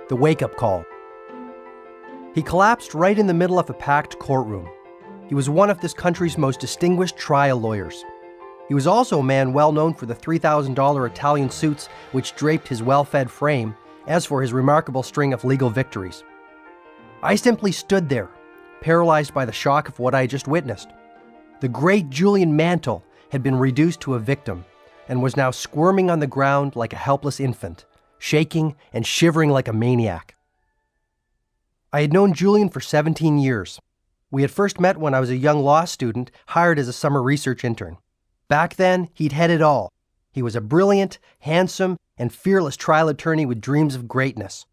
The wake-up call. He collapsed right in the middle of a packed courtroom. He was one of this country's most distinguished trial lawyers. He was also a man well known for the $3,000 Italian suits which draped his well-fed frame, as for his remarkable string of legal victories. I simply stood there, paralyzed by the shock of what I had just witnessed. The great Julian Mantle had been reduced to a victim and was now squirming on the ground like a helpless infant, shaking and shivering like a maniac. I had known Julian for 17 years. We had first met when I was a young law student hired as a summer research intern. Back then, he'd had it all. He was a brilliant, handsome, and fearless trial attorney with dreams of greatness.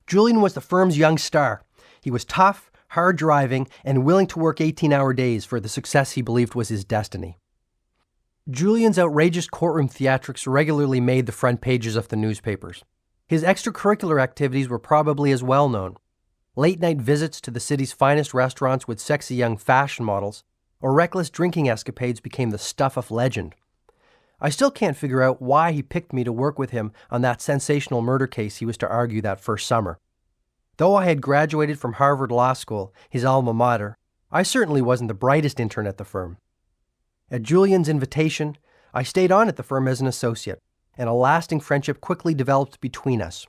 Julian was the firm's young star. He was tough, hard-driving, and willing to work 18-hour days for the success he believed was his destiny. Julian's outrageous courtroom theatrics regularly made the front pages of the newspapers. His extracurricular activities were probably as well known. Late-night visits to the city's finest restaurants with sexy young fashion models, or reckless drinking escapades became the stuff of legend. I still can't figure out why he picked me to work with him on that sensational murder case he was to argue that first summer. Though I had graduated from Harvard Law School, his alma mater, I certainly wasn't the brightest intern at the firm. At Julian's invitation, I stayed on at the firm as an associate, and a lasting friendship quickly developed between us.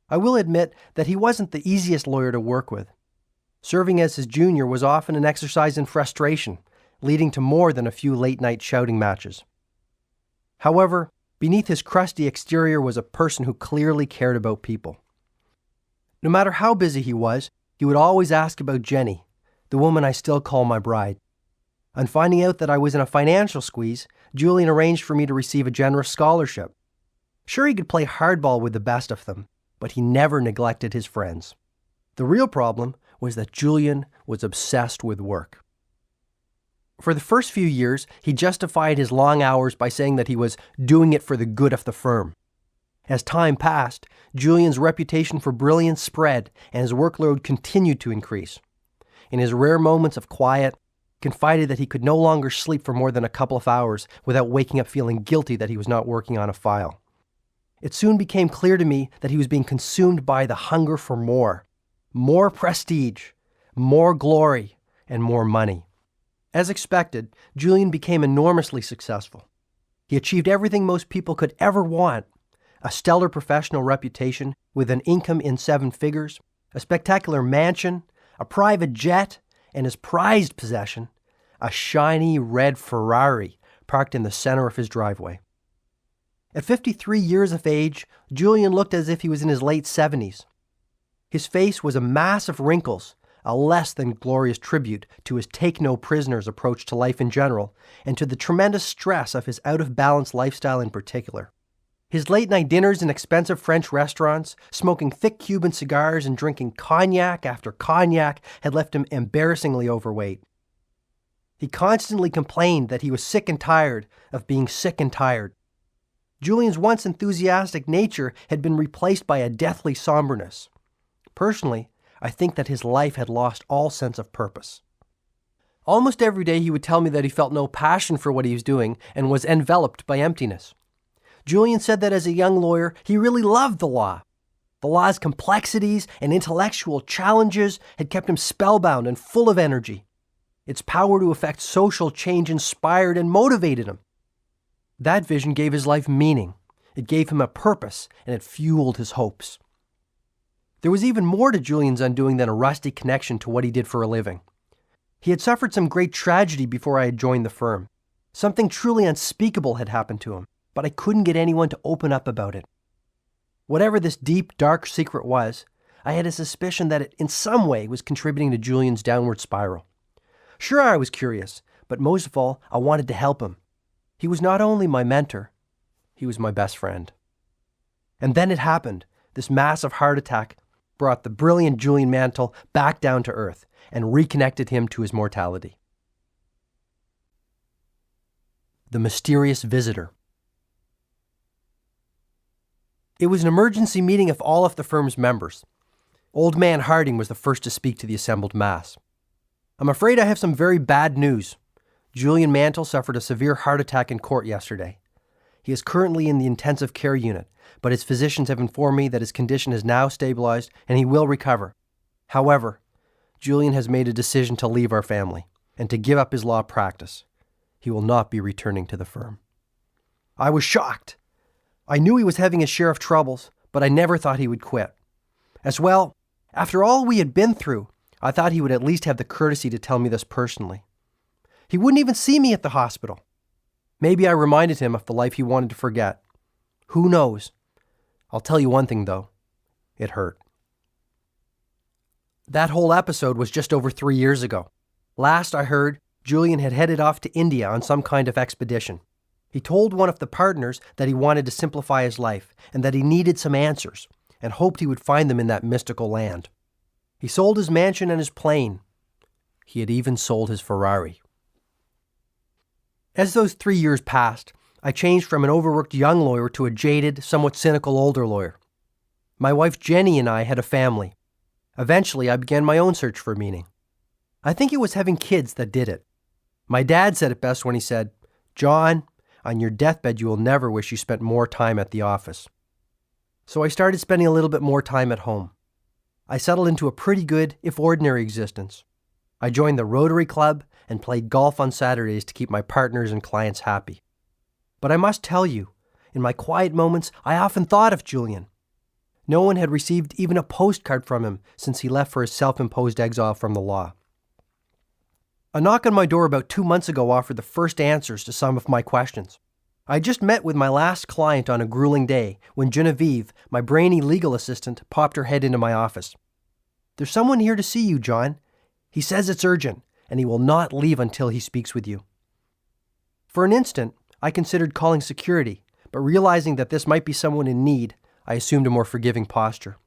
I will admit that he wasn't the easiest lawyer to work with. Serving as his junior was often an exercise in frustration, leading to more than a few late-night shouting matches. However, beneath his crusty exterior was a person who clearly cared about people. No matter how busy he was, he would always ask about Jenny, the woman I still call my bride. On finding out that I was in a financial squeeze, Julian arranged for me to receive a generous scholarship. Sure, he could play hardball with the best of them, but he never neglected his friends. The real problem was that Julian was obsessed with work. For the first few years, he justified his long hours by saying that he was doing it for the good of the firm. As time passed, Julian's reputation for brilliance spread and his workload continued to increase. In his rare moments of quiet, he confided that he could no longer sleep for more than a couple of hours without waking up feeling guilty that he was not working on a file. It soon became clear to me that he was being consumed by the hunger for more prestige, more glory, and more money. As expected, Julian became enormously successful. He achieved everything most people could ever want: a stellar professional reputation with an income in 7 figures, a spectacular mansion, a private jet, and his prized possession, a shiny red Ferrari parked in the center of his driveway. At 53 years of age, Julian looked as if he was in his late 70s. His face was a mass of wrinkles, a less than glorious tribute to his take-no-prisoners approach to life in general, and to the tremendous stress of his out-of-balance lifestyle in particular. His late-night dinners in expensive French restaurants, smoking thick Cuban cigars and drinking cognac after cognac had left him embarrassingly overweight. He constantly complained that he was sick and tired of being sick and tired. Julian's once enthusiastic nature had been replaced by a deathly somberness. Personally, I think that his life had lost all sense of purpose. Almost every day he would tell me that he felt no passion for what he was doing and was enveloped by emptiness. Julian said that as a young lawyer, he really loved the law. The law's complexities and intellectual challenges had kept him spellbound and full of energy. Its power to effect social change inspired and motivated him. That vision gave his life meaning. It gave him a purpose, and it fueled his hopes. There was even more to Julian's undoing than a rusty connection to what he did for a living. He had suffered some great tragedy before I had joined the firm. Something truly unspeakable had happened to him, but I couldn't get anyone to open up about it. Whatever this deep, dark secret was, I had a suspicion that it in some way was contributing to Julian's downward spiral. Sure, I was curious, but most of all, I wanted to help him. He was not only my mentor, he was my best friend. And then it happened. This massive heart attack brought the brilliant Julian Mantle back down to earth and reconnected him to his mortality. The mysterious visitor. It was an emergency meeting of all of the firm's members. Old man Harding was the first to speak to the assembled mass. "I'm afraid I have some very bad news. Julian Mantle suffered a severe heart attack in court yesterday. He is currently in the intensive care unit, but his physicians have informed me that his condition is now stabilized and he will recover. However, Julian has made a decision to leave our family and to give up his law practice. He will not be returning to the firm." I was shocked. I knew he was having his share of troubles, but I never thought he would quit. As well, after all we had been through, I thought he would at least have the courtesy to tell me this personally. He wouldn't even see me at the hospital. Maybe I reminded him of the life he wanted to forget. Who knows? I'll tell you one thing, though. It hurt. That whole episode was just over 3 years ago. Last I heard, Julian had headed off to India on some kind of expedition. He told one of the partners that he wanted to simplify his life and that he needed some answers and hoped he would find them in that mystical land. He sold his mansion and his plane. He had even sold his Ferrari. As those 3 years passed, I changed from an overworked young lawyer to a jaded, somewhat cynical older lawyer. My wife Jenny and I had a family. Eventually, I began my own search for meaning. I think it was having kids that did it. My dad said it best when he said, "John, on your deathbed you will never wish you spent more time at the office." So I started spending a little bit more time at home. I settled into a pretty good, if ordinary, existence. I joined the Rotary Club and played golf on Saturdays to keep my partners and clients happy. But I must tell you, in my quiet moments, I often thought of Julian. No one had received even a postcard from him since he left for his self-imposed exile from the law. A knock on my door about 2 months ago offered the first answers to some of my questions. I had just met with my last client on a grueling day when Genevieve, my brainy legal assistant, popped her head into my office. "There's someone here to see you, John. He says it's urgent, and he will not leave until he speaks with you." For an instant, I considered calling security, but realizing that this might be someone in need, I assumed a more forgiving posture.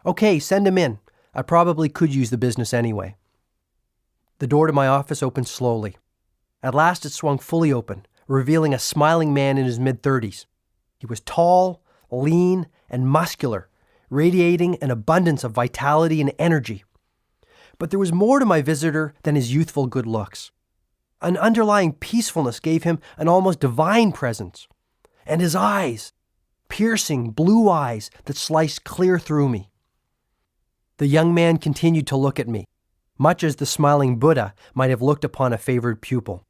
"Okay, send him in. I probably could use the business anyway." The door to my office opened slowly. At last it swung fully open, revealing a smiling man in his mid-30s. He was tall, lean, and muscular, radiating an abundance of vitality and energy. But there was more to my visitor than his youthful good looks. An underlying peacefulness gave him an almost divine presence. And his eyes, piercing blue eyes that sliced clear through me. The young man continued to look at me, much as the smiling Buddha might have looked upon a favored pupil.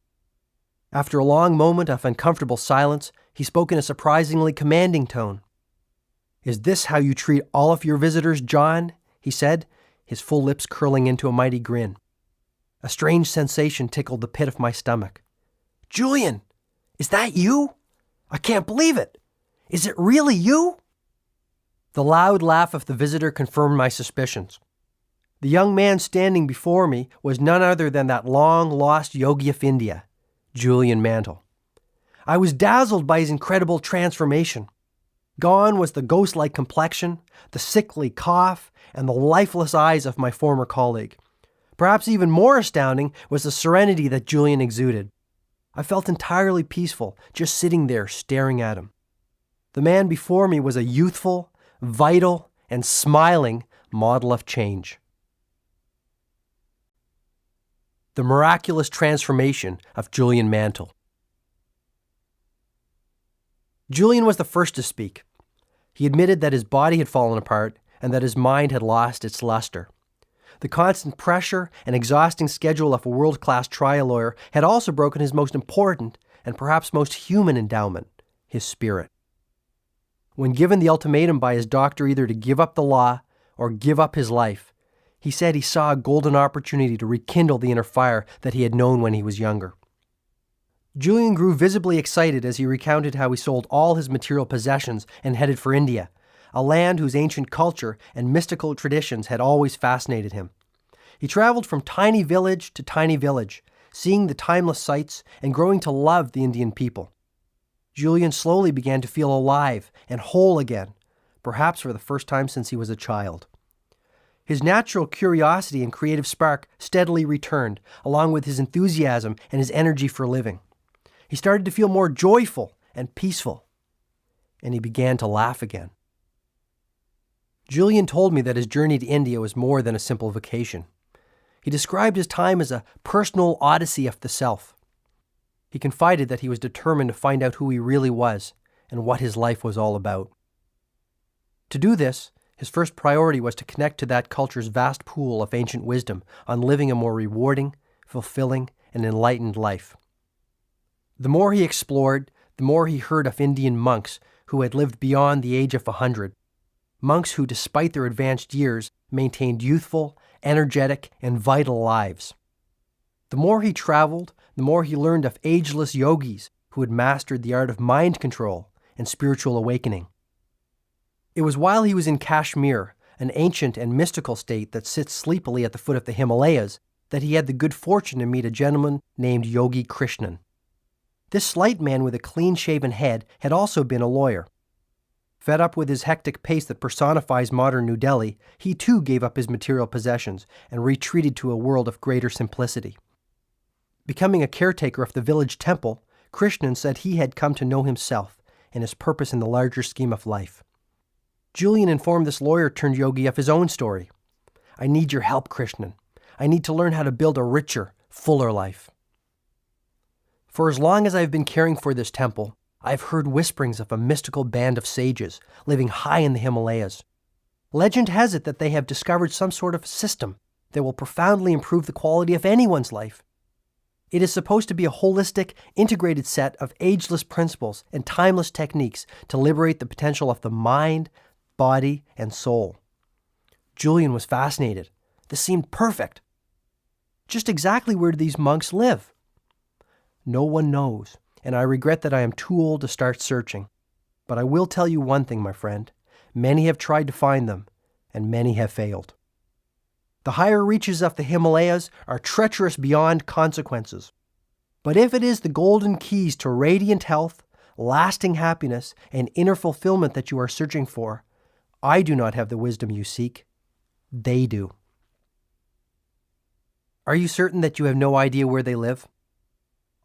After a long moment of uncomfortable silence, he spoke in a surprisingly commanding tone. "Is this how you treat all of your visitors, John?" he said, his full lips curling into a mighty grin. A strange sensation tickled the pit of my stomach. "Julian, is that you? I can't believe it. Is it really you?" The loud laugh of the visitor confirmed my suspicions. The young man standing before me was none other than that long-lost yogi of India, Julian Mantle. I was dazzled by his incredible transformation. Gone was the ghost-like complexion, the sickly cough, and the lifeless eyes of my former colleague. Perhaps even more astounding was the serenity that Julian exuded. I felt entirely peaceful, just sitting there staring at him. The man before me was a youthful, vital, and smiling model of change. The miraculous transformation of Julian Mantle. Julian was the first to speak. He admitted that his body had fallen apart and that his mind had lost its luster. The constant pressure and exhausting schedule of a world-class trial lawyer had also broken his most important and perhaps most human endowment, his spirit. When given the ultimatum by his doctor either to give up the law or give up his life, he said he saw a golden opportunity to rekindle the inner fire that he had known when he was younger. Julian grew visibly excited as he recounted how he sold all his material possessions and headed for India, a land whose ancient culture and mystical traditions had always fascinated him. He traveled from tiny village to tiny village, seeing the timeless sights and growing to love the Indian people. Julian slowly began to feel alive and whole again, perhaps for the first time since he was a child. His natural curiosity and creative spark steadily returned, along with his enthusiasm and his energy for living. He started to feel more joyful and peaceful, and he began to laugh again. Julian told me that his journey to India was more than a simple vacation. He described his time as a personal odyssey of the self. He confided that he was determined to find out who he really was and what his life was all about. To do this, his first priority was to connect to that culture's vast pool of ancient wisdom on living a more rewarding, fulfilling, and enlightened life. The more he explored, the more he heard of Indian monks who had lived beyond the age of 100, monks who, despite their advanced years, maintained youthful, energetic, and vital lives. The more he traveled, the more he learned of ageless yogis who had mastered the art of mind control and spiritual awakening. It was while he was in Kashmir, an ancient and mystical state that sits sleepily at the foot of the Himalayas, that he had the good fortune to meet a gentleman named Yogi Krishnan. This slight man with a clean-shaven head had also been a lawyer. Fed up with his hectic pace that personifies modern New Delhi, he too gave up his material possessions and retreated to a world of greater simplicity. Becoming a caretaker of the village temple, Krishnan said he had come to know himself and his purpose in the larger scheme of life. Julian informed this lawyer-turned-yogi of his own story. "I need your help, Krishnan. I need to learn how to build a richer, fuller life. For as long as I have been caring for this temple, I have heard whisperings of a mystical band of sages living high in the Himalayas. Legend has it that they have discovered some sort of system that will profoundly improve the quality of anyone's life. It is supposed to be a holistic, integrated set of ageless principles and timeless techniques to liberate the potential of the mind, body, and soul." Julian was fascinated. This seemed perfect. Just exactly where do these monks live? No one knows, and I regret that I am too old to start searching. But I will tell you one thing, my friend. Many have tried to find them, and many have failed. The higher reaches of the Himalayas are treacherous beyond consequences. But if it is the golden keys to radiant health, lasting happiness, and inner fulfillment that you are searching for, I do not have the wisdom you seek. They do. Are you certain that you have no idea where they live?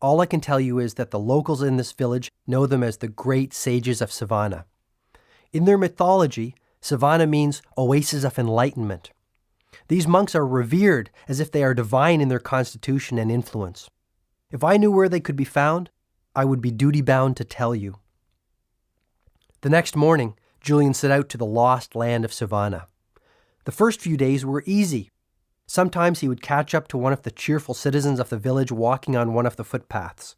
All I can tell you is that the locals in this village know them as the great sages of Savannah. In their mythology, Savannah means oasis of enlightenment. These monks are revered as if they are divine in their constitution and influence. If I knew where they could be found, I would be duty-bound to tell you. The next morning, Julian set out to the lost land of Savannah. The first few days were easy. Sometimes he would catch up to one of the cheerful citizens of the village walking on one of the footpaths.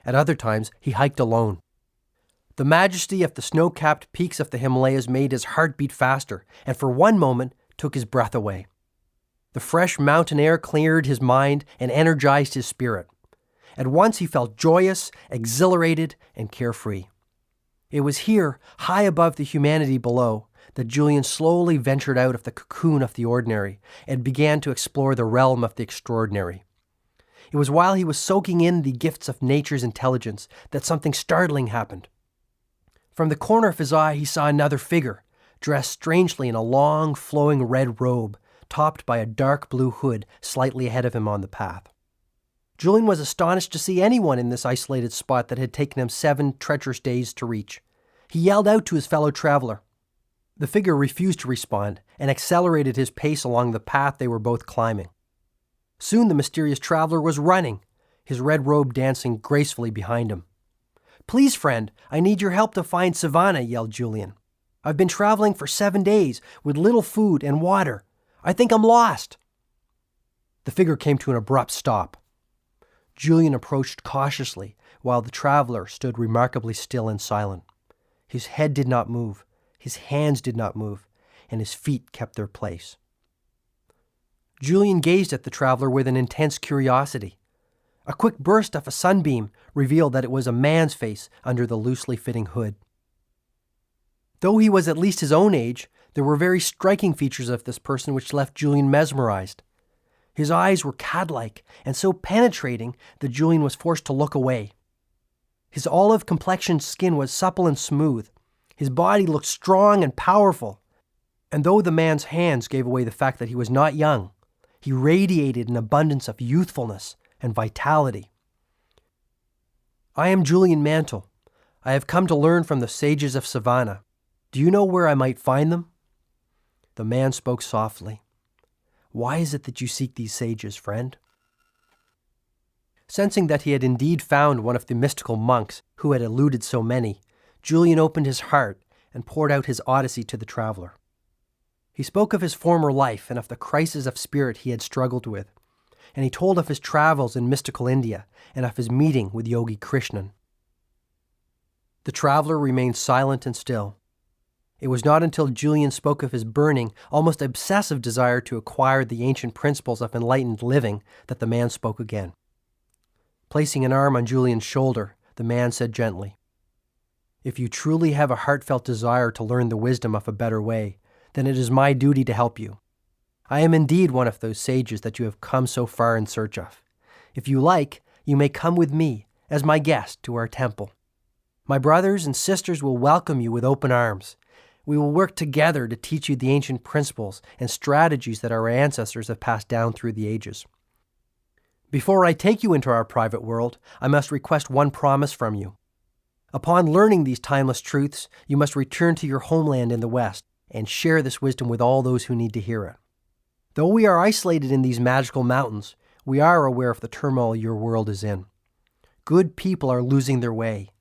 At other times, he hiked alone. The majesty of the snow-capped peaks of the Himalayas made his heart beat faster, and for one moment took his breath away. The fresh mountain air cleared his mind and energized his spirit. At once he felt joyous, exhilarated, and carefree. It was here, high above the humanity below, that Julian slowly ventured out of the cocoon of the ordinary and began to explore the realm of the extraordinary. It was while he was soaking in the gifts of nature's intelligence that something startling happened. From the corner of his eye, he saw another figure, dressed strangely in a long, flowing red robe, topped by a dark blue hood slightly ahead of him on the path. Julian was astonished to see anyone in this isolated spot that had taken him 7 treacherous days to reach. He yelled out to his fellow traveler. The figure refused to respond and accelerated his pace along the path they were both climbing. Soon the mysterious traveler was running, his red robe dancing gracefully behind him. "Please, friend, I need your help to find Savannah," yelled Julian. "I've been traveling for 7 days with little food and water. I think I'm lost." The figure came to an abrupt stop. Julian approached cautiously while the traveler stood remarkably still and silent. His head did not move, his hands did not move, and his feet kept their place. Julian gazed at the traveler with an intense curiosity. A quick burst of a sunbeam revealed that it was a man's face under the loosely fitting hood. Though he was at least his own age, there were very striking features of this person which left Julian mesmerized. His eyes were cat-like and so penetrating that Julian was forced to look away. His olive-complexioned skin was supple and smooth. His body looked strong and powerful. And though the man's hands gave away the fact that he was not young, he radiated an abundance of youthfulness and vitality. "I am Julian Mantle. I have come to learn from the sages of Savannah. Do you know where I might find them?" The man spoke softly. "Why is it that you seek these sages, friend?" Sensing that he had indeed found one of the mystical monks who had eluded so many, Julian opened his heart and poured out his odyssey to the traveler. He spoke of his former life and of the crisis of spirit he had struggled with, and he told of his travels in mystical India and of his meeting with Yogi Krishnan. The traveler remained silent and still. It was not until Julian spoke of his burning, almost obsessive desire to acquire the ancient principles of enlightened living that the man spoke again. Placing an arm on Julian's shoulder, the man said gently, "If you truly have a heartfelt desire to learn the wisdom of a better way, then it is my duty to help you. I am indeed one of those sages that you have come so far in search of. If you like, you may come with me as my guest to our temple. My brothers and sisters will welcome you with open arms. We will work together to teach you the ancient principles and strategies that our ancestors have passed down through the ages. Before I take you into our private world, I must request one promise from you. Upon learning these timeless truths, you must return to your homeland in the West and share this wisdom with all those who need to hear it. Though we are isolated in these magical mountains, we are aware of the turmoil your world is in. Good people are losing their way.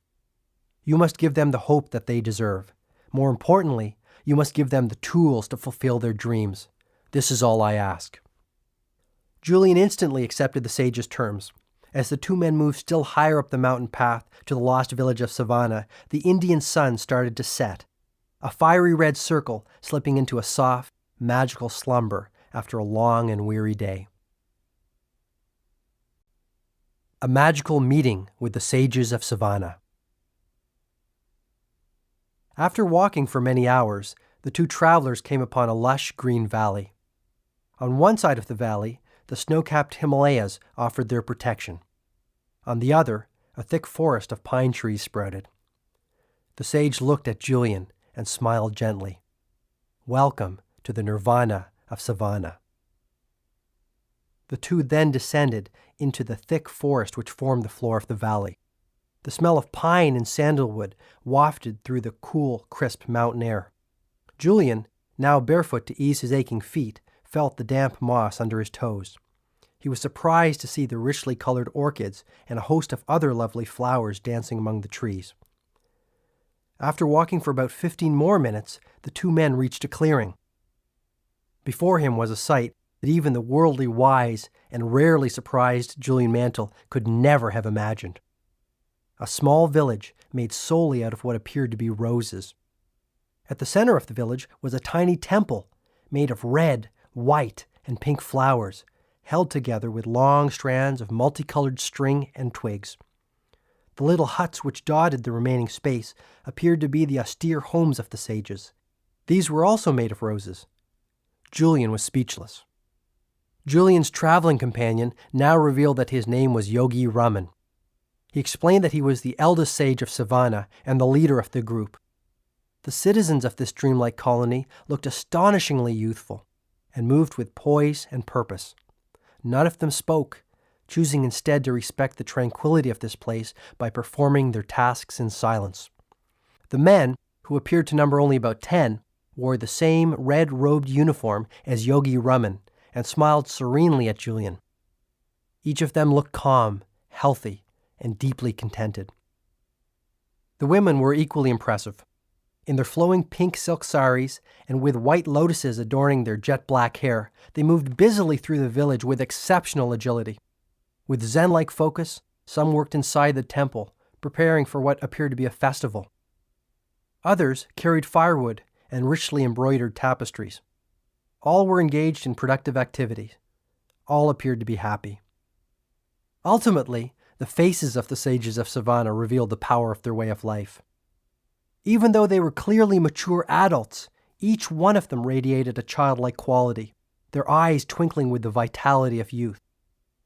You must give them the hope that they deserve. More importantly, you must give them the tools to fulfill their dreams. This is all I ask." Julian instantly accepted the sage's terms. As the two men moved still higher up the mountain path to the lost village of Savannah, the Indian sun started to set, a fiery red circle slipping into a soft, magical slumber after a long and weary day. A magical meeting with the sages of Savannah. After walking for many hours, the two travelers came upon a lush green valley. On one side of the valley, the snow-capped Himalayas offered their protection. On the other, a thick forest of pine trees sprouted. The sage looked at Julian and smiled gently. "Welcome to the nirvana of Savannah." The two then descended into the thick forest which formed the floor of the valley. The smell of pine and sandalwood wafted through the cool, crisp mountain air. Julian, now barefoot to ease his aching feet, felt the damp moss under his toes. He was surprised to see the richly colored orchids and a host of other lovely flowers dancing among the trees. After walking for about 15 more minutes, the two men reached a clearing. Before him was a sight that even the worldly wise and rarely surprised Julian Mantle could never have imagined. A small village made solely out of what appeared to be roses. At the center of the village was a tiny temple made of red, white, and pink flowers, held together with long strands of multicolored string and twigs. The little huts which dotted the remaining space appeared to be the austere homes of the sages. These were also made of roses. Julian was speechless. Julian's traveling companion now revealed that his name was Yogi Raman. He explained that he was the eldest sage of Savannah and the leader of the group. The citizens of this dreamlike colony looked astonishingly youthful and moved with poise and purpose. None of them spoke, choosing instead to respect the tranquility of this place by performing their tasks in silence. The men, who appeared to number only about 10, wore the same red-robed uniform as Yogi Raman and smiled serenely at Julian. Each of them looked calm, healthy, and deeply contented. The women were equally impressive. In their flowing pink silk saris and with white lotuses adorning their jet-black hair, they moved busily through the village with exceptional agility. With Zen-like focus, some worked inside the temple, preparing for what appeared to be a festival. Others carried firewood and richly embroidered tapestries. All were engaged in productive activities. All appeared to be happy. Ultimately, the faces of the sages of Savannah revealed the power of their way of life. Even though they were clearly mature adults, each one of them radiated a childlike quality, their eyes twinkling with the vitality of youth.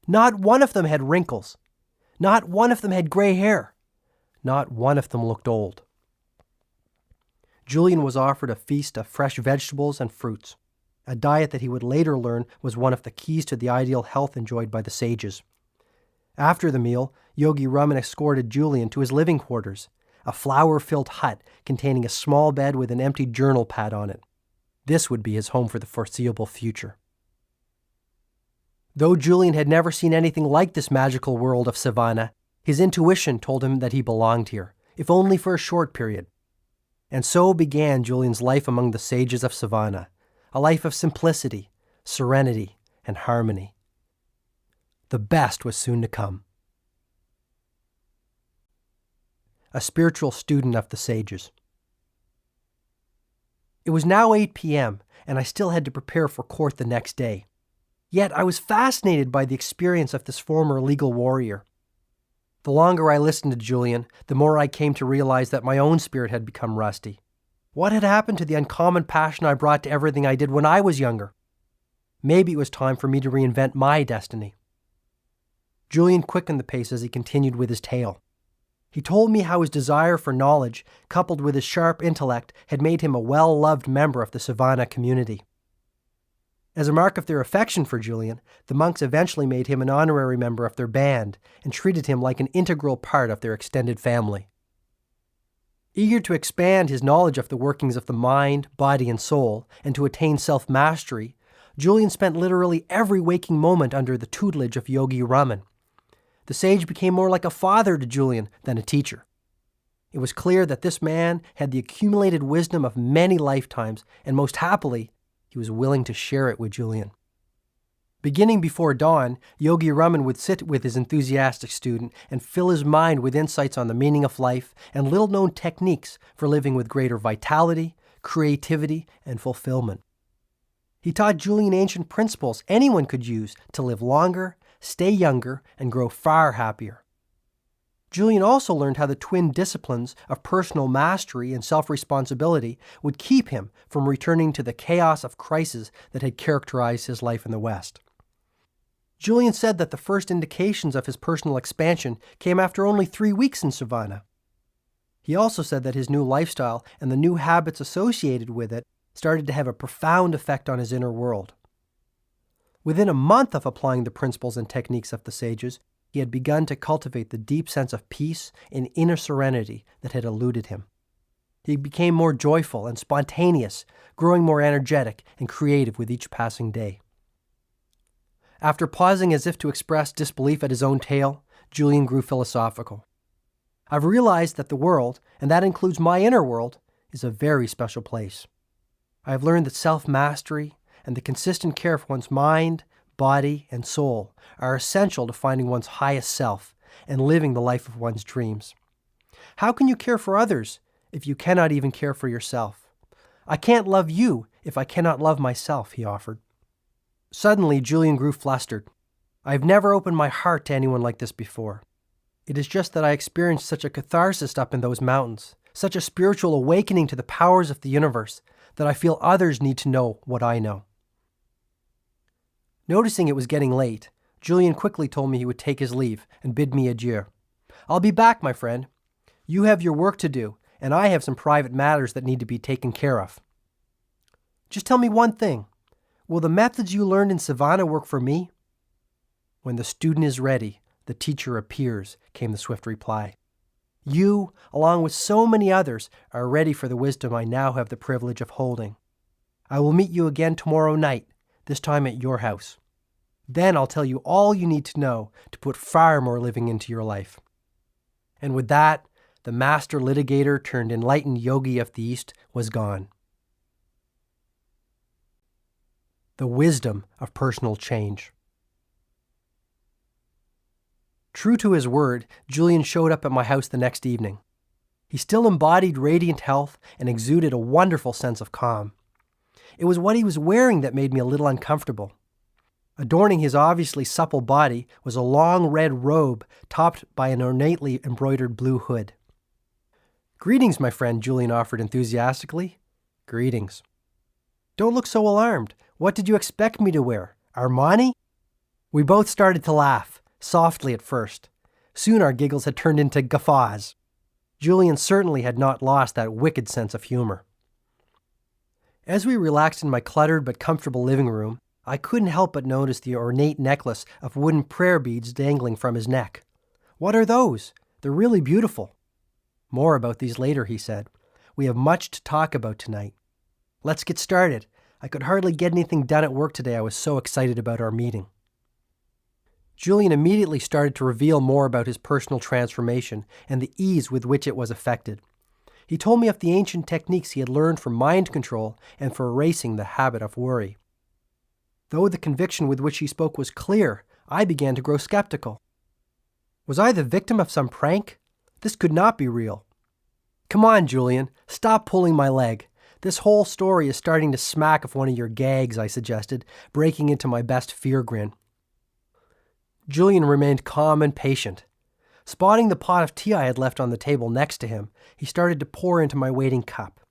Not one of them had wrinkles. Not one of them had gray hair. Not one of them looked old. Julian was offered a feast of fresh vegetables and fruits, a diet that he would later learn was one of the keys to the ideal health enjoyed by the sages. After the meal, Yogi Raman escorted Julian to his living quarters, a flower-filled hut containing a small bed with an empty journal pad on it. This would be his home for the foreseeable future. Though Julian had never seen anything like this magical world of Savannah, his intuition told him that he belonged here, if only for a short period. And so began Julian's life among the sages of Savannah, a life of simplicity, serenity, and harmony. The best was soon to come. A spiritual student of the sages. It was now 8 p.m., and I still had to prepare for court the next day. Yet I was fascinated by the experience of this former legal warrior. The longer I listened to Julian, the more I came to realize that my own spirit had become rusty. What had happened to the uncommon passion I brought to everything I did when I was younger? Maybe it was time for me to reinvent my destiny. Julian quickened the pace as he continued with his tale. He told me how his desire for knowledge, coupled with his sharp intellect, had made him a well-loved member of the Savannah community. As a mark of their affection for Julian, the monks eventually made him an honorary member of their band and treated him like an integral part of their extended family. Eager to expand his knowledge of the workings of the mind, body, and soul, and to attain self-mastery, Julian spent literally every waking moment under the tutelage of Yogi Raman. The sage became more like a father to Julian than a teacher. It was clear that this man had the accumulated wisdom of many lifetimes, and most happily, he was willing to share it with Julian. Beginning before dawn, Yogi Raman would sit with his enthusiastic student and fill his mind with insights on the meaning of life and little-known techniques for living with greater vitality, creativity, and fulfillment. He taught Julian ancient principles anyone could use to live longer, stay younger, and grow far happier. Julian also learned how the twin disciplines of personal mastery and self-responsibility would keep him from returning to the chaos of crisis that had characterized his life in the West. Julian said that the first indications of his personal expansion came after only 3 weeks in Savannah. He also said that his new lifestyle and the new habits associated with it started to have a profound effect on his inner world. Within a month of applying the principles and techniques of the sages, he had begun to cultivate the deep sense of peace and inner serenity that had eluded him. He became more joyful and spontaneous, growing more energetic and creative with each passing day. After pausing as if to express disbelief at his own tale, Julian grew philosophical. I've realized that the world, and that includes my inner world, is a very special place. I have learned that self-mastery and the consistent care for one's mind, body, and soul are essential to finding one's highest self and living the life of one's dreams. How can you care for others if you cannot even care for yourself? I can't love you if I cannot love myself, he offered. Suddenly, Julian grew flustered. I have never opened my heart to anyone like this before. It is just that I experienced such a catharsis up in those mountains, such a spiritual awakening to the powers of the universe, that I feel others need to know what I know. Noticing it was getting late, Julian quickly told me he would take his leave and bid me adieu. I'll be back, my friend. You have your work to do, and I have some private matters that need to be taken care of. Just tell me one thing. Will the methods you learned in Savannah work for me? When the student is ready, the teacher appears, came the swift reply. You, along with so many others, are ready for the wisdom I now have the privilege of holding. I will meet you again tomorrow night, this time at your house. Then I'll tell you all you need to know to put far more living into your life. And with that, the master litigator turned enlightened yogi of the East was gone. The wisdom of personal change. True to his word, Julian showed up at my house the next evening. He still embodied radiant health and exuded a wonderful sense of calm. It was what he was wearing that made me a little uncomfortable. Adorning his obviously supple body was a long red robe topped by an ornately embroidered blue hood. Greetings, my friend, Julian offered enthusiastically. Greetings. Don't look so alarmed. What did you expect me to wear? Armani? We both started to laugh, softly at first. Soon our giggles had turned into guffaws. Julian certainly had not lost that wicked sense of humor. As we relaxed in my cluttered but comfortable living room, I couldn't help but notice the ornate necklace of wooden prayer beads dangling from his neck. What are those? They're really beautiful. More about these later, he said. We have much to talk about tonight. Let's get started. I could hardly get anything done at work today. I was so excited about our meeting. Julian immediately started to reveal more about his personal transformation and the ease with which it was effected. He told me of the ancient techniques he had learned for mind control and for erasing the habit of worry. Though the conviction with which he spoke was clear, I began to grow skeptical. Was I the victim of some prank? This could not be real. Come on, Julian, stop pulling my leg. This whole story is starting to smack of one of your gags, I suggested, breaking into my best fear grin. Julian remained calm and patient. Spotting the pot of tea I had left on the table next to him, he started to pour into my waiting cup.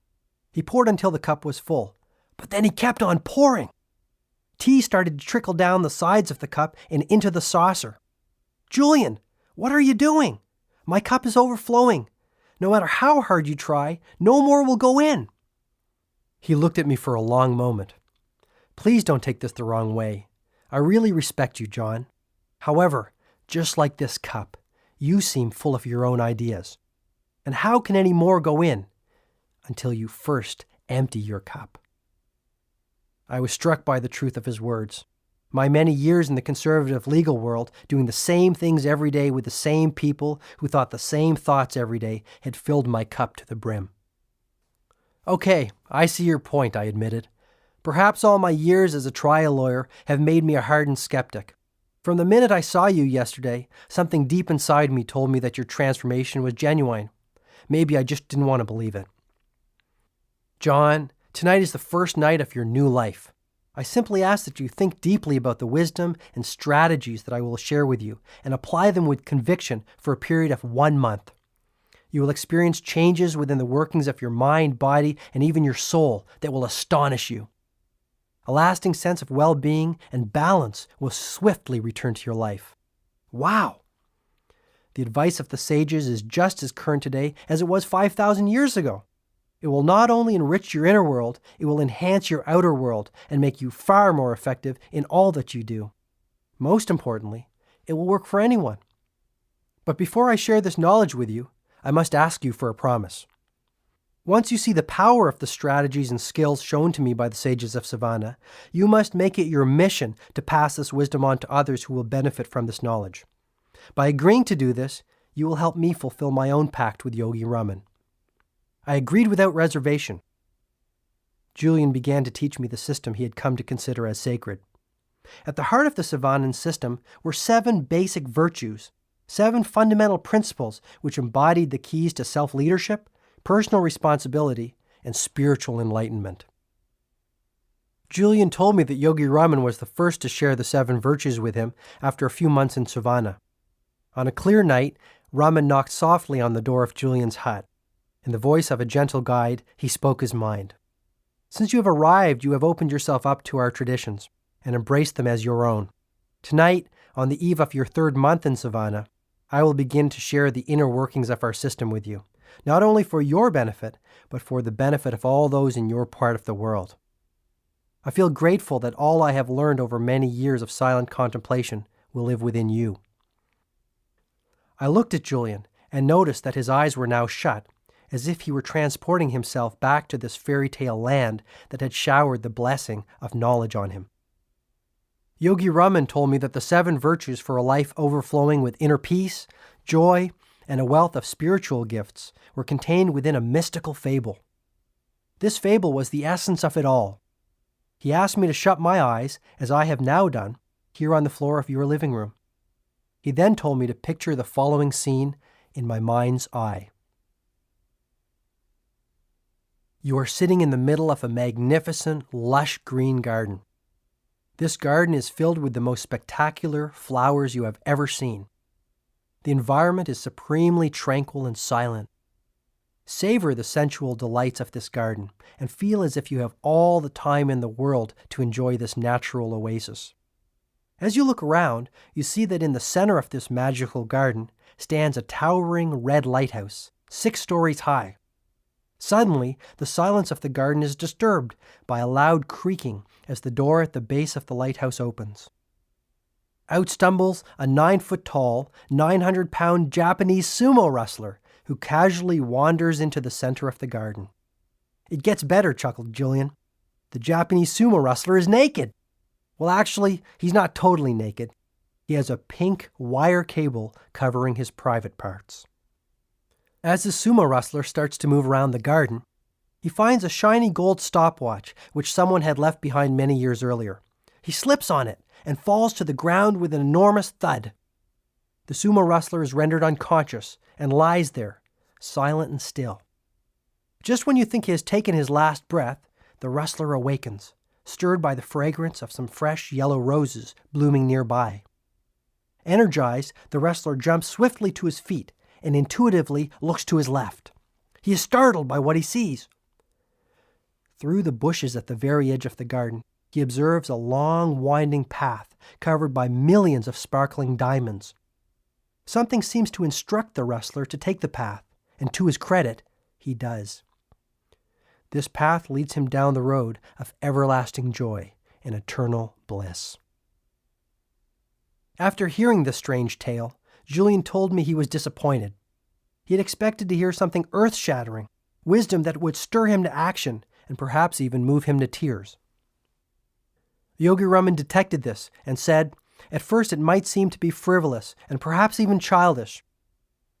He poured until the cup was full, but then he kept on pouring. Tea started to trickle down the sides of the cup and into the saucer. Julian, what are you doing? My cup is overflowing. No matter how hard you try, no more will go in. He looked at me for a long moment. Please don't take this the wrong way. I really respect you, John. However, just like this cup, you seem full of your own ideas. And how can any more go in until you first empty your cup? I was struck by the truth of his words. My many years in the conservative legal world, doing the same things every day with the same people who thought the same thoughts every day, had filled my cup to the brim. Okay, I see your point, I admitted. Perhaps all my years as a trial lawyer have made me a hardened skeptic. From the minute I saw you yesterday, something deep inside me told me that your transformation was genuine. Maybe I just didn't want to believe it. John, tonight is the first night of your new life. I simply ask that you think deeply about the wisdom and strategies that I will share with you and apply them with conviction for a period of 1 month. You will experience changes within the workings of your mind, body, and even your soul that will astonish you. A lasting sense of well-being and balance will swiftly return to your life. Wow! The advice of the sages is just as current today as it was 5,000 years ago. It will not only enrich your inner world, it will enhance your outer world and make you far more effective in all that you do. Most importantly, it will work for anyone. But before I share this knowledge with you, I must ask you for a promise. Once you see the power of the strategies and skills shown to me by the sages of Savannah, you must make it your mission to pass this wisdom on to others who will benefit from this knowledge. By agreeing to do this, you will help me fulfill my own pact with Yogi Raman. I agreed without reservation. Julian began to teach me the system he had come to consider as sacred. At the heart of the Savannan system were 7 basic virtues, 7 fundamental principles which embodied the keys to self-leadership, personal responsibility, and spiritual enlightenment. Julian told me that Yogi Raman was the first to share the 7 virtues with him after a few months in Savannah. On a clear night, Raman knocked softly on the door of Julian's hut. In the voice of a gentle guide, he spoke his mind. Since you have arrived, you have opened yourself up to our traditions and embraced them as your own. Tonight, on the eve of your 3rd month in Savannah, I will begin to share the inner workings of our system with you, not only for your benefit, but for the benefit of all those in your part of the world. I feel grateful that all I have learned over many years of silent contemplation will live within you. I looked at Julian and noticed that his eyes were now shut, as if he were transporting himself back to this fairy tale land that had showered the blessing of knowledge on him. Yogi Raman told me that the 7 virtues for a life overflowing with inner peace, joy, and a wealth of spiritual gifts were contained within a mystical fable. This fable was the essence of it all. He asked me to shut my eyes, as I have now done, here on the floor of your living room. He then told me to picture the following scene in my mind's eye. You are sitting in the middle of a magnificent, lush green garden. This garden is filled with the most spectacular flowers you have ever seen. The environment is supremely tranquil and silent. Savor the sensual delights of this garden and feel as if you have all the time in the world to enjoy this natural oasis. As you look around, you see that in the center of this magical garden stands a towering red lighthouse, 6 stories high. Suddenly, the silence of the garden is disturbed by a loud creaking as the door at the base of the lighthouse opens. Out stumbles a 9-foot-tall, 900-pound Japanese sumo wrestler who casually wanders into the center of the garden. It gets better, chuckled Julian. The Japanese sumo wrestler is naked. Well, actually, he's not totally naked. He has a pink wire cable covering his private parts. As the sumo wrestler starts to move around the garden, he finds a shiny gold stopwatch which someone had left behind many years earlier. He slips on it and falls to the ground with an enormous thud. The sumo wrestler is rendered unconscious and lies there, silent and still. Just when you think he has taken his last breath, the wrestler awakens, stirred by the fragrance of some fresh yellow roses blooming nearby. Energized, the wrestler jumps swiftly to his feet and intuitively looks to his left. He is startled by what he sees. Through the bushes at the very edge of the garden, he observes a long, winding path covered by millions of sparkling diamonds. Something seems to instruct the wrestler to take the path, and to his credit, he does. This path leads him down the road of everlasting joy and eternal bliss. After hearing this strange tale, Julian told me he was disappointed. He had expected to hear something earth-shattering, wisdom that would stir him to action and perhaps even move him to tears. Yogi Raman detected this and said, "At first it might seem to be frivolous and perhaps even childish,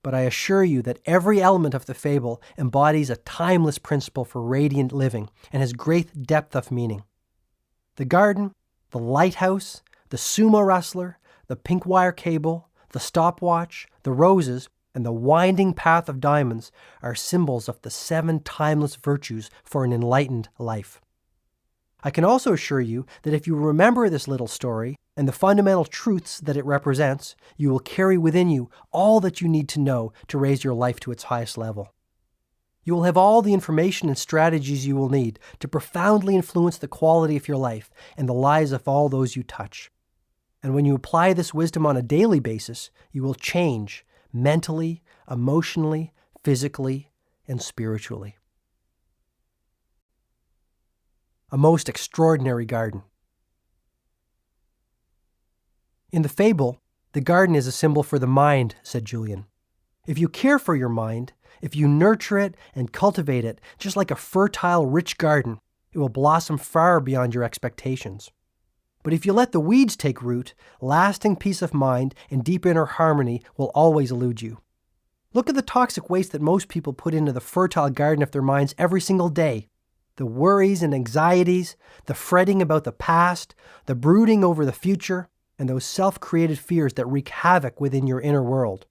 but I assure you that every element of the fable embodies a timeless principle for radiant living and has great depth of meaning. The garden, the lighthouse, the sumo wrestler, the pink wire cable, the stopwatch, the roses, and the winding path of diamonds are symbols of the 7 timeless virtues for an enlightened life. I can also assure you that if you remember this little story and the fundamental truths that it represents, you will carry within you all that you need to know to raise your life to its highest level. You will have all the information and strategies you will need to profoundly influence the quality of your life and the lives of all those you touch. And when you apply this wisdom on a daily basis, you will change mentally, emotionally, physically, and spiritually." A most extraordinary garden. In the fable, the garden is a symbol for the mind, said Julian. If you care for your mind, if you nurture it and cultivate it just like a fertile, rich garden, it will blossom far beyond your expectations. But if you let the weeds take root, lasting peace of mind and deep inner harmony will always elude you. Look at the toxic waste that most people put into the fertile garden of their minds every single day. The worries and anxieties, the fretting about the past, the brooding over the future, and those self-created fears that wreak havoc within your inner world.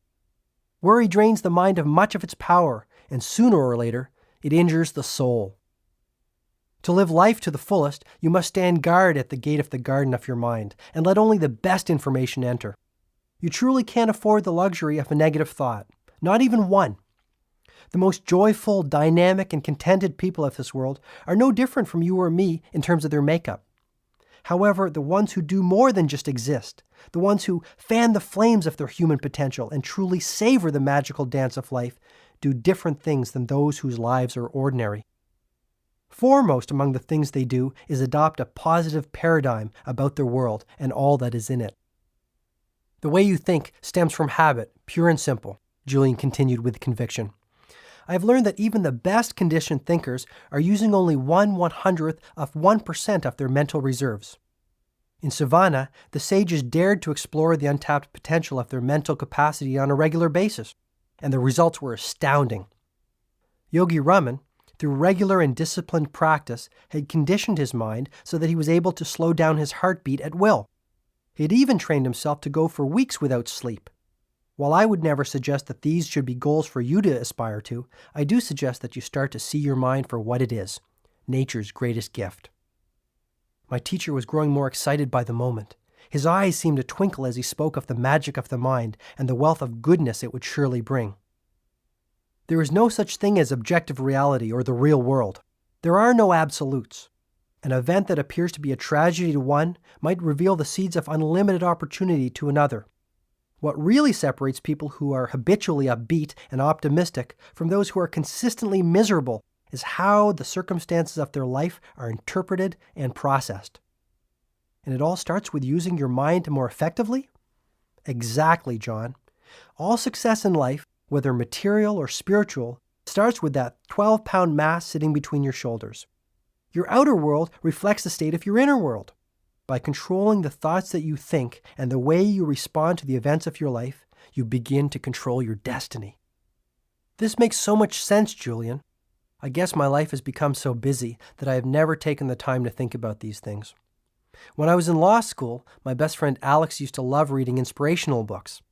Worry drains the mind of much of its power, and sooner or later, it injures the soul. To live life to the fullest, you must stand guard at the gate of the garden of your mind, and let only the best information enter. You truly can't afford the luxury of a negative thought, not even one. The most joyful, dynamic, and contented people of this world are no different from you or me in terms of their makeup. However, the ones who do more than just exist, the ones who fan the flames of their human potential and truly savor the magical dance of life, do different things than those whose lives are ordinary. Foremost among the things they do is adopt a positive paradigm about their world and all that is in it. The way you think stems from habit, pure and simple, Julian continued with conviction. I have learned that even the best conditioned thinkers are using only 1/100th of 1% of their mental reserves. In Savannah, the sages dared to explore the untapped potential of their mental capacity on a regular basis, and the results were astounding. Yogi Raman, through regular and disciplined practice, had conditioned his mind so that he was able to slow down his heartbeat at will. He had even trained himself to go for weeks without sleep. While I would never suggest that these should be goals for you to aspire to, I do suggest that you start to see your mind for what it is, nature's greatest gift. My teacher was growing more excited by the moment. His eyes seemed to twinkle as he spoke of the magic of the mind and the wealth of goodness it would surely bring. There is no such thing as objective reality or the real world. There are no absolutes. An event that appears to be a tragedy to one might reveal the seeds of unlimited opportunity to another. What really separates people who are habitually upbeat and optimistic from those who are consistently miserable is how the circumstances of their life are interpreted and processed. And it all starts with using your mind more effectively? Exactly, John. All success in life, whether material or spiritual, starts with that 12-pound mass sitting between your shoulders. Your outer world reflects the state of your inner world. By controlling the thoughts that you think and the way you respond to the events of your life, you begin to control your destiny. This makes so much sense, Julian. I guess my life has become so busy that I have never taken the time to think about these things. When I was in law school, my best friend Alex used to love reading inspirational books.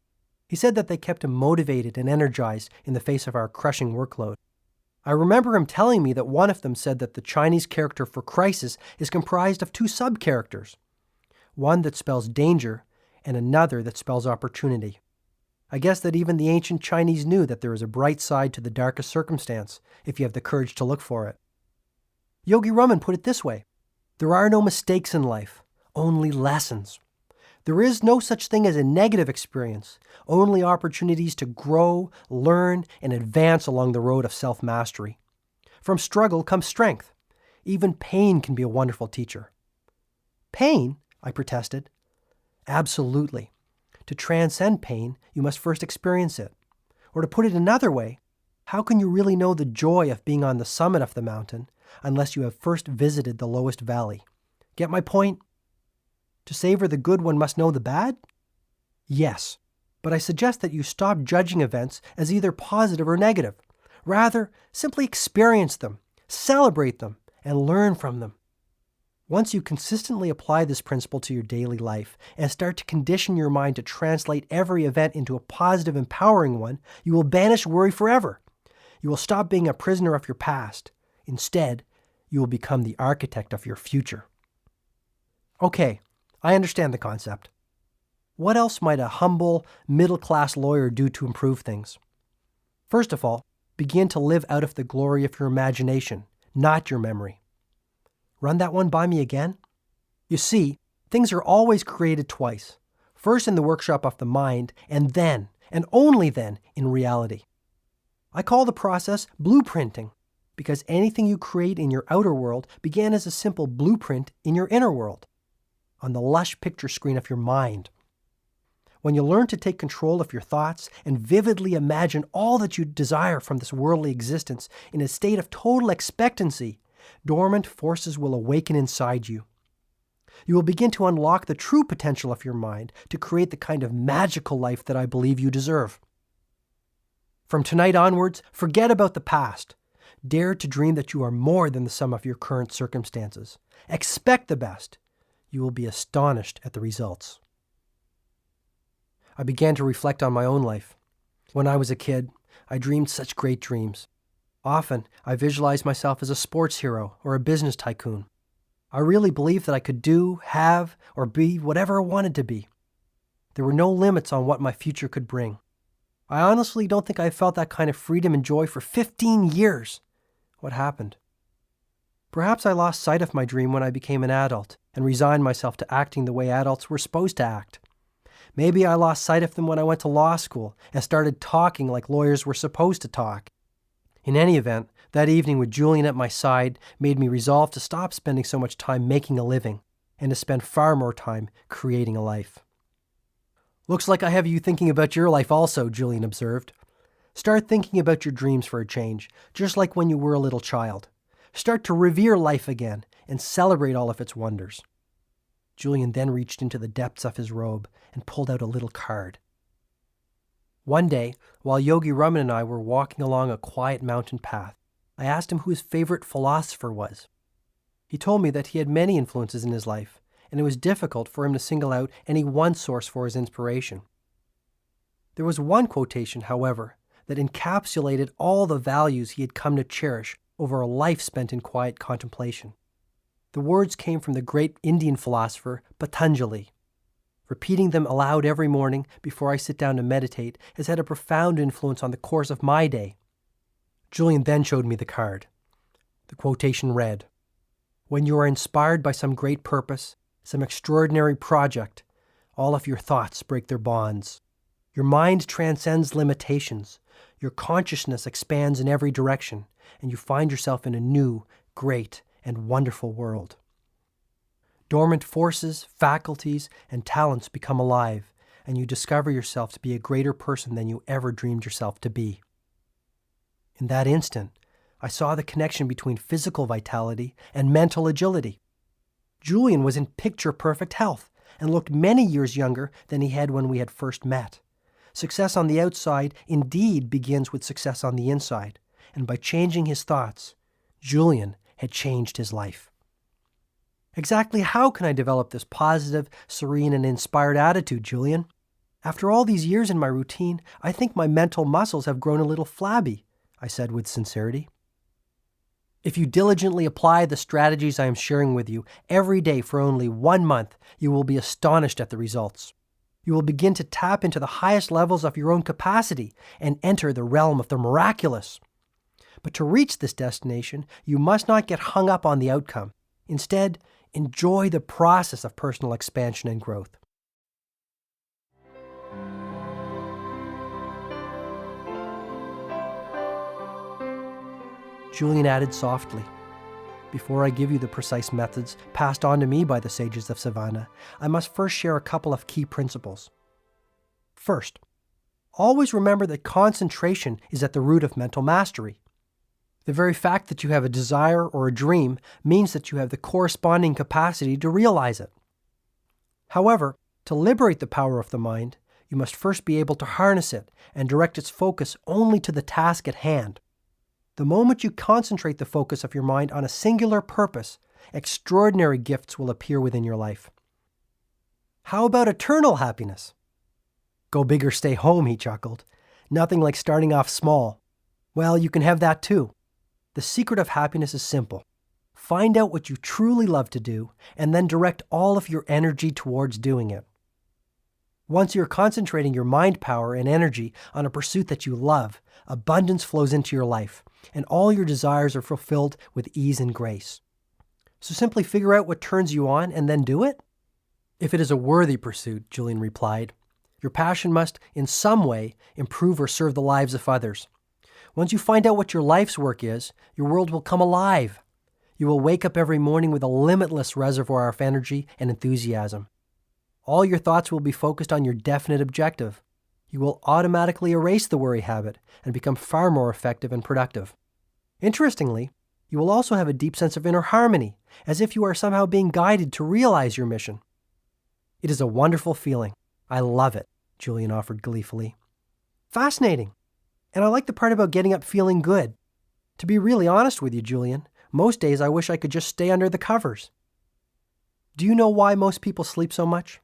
He said that they kept him motivated and energized in the face of our crushing workload. I remember him telling me that one of them said that the Chinese character for crisis is comprised of two sub-characters, one that spells danger and another that spells opportunity. I guess that even the ancient Chinese knew that there is a bright side to the darkest circumstance if you have the courage to look for it. Yogi Raman put it this way: there are no mistakes in life, only lessons. There is no such thing as a negative experience, only opportunities to grow, learn, and advance along the road of self-mastery. From struggle comes strength. Even pain can be a wonderful teacher. Pain? I protested. Absolutely. To transcend pain, you must first experience it. Or to put it another way, how can you really know the joy of being on the summit of the mountain unless you have first visited the lowest valley? Get my point? To savor the good, one must know the bad? Yes, but I suggest that you stop judging events as either positive or negative. Rather, simply experience them, celebrate them, and learn from them. Once you consistently apply this principle to your daily life and start to condition your mind to translate every event into a positive, empowering one, you will banish worry forever. You will stop being a prisoner of your past. Instead, you will become the architect of your future. Okay, I understand the concept. What else might a humble, middle-class lawyer do to improve things? First of all, begin to live out of the glory of your imagination, not your memory. Run that one by me again? You see, things are always created twice. First in the workshop of the mind, and then, and only then, in reality. I call the process blueprinting, because anything you create in your outer world began as a simple blueprint in your inner world, on the lush picture screen of your mind. When you learn to take control of your thoughts and vividly imagine all that you desire from this worldly existence in a state of total expectancy, dormant forces will awaken inside you. You will begin to unlock the true potential of your mind to create the kind of magical life that I believe you deserve. From tonight onwards, forget about the past. Dare to dream that you are more than the sum of your current circumstances. Expect the best. You will be astonished at the results. I began to reflect on my own life. When I was a kid, I dreamed such great dreams. Often, I visualized myself as a sports hero or a business tycoon. I really believed that I could do, have, or be whatever I wanted to be. There were no limits on what my future could bring. I honestly don't think I felt that kind of freedom and joy for 15 years. What happened? Perhaps I lost sight of my dream when I became an adult and resigned myself to acting the way adults were supposed to act. Maybe I lost sight of them when I went to law school and started talking like lawyers were supposed to talk. In any event, that evening with Julian at my side made me resolve to stop spending so much time making a living and to spend far more time creating a life. Looks like I have you thinking about your life also, Julian observed. Start thinking about your dreams for a change, just like when you were a little child. Start to revere life again and celebrate all of its wonders. Julian then reached into the depths of his robe and pulled out a little card. One day, while Yogi Raman and I were walking along a quiet mountain path, I asked him who his favorite philosopher was. He told me that he had many influences in his life, and it was difficult for him to single out any one source for his inspiration. There was one quotation, however, that encapsulated all the values he had come to cherish over a life spent in quiet contemplation. The words came from the great Indian philosopher Patanjali. Repeating them aloud every morning before I sit down to meditate has had a profound influence on the course of my day. Julian then showed me the card. The quotation read, "When you are inspired by some great purpose, some extraordinary project, all of your thoughts break their bonds. Your mind transcends limitations. Your consciousness expands in every direction, and you find yourself in a new, great, and wonderful world. Dormant forces, faculties, and talents become alive, and you discover yourself to be a greater person than you ever dreamed yourself to be." In that instant, I saw the connection between physical vitality and mental agility. Julian was in picture-perfect health and looked many years younger than he had when we had first met. Success on the outside indeed begins with success on the inside, and by changing his thoughts, Julian had changed his life. Exactly how can I develop this positive, serene, and inspired attitude, Julian? After all these years in my routine, I think my mental muscles have grown a little flabby, I said with sincerity. If you diligently apply the strategies I am sharing with you every day for only 1 month, you will be astonished at the results. You will begin to tap into the highest levels of your own capacity and enter the realm of the miraculous. But to reach this destination, you must not get hung up on the outcome. Instead, enjoy the process of personal expansion and growth. Julian added softly, "Before I give you the precise methods passed on to me by the sages of Savannah, I must first share a couple of key principles. First, always remember that concentration is at the root of mental mastery. The very fact that you have a desire or a dream means that you have the corresponding capacity to realize it. However, to liberate the power of the mind, you must first be able to harness it and direct its focus only to the task at hand. The moment you concentrate the focus of your mind on a singular purpose, extraordinary gifts will appear within your life." "How about eternal happiness?" "Go big or stay home," he chuckled. "Nothing like starting off small. Well, you can have that too. The secret of happiness is simple. Find out what you truly love to do, and then direct all of your energy towards doing it. Once you're concentrating your mind power and energy on a pursuit that you love, abundance flows into your life, and all your desires are fulfilled with ease and grace. So simply figure out what turns you on and then do it." "If it is a worthy pursuit," Julian replied, "your passion must, in some way, improve or serve the lives of others. Once you find out what your life's work is, your world will come alive. You will wake up every morning with a limitless reservoir of energy and enthusiasm. All your thoughts will be focused on your definite objective. You will automatically erase the worry habit and become far more effective and productive. Interestingly, you will also have a deep sense of inner harmony, as if you are somehow being guided to realize your mission." "It is a wonderful feeling. I love it," Julian offered gleefully. "Fascinating. And I like the part about getting up feeling good. To be really honest with you, Julian, most days I wish I could just stay under the covers." "Do you know why most people sleep so much?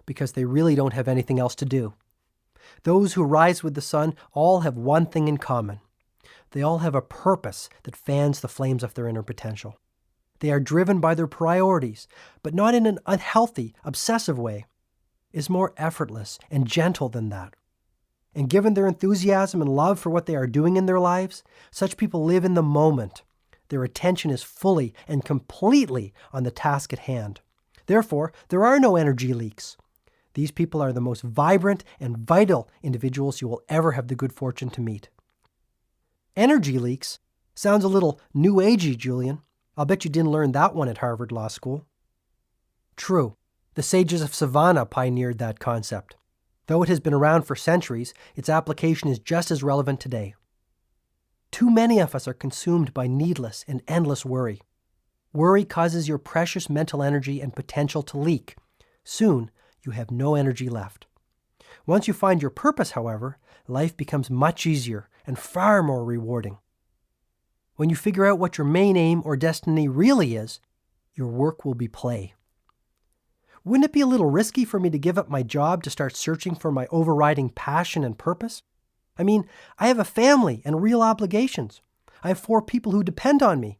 Because they really don't have anything else to do. Those who rise with the sun all have one thing in common. They all have a purpose that fans the flames of their inner potential. They are driven by their priorities, but not in an unhealthy, obsessive way. It's more effortless and gentle than that. And given their enthusiasm and love for what they are doing in their lives, such people live in the moment. Their attention is fully and completely on the task at hand. Therefore, there are no energy leaks. These people are the most vibrant and vital individuals you will ever have the good fortune to meet." "Energy leaks? Sounds a little new agey, Julian. I'll bet you didn't learn that one at Harvard Law School." "True. The sages of Savannah pioneered that concept. Though it has been around for centuries, its application is just as relevant today. Too many of us are consumed by needless and endless worry. Worry causes your precious mental energy and potential to leak. Soon, you have no energy left. Once you find your purpose, however, life becomes much easier and far more rewarding. When you figure out what your main aim or destiny really is, your work will be play. Wouldn't it be a little risky for me to give up my job to start searching for my overriding passion and purpose? I mean, I have a family and real obligations. I have 4 people who depend on me."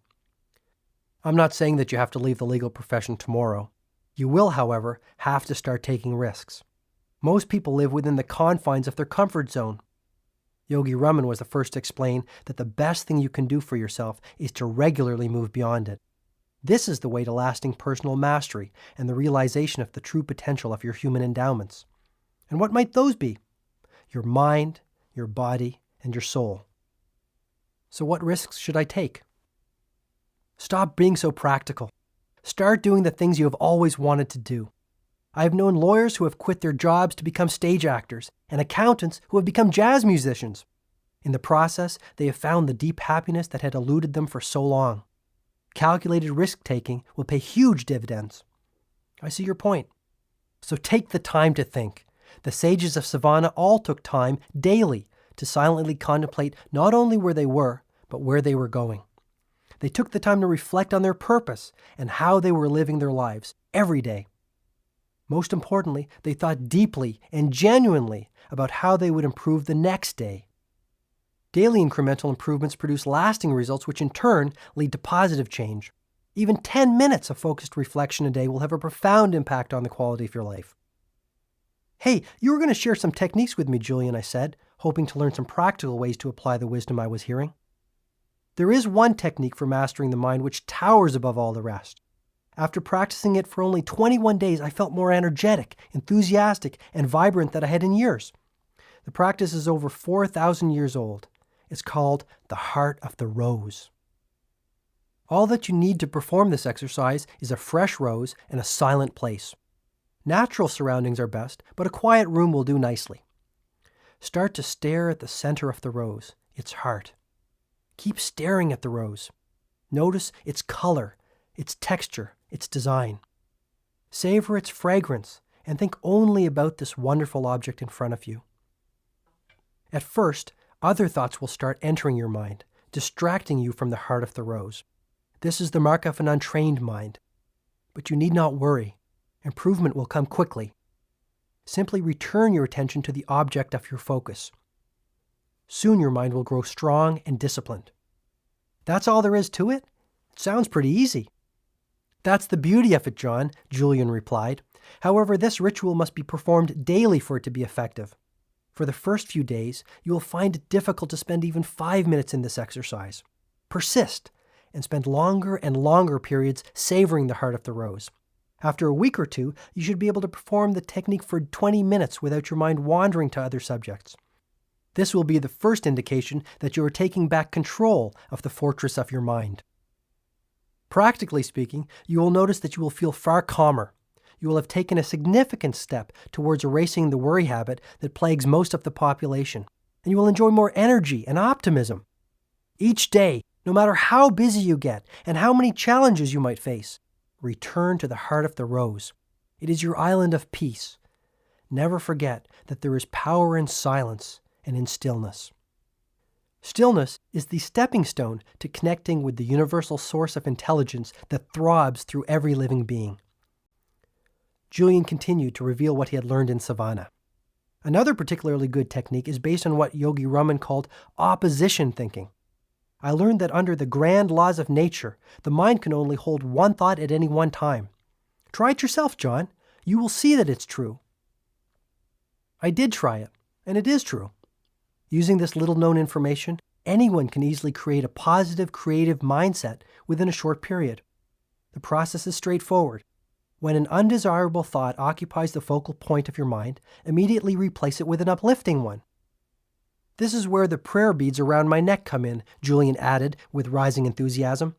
"I'm not saying that you have to leave the legal profession tomorrow. You will, however, have to start taking risks. Most people live within the confines of their comfort zone. Yogi Raman was the first to explain that the best thing you can do for yourself is to regularly move beyond it. This is the way to lasting personal mastery and the realization of the true potential of your human endowments. And what might those be? Your mind, your body, and your soul. So what risks should I take? Stop being so practical. Start doing the things you have always wanted to do. I have known lawyers who have quit their jobs to become stage actors and accountants who have become jazz musicians. In the process, they have found the deep happiness that had eluded them for so long. Calculated risk-taking will pay huge dividends. I see your point. So take the time to think. The sages of Savannah all took time daily to silently contemplate not only where they were, but where they were going. They took the time to reflect on their purpose and how they were living their lives every day. Most importantly, they thought deeply and genuinely about how they would improve the next day. Daily incremental improvements produce lasting results, which in turn lead to positive change. Even 10 minutes of focused reflection a day will have a profound impact on the quality of your life. Hey, you were going to share some techniques with me, Julian, I said, hoping to learn some practical ways to apply the wisdom I was hearing. There is one technique for mastering the mind which towers above all the rest. After practicing it for only 21 days, I felt more energetic, enthusiastic, and vibrant than I had in years. The practice is over 4,000 years old. It's called the heart of the rose. All that you need to perform this exercise is a fresh rose and a silent place. Natural surroundings are best, but a quiet room will do nicely. Start to stare at the center of the rose, its heart. Keep staring at the rose. Notice its color, its texture, its design. Savor its fragrance and think only about this wonderful object in front of you. At first, other thoughts will start entering your mind, distracting you from the heart of the rose. This is the mark of an untrained mind. But you need not worry. Improvement will come quickly. Simply return your attention to the object of your focus. Soon your mind will grow strong and disciplined. That's all there is to it? It sounds pretty easy. That's the beauty of it, John, Julian replied. However, this ritual must be performed daily for it to be effective. For the first few days, you will find it difficult to spend even 5 minutes in this exercise. Persist and spend longer and longer periods savoring the heart of the rose. After a week or two, you should be able to perform the technique for 20 minutes without your mind wandering to other subjects. This will be the first indication that you are taking back control of the fortress of your mind. Practically speaking, you will notice that you will feel far calmer. You will have taken a significant step towards erasing the worry habit that plagues most of the population, and you will enjoy more energy and optimism. Each day, no matter how busy you get and how many challenges you might face, return to the heart of the rose. It is your island of peace. Never forget that there is power in silence and in stillness. Stillness is the stepping stone to connecting with the universal source of intelligence that throbs through every living being. Julian continued to reveal what he had learned in Savannah. Another particularly good technique is based on what Yogi Raman called opposition thinking. I learned that under the grand laws of nature, the mind can only hold one thought at any one time. Try it yourself, John. You will see that it's true. I did try it, and it is true. Using this little-known information, anyone can easily create a positive, creative mindset within a short period. The process is straightforward. When an undesirable thought occupies the focal point of your mind, immediately replace it with an uplifting one. This is where the prayer beads around my neck come in, Julian added with rising enthusiasm.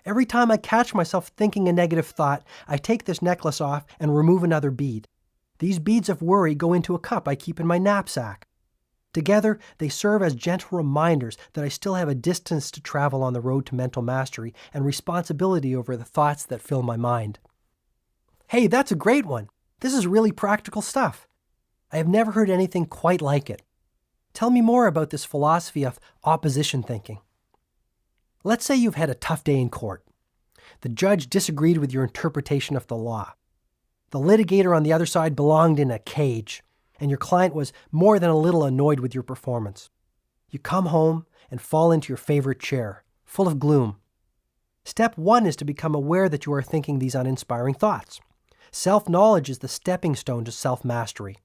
Every time I catch myself thinking a negative thought, I take this necklace off and remove another bead. These beads of worry go into a cup I keep in my knapsack. Together, they serve as gentle reminders that I still have a distance to travel on the road to mental mastery and responsibility over the thoughts that fill my mind. Hey, that's a great one. This is really practical stuff. I have never heard anything quite like it. Tell me more about this philosophy of opposition thinking. Let's say you've had a tough day in court. The judge disagreed with your interpretation of the law. The litigator on the other side belonged in a cage, and your client was more than a little annoyed with your performance. You come home and fall into your favorite chair, full of gloom. Step 1 is to become aware that you are thinking these uninspiring thoughts. Self-knowledge is the stepping stone to self-mastery.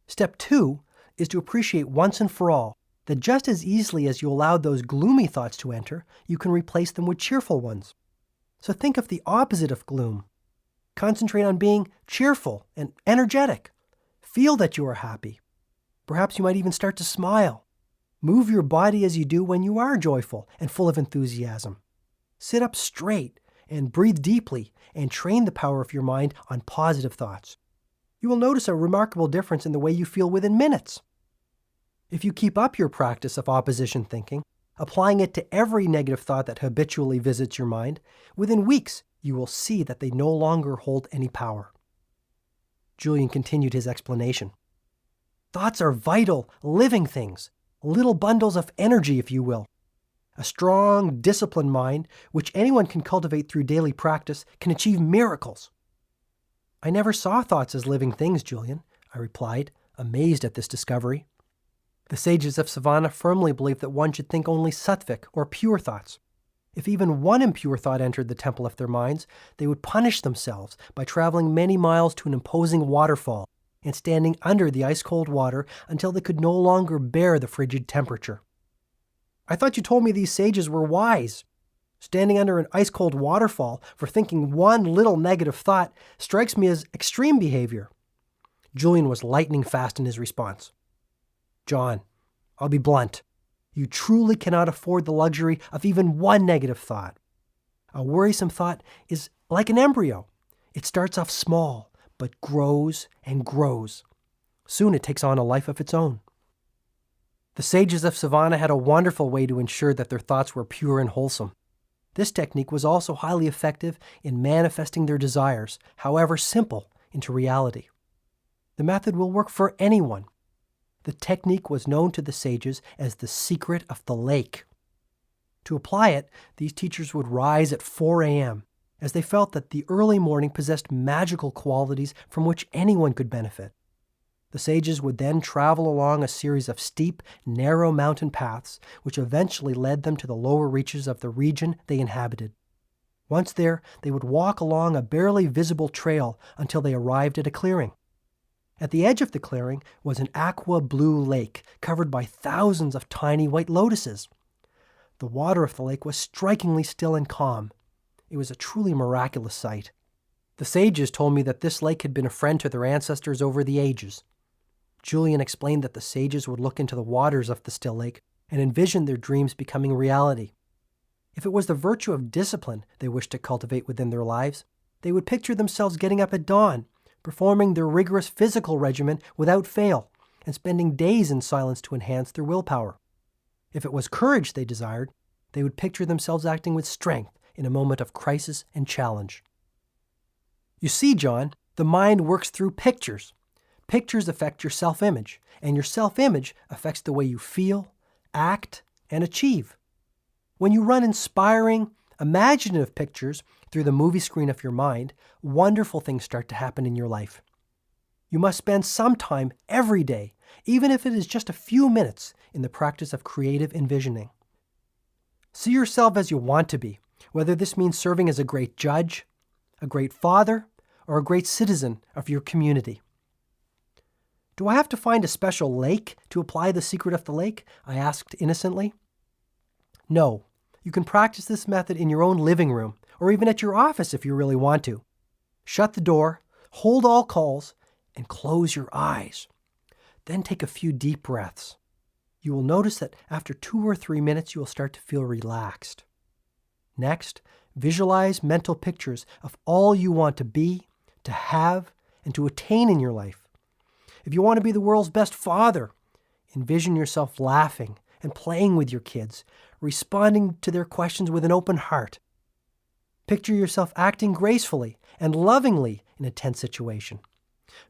Step 2 is to appreciate once and for all that just as easily as you allowed those gloomy thoughts to enter, you can replace them with cheerful ones. So think of the opposite of gloom. Concentrate on being cheerful and energetic. Feel that you are happy. Perhaps you might even start to smile. Move your body as you do when you are joyful and full of enthusiasm. Sit up straight and breathe deeply and train the power of your mind on positive thoughts. You will notice a remarkable difference in the way you feel within minutes. If you keep up your practice of opposition thinking, applying it to every negative thought that habitually visits your mind, within weeks you will see that they no longer hold any power. Julian continued his explanation. Thoughts are vital, living things, little bundles of energy, if you will. A strong, disciplined mind, which anyone can cultivate through daily practice, can achieve miracles. I never saw thoughts as living things, Julian, I replied, amazed at this discovery. The sages of Savannah firmly believed that one should think only sattvic, or pure thoughts. If even one impure thought entered the temple of their minds, they would punish themselves by traveling many miles to an imposing waterfall and standing under the ice-cold water until they could no longer bear the frigid temperature. I thought you told me these sages were wise. Standing under an ice-cold waterfall for thinking one little negative thought strikes me as extreme behavior. Julian was lightning fast in his response. John, I'll be blunt. You truly cannot afford the luxury of even one negative thought. A worrisome thought is like an embryo. It starts off small, but grows and grows. Soon it takes on a life of its own. The sages of Savannah had a wonderful way to ensure that their thoughts were pure and wholesome. This technique was also highly effective in manifesting their desires, however simple, into reality. The method will work for anyone. The technique was known to the sages as the secret of the lake. To apply it, these teachers would rise at 4 a.m., as they felt that the early morning possessed magical qualities from which anyone could benefit. The sages would then travel along a series of steep, narrow mountain paths, which eventually led them to the lower reaches of the region they inhabited. Once there, they would walk along a barely visible trail until they arrived at a clearing. At the edge of the clearing was an aqua-blue lake covered by thousands of tiny white lotuses. The water of the lake was strikingly still and calm. It was a truly miraculous sight. The sages told me that this lake had been a friend to their ancestors over the ages. Julian explained that the sages would look into the waters of the still lake and envision their dreams becoming reality. If it was the virtue of discipline they wished to cultivate within their lives, they would picture themselves getting up at dawn, performing their rigorous physical regimen without fail, and spending days in silence to enhance their willpower. If it was courage they desired, they would picture themselves acting with strength in a moment of crisis and challenge. You see, John, the mind works through pictures. Pictures affect your self-image, and your self-image affects the way you feel, act, and achieve. When you run inspiring, imaginative pictures through the movie screen of your mind, wonderful things start to happen in your life. You must spend some time every day, even if it is just a few minutes, in the practice of creative envisioning. See yourself as you want to be, whether this means serving as a great judge, a great father, or a great citizen of your community. Do I have to find a special lake to apply the secret of the lake? I asked innocently. No, you can practice this method in your own living room, or even at your office if you really want to. Shut the door, hold all calls, and close your eyes. Then take a few deep breaths. You will notice that after 2 or 3 minutes, you will start to feel relaxed. Next, visualize mental pictures of all you want to be, to have, and to attain in your life. If you want to be the world's best father, envision yourself laughing and playing with your kids, responding to their questions with an open heart. Picture yourself acting gracefully and lovingly in a tense situation.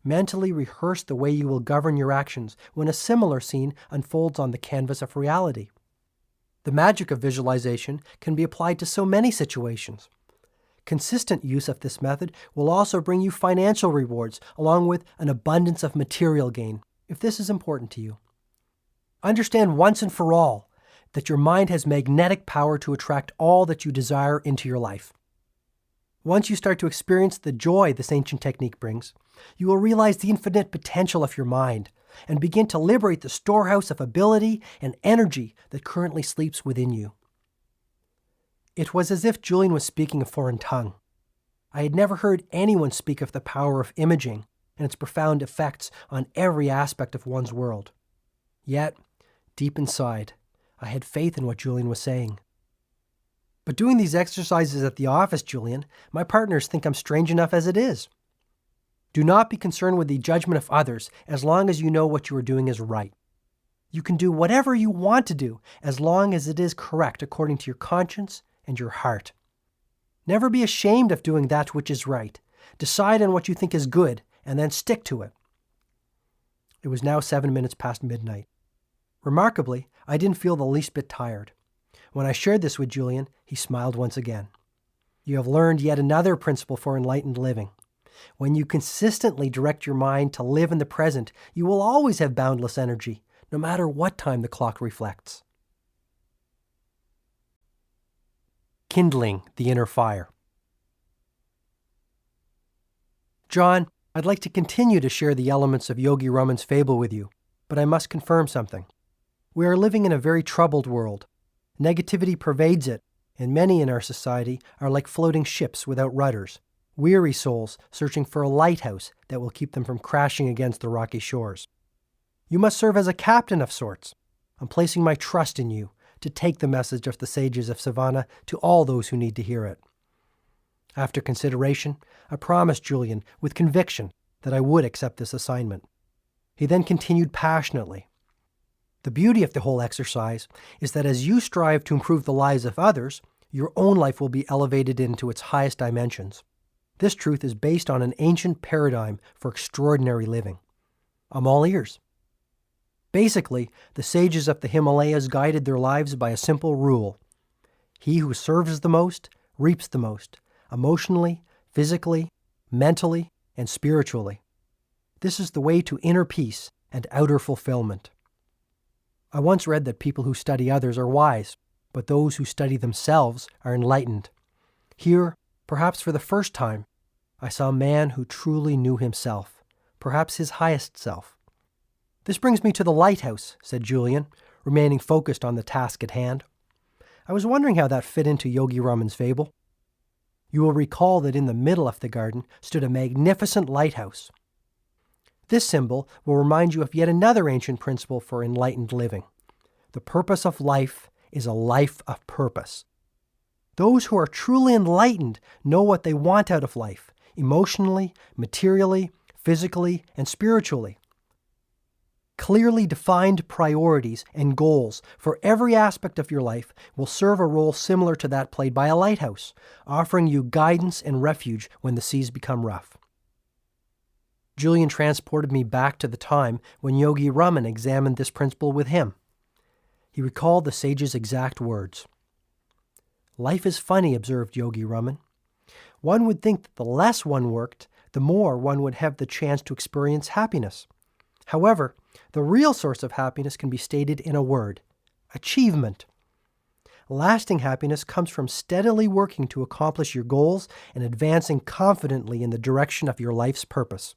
Mentally rehearse the way you will govern your actions when a similar scene unfolds on the canvas of reality. The magic of visualization can be applied to so many situations. Consistent use of this method will also bring you financial rewards along with an abundance of material gain, if this is important to you. Understand once and for all that your mind has magnetic power to attract all that you desire into your life. Once you start to experience the joy this ancient technique brings, you will realize the infinite potential of your mind and begin to liberate the storehouse of ability and energy that currently sleeps within you. It was as if Julian was speaking a foreign tongue. I had never heard anyone speak of the power of imaging and its profound effects on every aspect of one's world. Yet, deep inside, I had faith in what Julian was saying. But doing these exercises at the office, Julian, my partners think I'm strange enough as it is. Do not be concerned with the judgment of others as long as you know what you are doing is right. You can do whatever you want to do as long as it is correct according to your conscience and your heart. Never be ashamed of doing that which is right. Decide on what you think is good and then stick to it. It was now 7 minutes past midnight. Remarkably, I didn't feel the least bit tired. When I shared this with Julian, he smiled once again. You have learned yet another principle for enlightened living. When you consistently direct your mind to live in the present, you will always have boundless energy, no matter what time the clock reflects. Kindling the inner fire. John, I'd like to continue to share the elements of Yogi Raman's fable with you, but I must confirm something. We are living in a very troubled world. Negativity pervades it, and many in our society are like floating ships without rudders, weary souls searching for a lighthouse that will keep them from crashing against the rocky shores. You must serve as a captain of sorts. I'm placing my trust in you to take the message of the sages of Savannah to all those who need to hear it. After consideration, I promised Julian with conviction that I would accept this assignment. He then continued passionately. The beauty of the whole exercise is that as you strive to improve the lives of others, your own life will be elevated into its highest dimensions. This truth is based on an ancient paradigm for extraordinary living. I'm all ears. Basically, the sages of the Himalayas guided their lives by a simple rule. He who serves the most reaps the most, emotionally, physically, mentally, and spiritually. This is the way to inner peace and outer fulfillment. I once read that people who study others are wise, but those who study themselves are enlightened. Here, perhaps for the first time, I saw a man who truly knew himself, perhaps his highest self. This brings me to the lighthouse, said Julian, remaining focused on the task at hand. I was wondering how that fit into Yogi Raman's fable. You will recall that in the middle of the garden stood a magnificent lighthouse. This symbol will remind you of yet another ancient principle for enlightened living. The purpose of life is a life of purpose. Those who are truly enlightened know what they want out of life, emotionally, materially, physically, and spiritually. Clearly defined priorities and goals for every aspect of your life will serve a role similar to that played by a lighthouse, offering you guidance and refuge when the seas become rough. Julian transported me back to the time when Yogi Raman examined this principle with him. He recalled the sage's exact words. Life is funny, observed Yogi Raman. One would think that the less one worked, the more one would have the chance to experience happiness. However, the real source of happiness can be stated in a word: achievement. Lasting happiness comes from steadily working to accomplish your goals and advancing confidently in the direction of your life's purpose.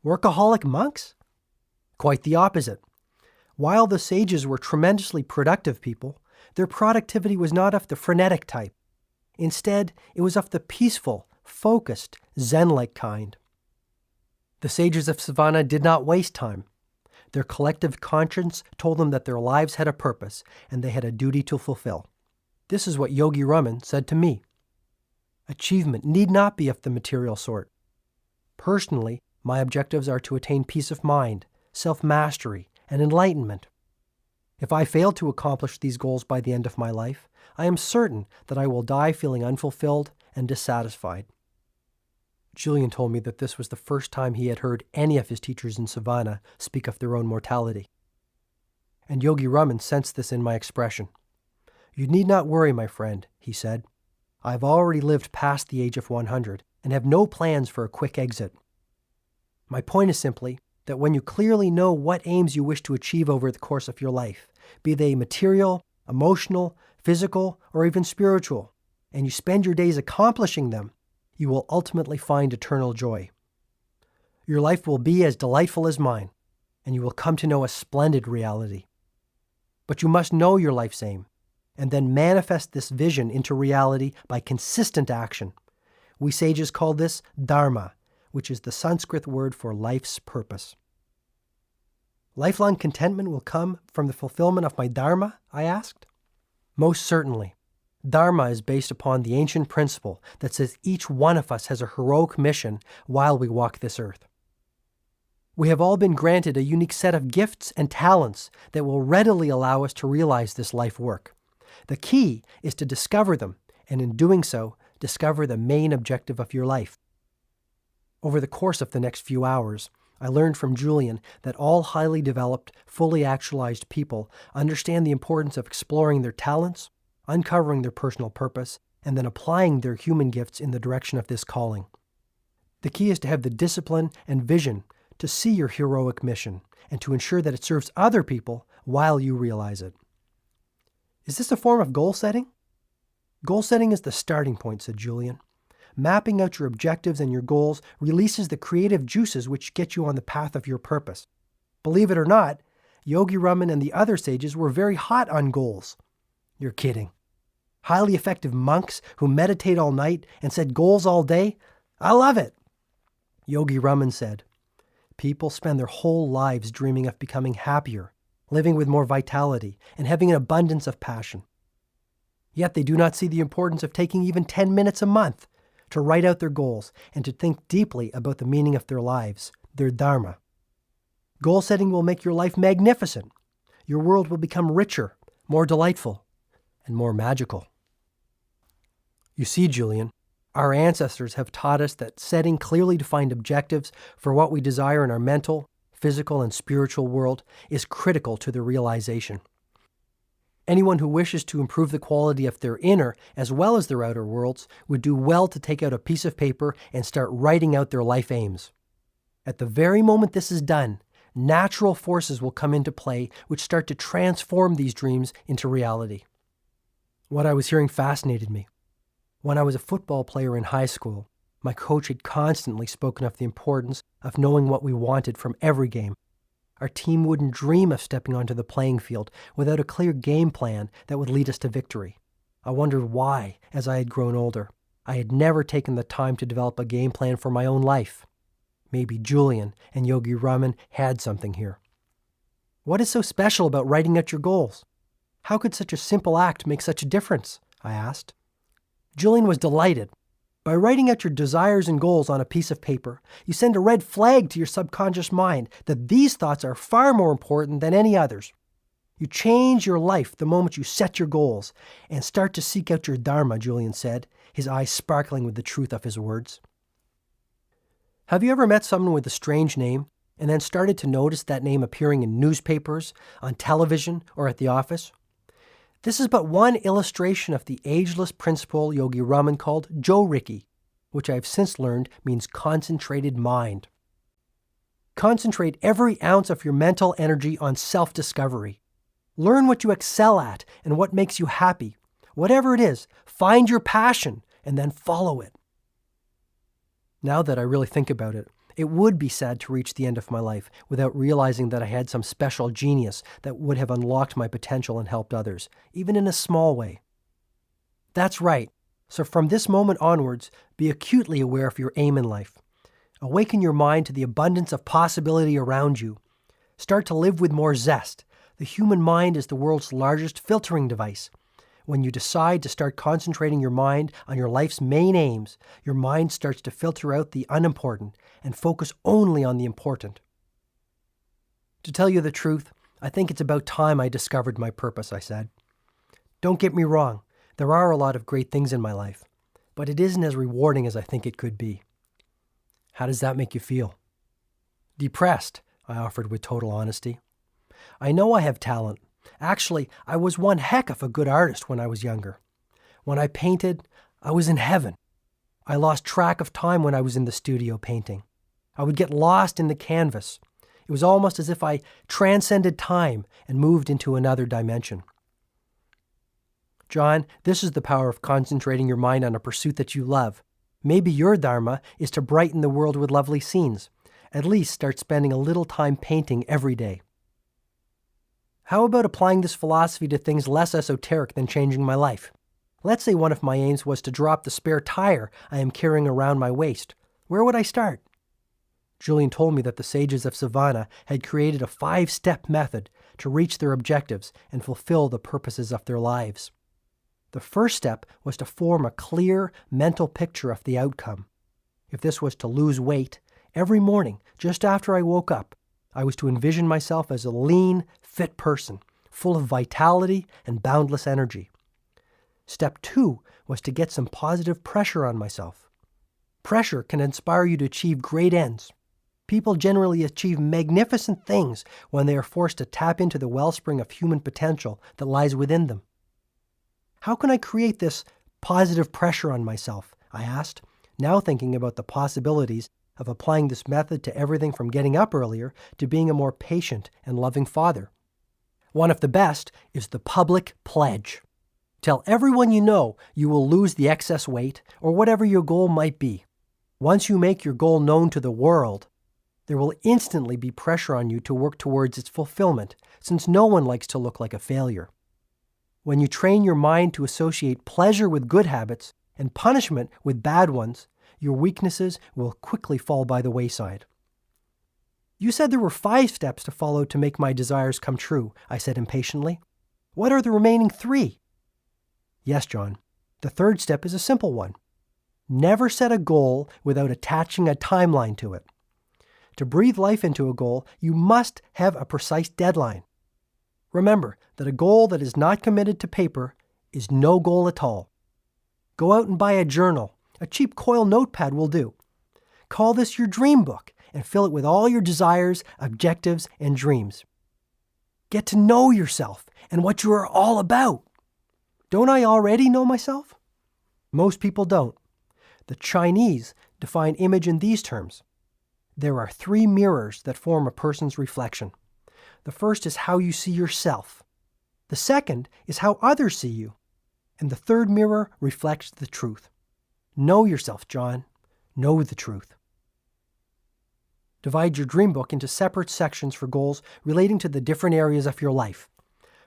Workaholic monks? Quite the opposite. While the sages were tremendously productive people, their productivity was not of the frenetic type. Instead, it was of the peaceful, focused, Zen-like kind. The sages of Savannah did not waste time. Their collective conscience told them that their lives had a purpose and they had a duty to fulfill. This is what Yogi Raman said to me. Achievement need not be of the material sort. Personally, my objectives are to attain peace of mind, self-mastery, and enlightenment. If I fail to accomplish these goals by the end of my life, I am certain that I will die feeling unfulfilled and dissatisfied. Julian told me that this was the first time he had heard any of his teachers in Savannah speak of their own mortality. And Yogi Raman sensed this in my expression. You need not worry, my friend, he said. I have already lived past the age of 100 and have no plans for a quick exit. My point is simply that when you clearly know what aims you wish to achieve over the course of your life, be they material, emotional, physical, or even spiritual, and you spend your days accomplishing them, you will ultimately find eternal joy. Your life will be as delightful as mine, and you will come to know a splendid reality. But you must know your life's aim, and then manifest this vision into reality by consistent action. We sages call this dharma, which is the Sanskrit word for life's purpose. Lifelong contentment will come from the fulfillment of my dharma, I asked. Most certainly. Dharma is based upon the ancient principle that says each one of us has a heroic mission while we walk this earth. We have all been granted a unique set of gifts and talents that will readily allow us to realize this life work. The key is to discover them, and in doing so, discover the main objective of your life. Over the course of the next few hours, I learned from Julian that all highly developed, fully actualized people understand the importance of exploring their talents, uncovering their personal purpose, and then applying their human gifts in the direction of this calling. The key is to have the discipline and vision to see your heroic mission and to ensure that it serves other people while you realize it. Is this a form of goal setting? Goal setting is the starting point, said Julian. Mapping out your objectives and your goals releases the creative juices which get you on the path of your purpose. Believe it or not, Yogi Raman and the other sages were very hot on goals. You're kidding. Highly effective monks who meditate all night and set goals all day? I love it. Yogi Raman said, people spend their whole lives dreaming of becoming happier, living with more vitality, and having an abundance of passion. Yet they do not see the importance of taking even 10 minutes a month to write out their goals and to think deeply about the meaning of their lives, their dharma. Goal setting will make your life magnificent. Your world will become richer, more delightful, and more magical. You see, Julian, our ancestors have taught us that setting clearly defined objectives for what we desire in our mental, physical, and spiritual world is critical to their realization. Anyone who wishes to improve the quality of their inner as well as their outer worlds would do well to take out a piece of paper and start writing out their life aims. At the very moment this is done, natural forces will come into play which start to transform these dreams into reality. What I was hearing fascinated me. When I was a football player in high school, my coach had constantly spoken of the importance of knowing what we wanted from every game. Our team wouldn't dream of stepping onto the playing field without a clear game plan that would lead us to victory. I wondered why, as I had grown older, I had never taken the time to develop a game plan for my own life. Maybe Julian and Yogi Raman had something here. What is so special about writing out your goals? How could such a simple act make such a difference? I asked. Julian was delighted. By writing out your desires and goals on a piece of paper, you send a red flag to your subconscious mind that these thoughts are far more important than any others. You change your life the moment you set your goals and start to seek out your dharma, Julian said, his eyes sparkling with the truth of his words. Have you ever met someone with a strange name and then started to notice that name appearing in newspapers, on television, or at the office? This is but one illustration of the ageless principle Yogi Raman called Jo-Riki, which I have since learned means concentrated mind. Concentrate every ounce of your mental energy on self-discovery. Learn what you excel at and what makes you happy. Whatever it is, find your passion and then follow it. Now that I really think about it, it would be sad to reach the end of my life without realizing that I had some special genius that would have unlocked my potential and helped others, even in a small way. That's right. So from this moment onwards, be acutely aware of your aim in life. Awaken your mind to the abundance of possibility around you. Start to live with more zest. The human mind is the world's largest filtering device. When you decide to start concentrating your mind on your life's main aims, your mind starts to filter out the unimportant and focus only on the important. To tell you the truth, I think it's about time I discovered my purpose, I said. Don't get me wrong, there are a lot of great things in my life, but it isn't as rewarding as I think it could be. How does that make you feel? Depressed, I offered with total honesty. I know I have talent. Actually, I was one heck of a good artist when I was younger. When I painted, I was in heaven. I lost track of time when I was in the studio painting. I would get lost in the canvas. It was almost as if I transcended time and moved into another dimension. John, this is the power of concentrating your mind on a pursuit that you love. Maybe your dharma is to brighten the world with lovely scenes. At least start spending a little time painting every day. How about applying this philosophy to things less esoteric than changing my life? Let's say one of my aims was to drop the spare tire I am carrying around my waist. Where would I start? Julian told me that the sages of Savannah had created a 5-step method to reach their objectives and fulfill the purposes of their lives. The first step was to form a clear mental picture of the outcome. If this was to lose weight, every morning, just after I woke up, I was to envision myself as a lean, fit person, full of vitality and boundless energy. Step 2 was to get some positive pressure on myself. Pressure can inspire you to achieve great ends. People generally achieve magnificent things when they are forced to tap into the wellspring of human potential that lies within them. How can I create this positive pressure on myself? I asked, now thinking about the possibilities of applying this method to everything from getting up earlier to being a more patient and loving father. One of the best is the public pledge. Tell everyone you know you will lose the excess weight or whatever your goal might be. Once you make your goal known to the world, there will instantly be pressure on you to work towards its fulfillment, since no one likes to look like a failure. When you train your mind to associate pleasure with good habits and punishment with bad ones, your weaknesses will quickly fall by the wayside. You said there were 5 steps to follow to make my desires come true, I said impatiently. What are the remaining 3? Yes, John. The 3rd step is a simple one. Never set a goal without attaching a timeline to it. To breathe life into a goal, you must have a precise deadline. Remember that a goal that is not committed to paper is no goal at all. Go out and buy a journal. A cheap coil notepad will do. Call this your dream book and fill it with all your desires, objectives, and dreams. Get to know yourself and what you are all about. Don't I already know myself? Most people don't. The Chinese define image in these terms. There are 3 mirrors that form a person's reflection. The first is how you see yourself. The second is how others see you. And the 3rd mirror reflects the truth. Know yourself, John. Know the truth. Divide your dream book into separate sections for goals relating to the different areas of your life.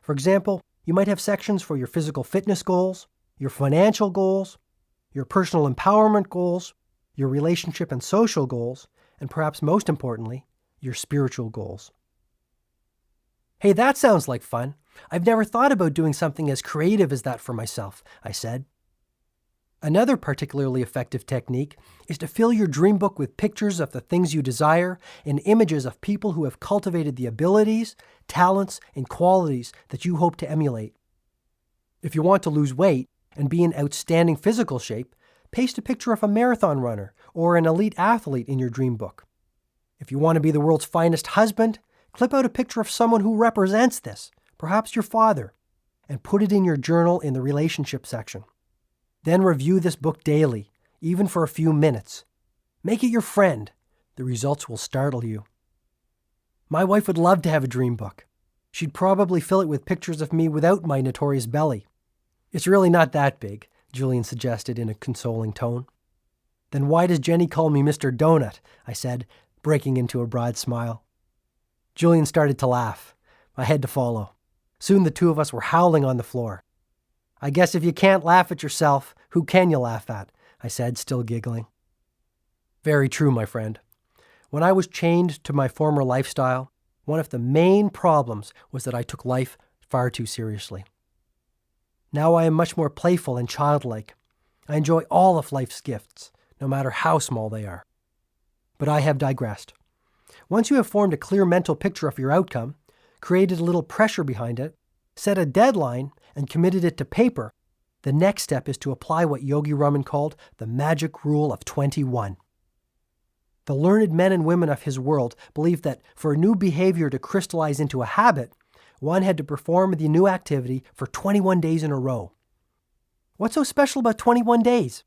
For example, you might have sections for your physical fitness goals, your financial goals, your personal empowerment goals, your relationship and social goals, and perhaps most importantly, your spiritual goals. Hey, that sounds like fun. I've never thought about doing something as creative as that for myself, I said. Another particularly effective technique is to fill your dream book with pictures of the things you desire and images of people who have cultivated the abilities, talents, and qualities that you hope to emulate. If you want to lose weight and be in outstanding physical shape, paste a picture of a marathon runner or an elite athlete in your dream book. If you want to be the world's finest husband, clip out a picture of someone who represents this, perhaps your father, and put it in your journal in the relationship section. Then review this book daily, even for a few minutes. Make it your friend. The results will startle you. My wife would love to have a dream book. She'd probably fill it with pictures of me without my notorious belly. It's really not that big, Julian suggested in a consoling tone. Then why does Jenny call me Mr. Donut? I said, breaking into a broad smile. Julian started to laugh. I had to follow. Soon the 2 of us were howling on the floor. I guess if you can't laugh at yourself, who can you laugh at? I said, still giggling. Very true, my friend. When I was chained to my former lifestyle, one of the main problems was that I took life far too seriously. Now I am much more playful and childlike. I enjoy all of life's gifts, no matter how small they are. But I have digressed. Once you have formed a clear mental picture of your outcome, created a little pressure behind it, set a deadline, and committed it to paper, the next step is to apply what Yogi Raman called the magic rule of 21. The learned men and women of his world believed that for a new behavior to crystallize into a habit, one had to perform the new activity for 21 days in a row. What's so special about 21 days?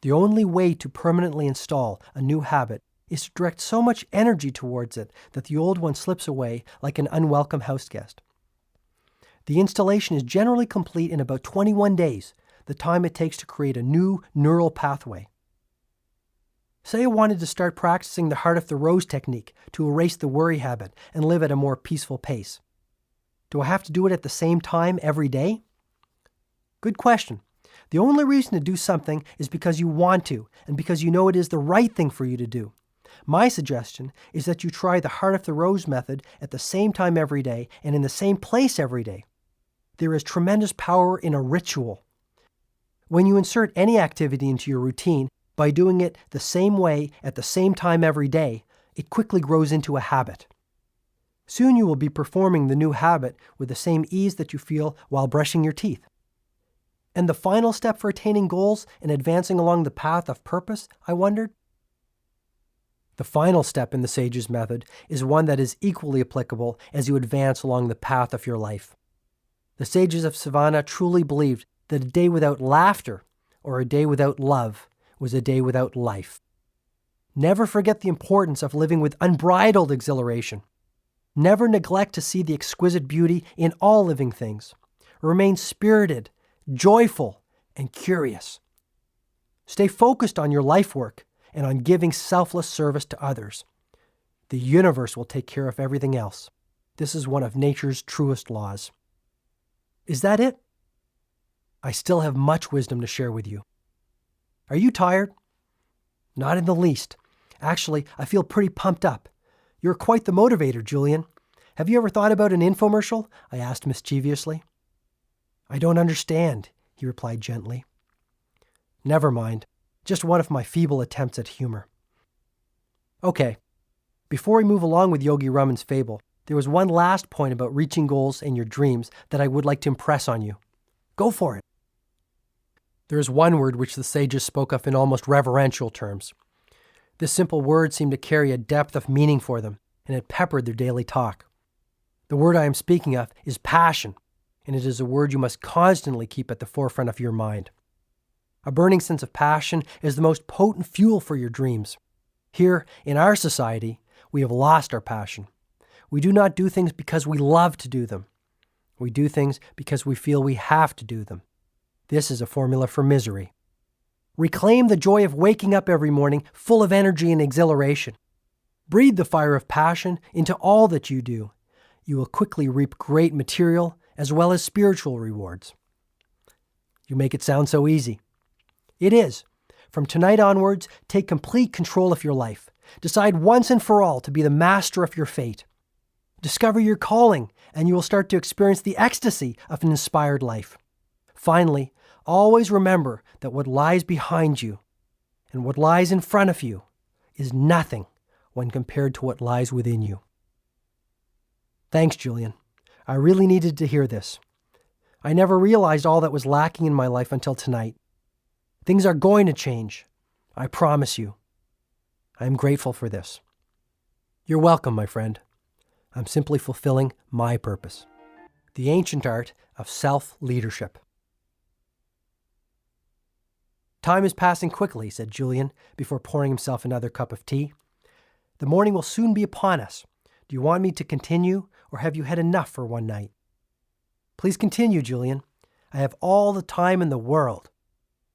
The only way to permanently install a new habit is to direct so much energy towards it that the old one slips away like an unwelcome house guest. The installation is generally complete in about 21 days, the time it takes to create a new neural pathway. Say I wanted to start practicing the heart of the rose technique to erase the worry habit and live at a more peaceful pace. Do I have to do it at the same time every day? Good question. The only reason to do something is because you want to and because you know it is the right thing for you to do. My suggestion is that you try the heart of the rose method at the same time every day and in the same place every day. There is tremendous power in a ritual. When you insert any activity into your routine by doing it the same way at the same time every day, it quickly grows into a habit. Soon you will be performing the new habit with the same ease that you feel while brushing your teeth. And the final step for attaining goals and advancing along the path of purpose, I wondered? The final step in the Sage's method is one that is equally applicable as you advance along the path of your life. The Sages of Savannah truly believed that a day without laughter or a day without love was a day without life. Never forget the importance of living with unbridled exhilaration. Never neglect to see the exquisite beauty in all living things. Remain spirited, joyful, and curious. Stay focused on your life work and on giving selfless service to others. The universe will take care of everything else. This is one of nature's truest laws. Is that it? I still have much wisdom to share with you. Are you tired? Not in the least. Actually, I feel pretty pumped up. You're quite the motivator, Julian. Have you ever thought about an infomercial? I asked mischievously. I don't understand, he replied gently. Never mind. Just one of my feeble attempts at humor. Okay. Before we move along with Yogi Raman's fable, there was one last point about reaching goals and your dreams that I would like to impress on you. Go for it. There is one word which the sages spoke of in almost reverential terms. This simple word seemed to carry a depth of meaning for them, and it peppered their daily talk. The word I am speaking of is passion, and it is a word you must constantly keep at the forefront of your mind. A burning sense of passion is the most potent fuel for your dreams. Here, in our society, we have lost our passion. We do not do things because we love to do them. We do things because we feel we have to do them. This is a formula for misery. Reclaim the joy of waking up every morning full of energy and exhilaration. Breathe the fire of passion into all that you do. You will quickly reap great material as well as spiritual rewards. You make it sound so easy. It is. From tonight onwards, take complete control of your life. Decide once and for all to be the master of your fate. Discover your calling, and you will start to experience the ecstasy of an inspired life. Finally, always remember that what lies behind you and what lies in front of you is nothing when compared to what lies within you. Thanks, Julian. I really needed to hear this. I never realized all that was lacking in my life until tonight. Things are going to change. I promise you. I am grateful for this. You're welcome, my friend. I'm simply fulfilling my purpose. The ancient art of self-leadership. Time is passing quickly, said Julian, before pouring himself another cup of tea. The morning will soon be upon us. Do you want me to continue, or have you had enough for one night? Please continue, Julian. I have all the time in the world.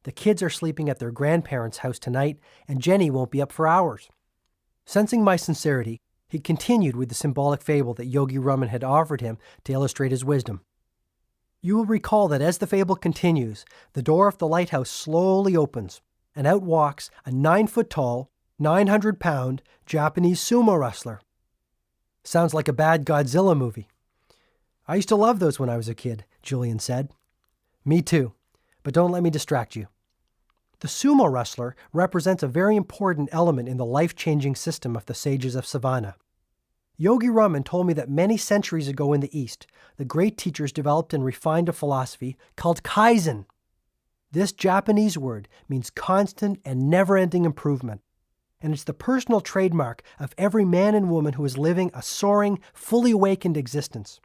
The kids are sleeping at their grandparents' house tonight, and Jenny won't be up for hours. Sensing my sincerity, he continued with the symbolic fable that Yogi Raman had offered him to illustrate his wisdom. You will recall that as the fable continues, the door of the lighthouse slowly opens, and out walks a 9-foot-tall, 900-pound Japanese sumo wrestler. Sounds like a bad Godzilla movie. I used to love those when I was a kid, Julian said. Me too, but don't let me distract you. The sumo wrestler represents a very important element in the life-changing system of the sages of Savannah. Yogi Raman told me that many centuries ago in the East, the great teachers developed and refined a philosophy called Kaizen. This Japanese word means constant and never-ending improvement, and it's the personal trademark of every man and woman who is living a soaring, fully awakened existence.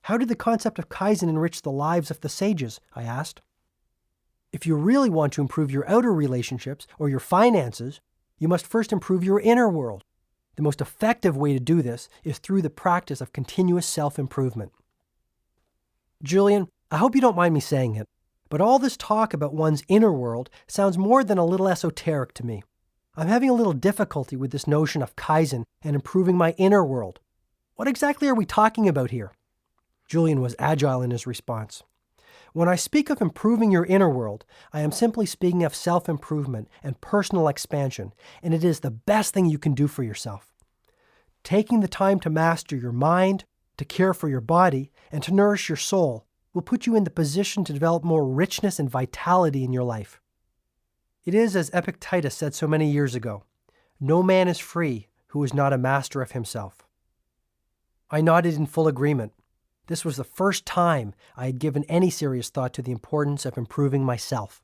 How did the concept of Kaizen enrich the lives of the sages? I asked. If you really want to improve your outer relationships or your finances, you must first improve your inner world. The most effective way to do this is through the practice of continuous self-improvement. Julian, I hope you don't mind me saying it, but all this talk about one's inner world sounds more than a little esoteric to me. I'm having a little difficulty with this notion of Kaizen and improving my inner world. What exactly are we talking about here? Julian was agile in his response. When I speak of improving your inner world, I am simply speaking of self-improvement and personal expansion, and it is the best thing you can do for yourself. Taking the time to master your mind, to care for your body, and to nourish your soul will put you in the position to develop more richness and vitality in your life. It is as Epictetus said so many years ago, no man is free who is not a master of himself. I nodded in full agreement. This was the first time I had given any serious thought to the importance of improving myself.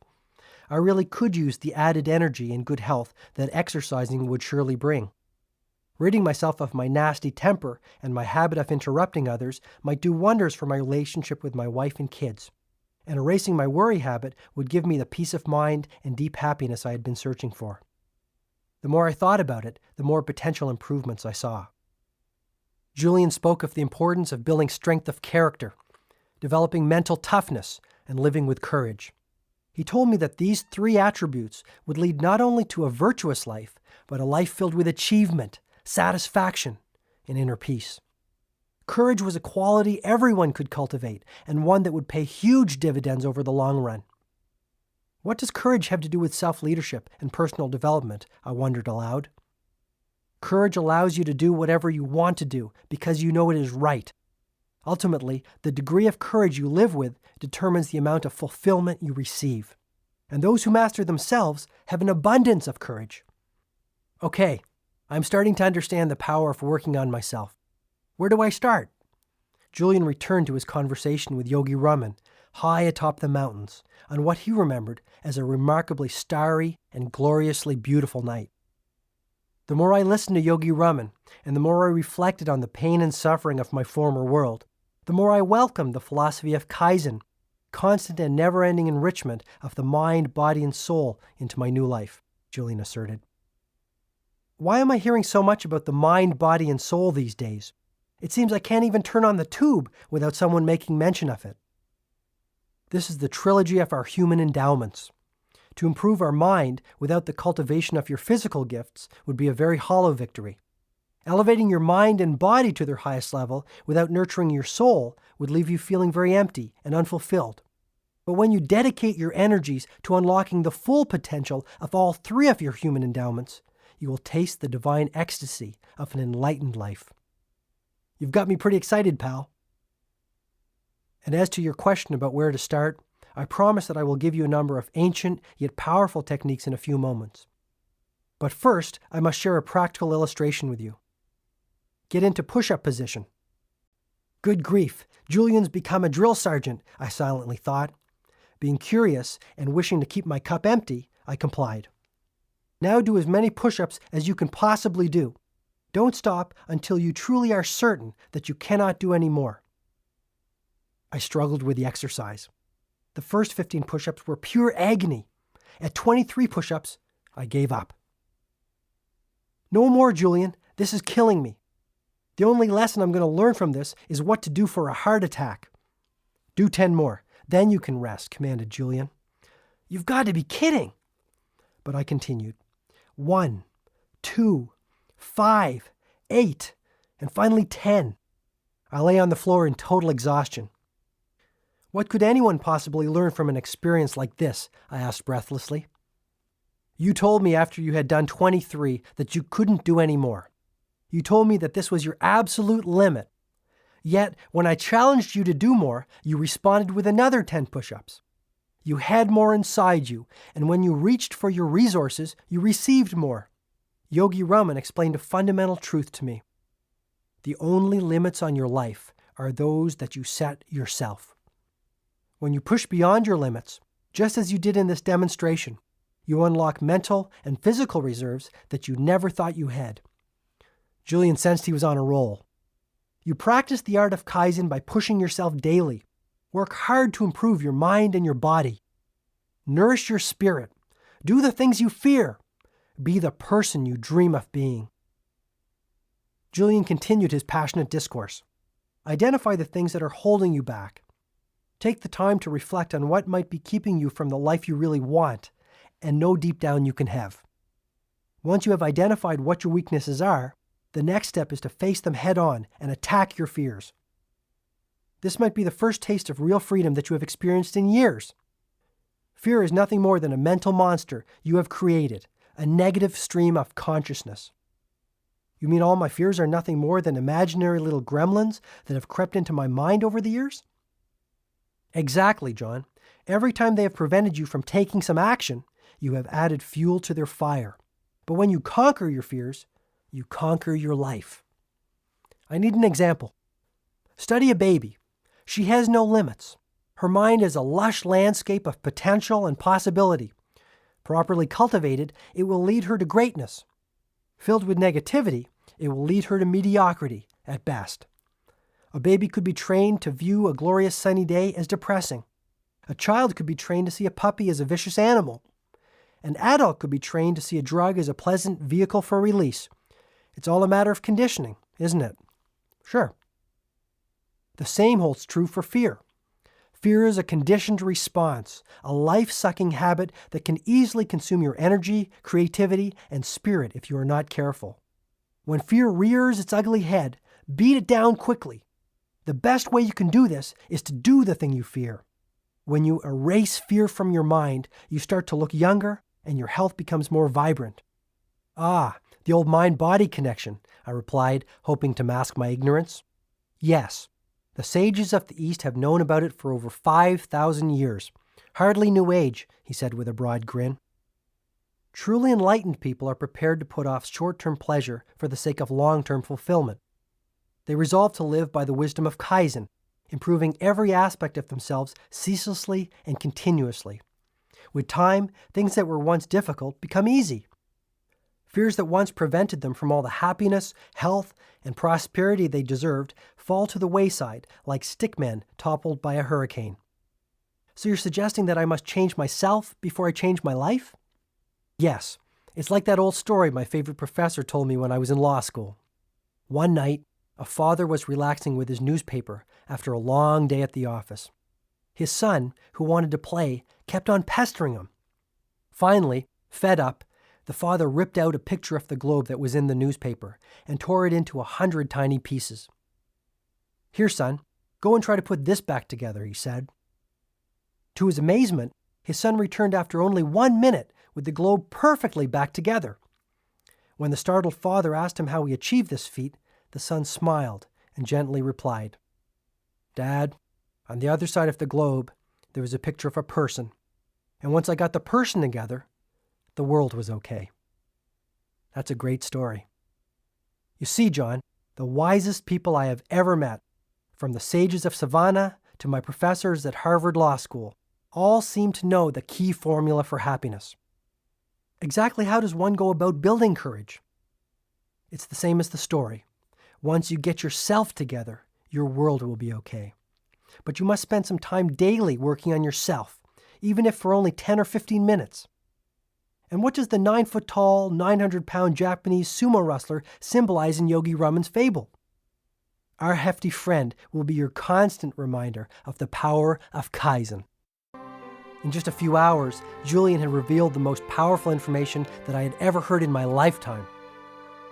I really could use the added energy and good health that exercising would surely bring. Ridding myself of my nasty temper and my habit of interrupting others might do wonders for my relationship with my wife and kids. And erasing my worry habit would give me the peace of mind and deep happiness I had been searching for. The more I thought about it, the more potential improvements I saw. Julian spoke of the importance of building strength of character, developing mental toughness, and living with courage. He told me that these 3 attributes would lead not only to a virtuous life, but a life filled with achievement, satisfaction, and inner peace. Courage was a quality everyone could cultivate, and one that would pay huge dividends over the long run. What does courage have to do with self-leadership and personal development? I wondered aloud. Courage allows you to do whatever you want to do because you know it is right. Ultimately, the degree of courage you live with determines the amount of fulfillment you receive. And those who master themselves have an abundance of courage. Okay, I'm starting to understand the power of working on myself. Where do I start? Julian returned to his conversation with Yogi Raman, high atop the mountains, on what he remembered as a remarkably starry and gloriously beautiful night. The more I listened to Yogi Raman, and the more I reflected on the pain and suffering of my former world, the more I welcomed the philosophy of Kaizen, constant and never-ending enrichment of the mind, body, and soul into my new life, Julian asserted. Why am I hearing so much about the mind, body, and soul these days? It seems I can't even turn on the tube without someone making mention of it. This is the trilogy of our human endowments. To improve our mind without the cultivation of your physical gifts would be a very hollow victory. Elevating your mind and body to their highest level without nurturing your soul would leave you feeling very empty and unfulfilled. But when you dedicate your energies to unlocking the full potential of all 3 of your human endowments, you will taste the divine ecstasy of an enlightened life. You've got me pretty excited, pal. And as to your question about where to start, I promise that I will give you a number of ancient yet powerful techniques in a few moments. But first, I must share a practical illustration with you. Get into push-up position. Good grief, Julian's become a drill sergeant, I silently thought. Being curious and wishing to keep my cup empty, I complied. Now do as many push-ups as you can possibly do. Don't stop until you truly are certain that you cannot do any more. I struggled with the exercise. The first 15 push-ups were pure agony. At 23 push-ups, I gave up. No more, Julian. This is killing me. The only lesson I'm going to learn from this is what to do for a heart attack. Do 10 more. Then you can rest, commanded Julian. You've got to be kidding. But I continued. 1, 2, 5, 8, and finally 10. I lay on the floor in total exhaustion. What could anyone possibly learn from an experience like this? I asked breathlessly. You told me after you had done 23 that you couldn't do any more. You told me that this was your absolute limit. Yet, when I challenged you to do more, you responded with another 10 push-ups. You had more inside you, and when you reached for your resources, you received more. Yogi Raman explained a fundamental truth to me. The only limits on your life are those that you set yourself. When you push beyond your limits, just as you did in this demonstration, you unlock mental and physical reserves that you never thought you had. Julian sensed he was on a roll. You practice the art of Kaizen by pushing yourself daily. Work hard to improve your mind and your body. Nourish your spirit. Do the things you fear. Be the person you dream of being. Julian continued his passionate discourse. Identify the things that are holding you back. Take the time to reflect on what might be keeping you from the life you really want and know deep down you can have. Once you have identified what your weaknesses are, the next step is to face them head on and attack your fears. This might be the first taste of real freedom that you have experienced in years. Fear is nothing more than a mental monster you have created, a negative stream of consciousness. You mean all my fears are nothing more than imaginary little gremlins that have crept into my mind over the years? Exactly, John. Every time they have prevented you from taking some action, you have added fuel to their fire. But when you conquer your fears, you conquer your life. I need an example. Study a baby. She has no limits. Her mind is a lush landscape of potential and possibility. Properly cultivated, it will lead her to greatness. Filled with negativity, it will lead her to mediocrity at best. A baby could be trained to view a glorious sunny day as depressing. A child could be trained to see a puppy as a vicious animal. An adult could be trained to see a drug as a pleasant vehicle for release. It's all a matter of conditioning, isn't it? Sure. The same holds true for fear. Fear is a conditioned response, a life-sucking habit that can easily consume your energy, creativity, and spirit if you are not careful. When fear rears its ugly head, beat it down quickly. The best way you can do this is to do the thing you fear. When you erase fear from your mind, you start to look younger and your health becomes more vibrant. Ah, the old mind-body connection, I replied, hoping to mask my ignorance. Yes, the sages of the East have known about it for over 5,000 years. Hardly new age, he said with a broad grin. Truly enlightened people are prepared to put off short-term pleasure for the sake of long-term fulfillment. They resolve to live by the wisdom of Kaizen, improving every aspect of themselves ceaselessly and continuously. With time, things that were once difficult become easy. Fears that once prevented them from all the happiness, health, and prosperity they deserved fall to the wayside like stickmen toppled by a hurricane. So you're suggesting that I must change myself before I change my life? Yes, it's like that old story my favorite professor told me when I was in law school. One night, a father was relaxing with his newspaper after a long day at the office. His son, who wanted to play, kept on pestering him. Finally, fed up, the father ripped out a picture of the globe that was in the newspaper and tore it into 100 tiny pieces. "Here, son, go and try to put this back together," he said. To his amazement, his son returned after only 1 minute with the globe perfectly back together. When the startled father asked him how he achieved this feat, the son smiled and gently replied, "Dad, on the other side of the globe, there was a picture of a person. And once I got the person together, the world was okay." That's a great story. You see, John, the wisest people I have ever met, from the sages of Savannah to my professors at Harvard Law School, all seem to know the key formula for happiness. Exactly how does one go about building courage? It's the same as the story. Once you get yourself together, your world will be okay. But you must spend some time daily working on yourself, even if for only 10 or 15 minutes. And what does the 9-foot-tall, 900-pound Japanese sumo wrestler symbolize in Yogi Raman's fable? Our hefty friend will be your constant reminder of the power of Kaizen. In just a few hours, Julian had revealed the most powerful information that I had ever heard in my lifetime.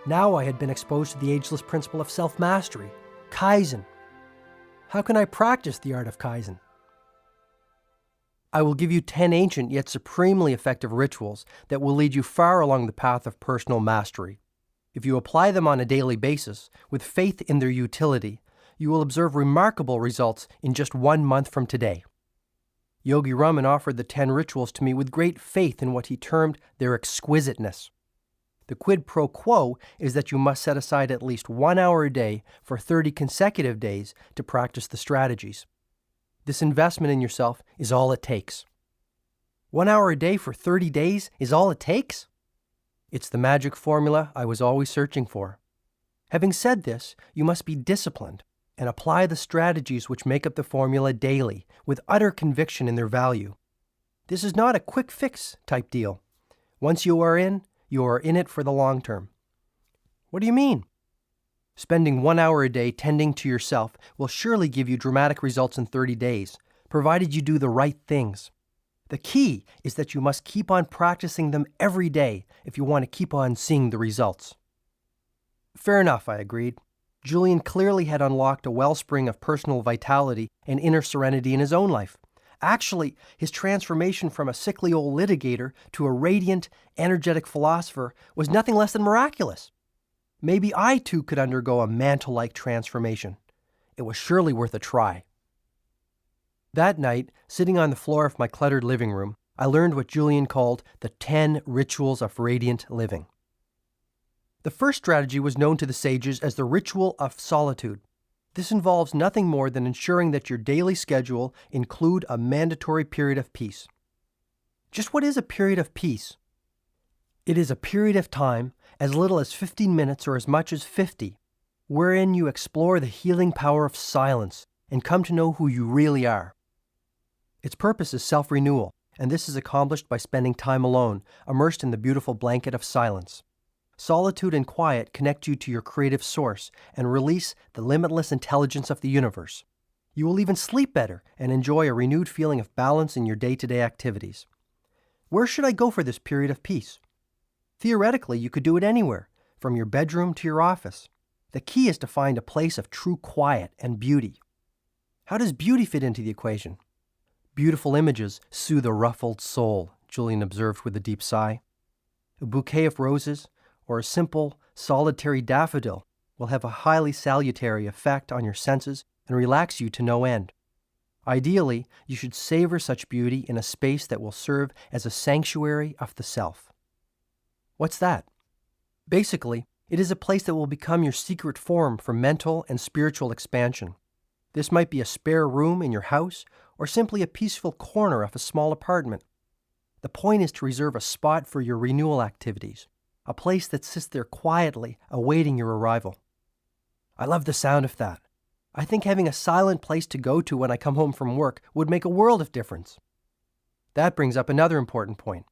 Now I had been exposed to the ageless principle of self-mastery, Kaizen. How can I practice the art of Kaizen? I will give you 10 ancient yet supremely effective rituals that will lead you far along the path of personal mastery. If you apply them on a daily basis, with faith in their utility, you will observe remarkable results in just 1 month from today. Yogi Raman offered the 10 rituals to me with great faith in what he termed their exquisiteness. The quid pro quo is that you must set aside at least 1 hour a day for 30 consecutive days to practice the strategies. This investment in yourself is all it takes. 1 hour a day for 30 days is all it takes? It's the magic formula I was always searching for. Having said this, you must be disciplined and apply the strategies which make up the formula daily with utter conviction in their value. This is not a quick fix type deal. Once you are in it for the long term. What do you mean? Spending 1 hour a day tending to yourself will surely give you dramatic results in 30 days, provided you do the right things. The key is that you must keep on practicing them every day if you want to keep on seeing the results. Fair enough, I agreed. Julian clearly had unlocked a wellspring of personal vitality and inner serenity in his own life. Actually, his transformation from a sickly old litigator to a radiant, energetic philosopher was nothing less than miraculous. Maybe I too could undergo a Mantle-like transformation. It was surely worth a try. That night, sitting on the floor of my cluttered living room, I learned what Julian called the 10 rituals of radiant living. The first strategy was known to the sages as the ritual of solitude. This involves nothing more than ensuring that your daily schedule include a mandatory period of peace. Just what is a period of peace? It is a period of time, as little as 15 minutes or as much as 50, wherein you explore the healing power of silence and come to know who you really are. Its purpose is self-renewal, and this is accomplished by spending time alone, immersed in the beautiful blanket of silence. Solitude and quiet connect you to your creative source and release the limitless intelligence of the universe. You will even sleep better and enjoy a renewed feeling of balance in your day-to-day activities. Where should I go for this period of peace? Theoretically, you could do it anywhere, from your bedroom to your office. The key is to find a place of true quiet and beauty. How does beauty fit into the equation? Beautiful images soothe a ruffled soul, Julian observed with a deep sigh. A bouquet of roses, or a simple, solitary daffodil will have a highly salutary effect on your senses and relax you to no end. Ideally, you should savor such beauty in a space that will serve as a sanctuary of the self. What's that? Basically, it is a place that will become your secret forum for mental and spiritual expansion. This might be a spare room in your house or simply a peaceful corner of a small apartment. The point is to reserve a spot for your renewal activities, a place that sits there quietly, awaiting your arrival. I love the sound of that. I think having a silent place to go to when I come home from work would make a world of difference. That brings up another important point.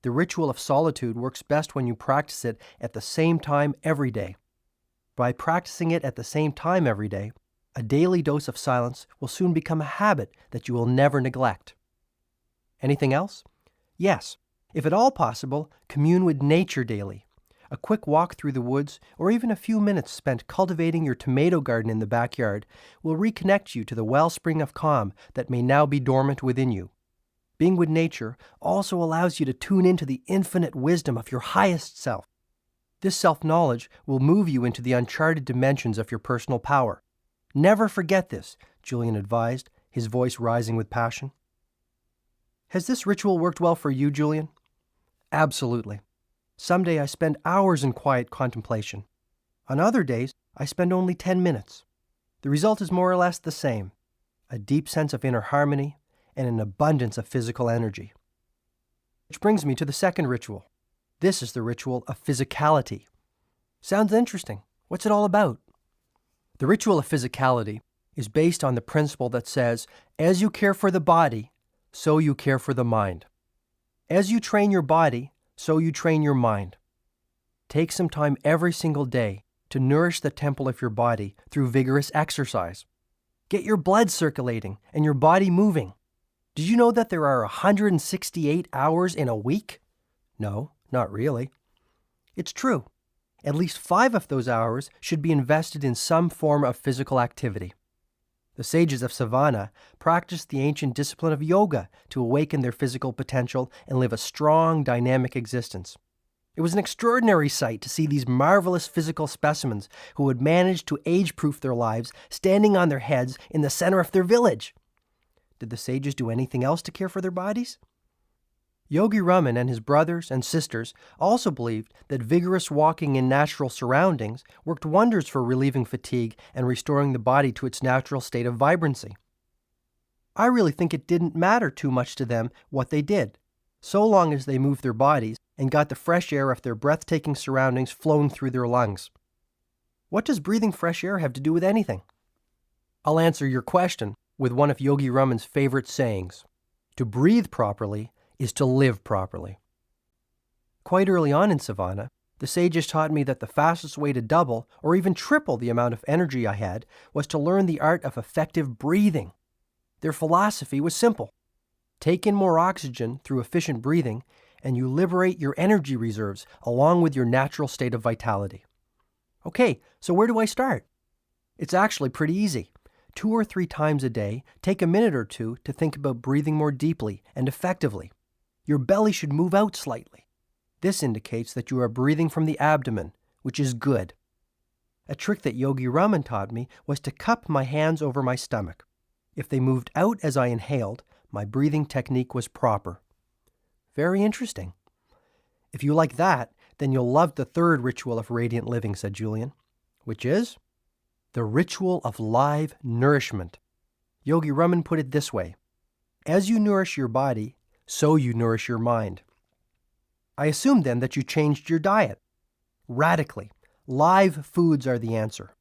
The ritual of solitude works best when you practice it at the same time every day. By practicing it at the same time every day, a daily dose of silence will soon become a habit that you will never neglect. Anything else? Yes. If at all possible, commune with nature daily. A quick walk through the woods, or even a few minutes spent cultivating your tomato garden in the backyard, will reconnect you to the wellspring of calm that may now be dormant within you. Being with nature also allows you to tune into the infinite wisdom of your highest self. This self-knowledge will move you into the uncharted dimensions of your personal power. Never forget this, Julian advised, his voice rising with passion. Has this ritual worked well for you, Julian? Absolutely. Some days I spend hours in quiet contemplation. On other days, I spend only 10 minutes. The result is more or less the same: a deep sense of inner harmony and an abundance of physical energy. Which brings me to the second ritual. This is the ritual of physicality. Sounds interesting. What's it all about? The ritual of physicality is based on the principle that says, as you care for the body, so you care for the mind. As you train your body, so you train your mind. Take some time every single day to nourish the temple of your body through vigorous exercise. Get your blood circulating and your body moving. Did you know that there are 168 hours in a week? No, not really. It's true. At least 5 of those hours should be invested in some form of physical activity. The sages of Savannah practiced the ancient discipline of yoga to awaken their physical potential and live a strong, dynamic existence. It was an extraordinary sight to see these marvelous physical specimens who had managed to age-proof their lives standing on their heads in the center of their village. Did the sages do anything else to care for their bodies? Yogi Raman and his brothers and sisters also believed that vigorous walking in natural surroundings worked wonders for relieving fatigue and restoring the body to its natural state of vibrancy. I really think it didn't matter too much to them what they did, so long as they moved their bodies and got the fresh air of their breathtaking surroundings flowing through their lungs. What does breathing fresh air have to do with anything? I'll answer your question with one of Yogi Raman's favorite sayings: to breathe properly is to live properly. Quite early on in Savannah, the sages taught me that the fastest way to double or even triple the amount of energy I had was to learn the art of effective breathing. Their philosophy was simple. Take in more oxygen through efficient breathing, and you liberate your energy reserves along with your natural state of vitality. Okay, so where do I start? It's actually pretty easy. 2 or 3 times a day, take a minute or two to think about breathing more deeply and effectively. Your belly should move out slightly. This indicates that you are breathing from the abdomen, which is good. A trick that Yogi Raman taught me was to cup my hands over my stomach. If they moved out as I inhaled, my breathing technique was proper. Very interesting. If you like that, then you'll love the third ritual of radiant living, said Julian, which is The ritual of live nourishment. Yogi Raman put it this way: as you nourish your body, so you nourish your mind. I assume then that you changed your diet. Radically. Live foods are the answer.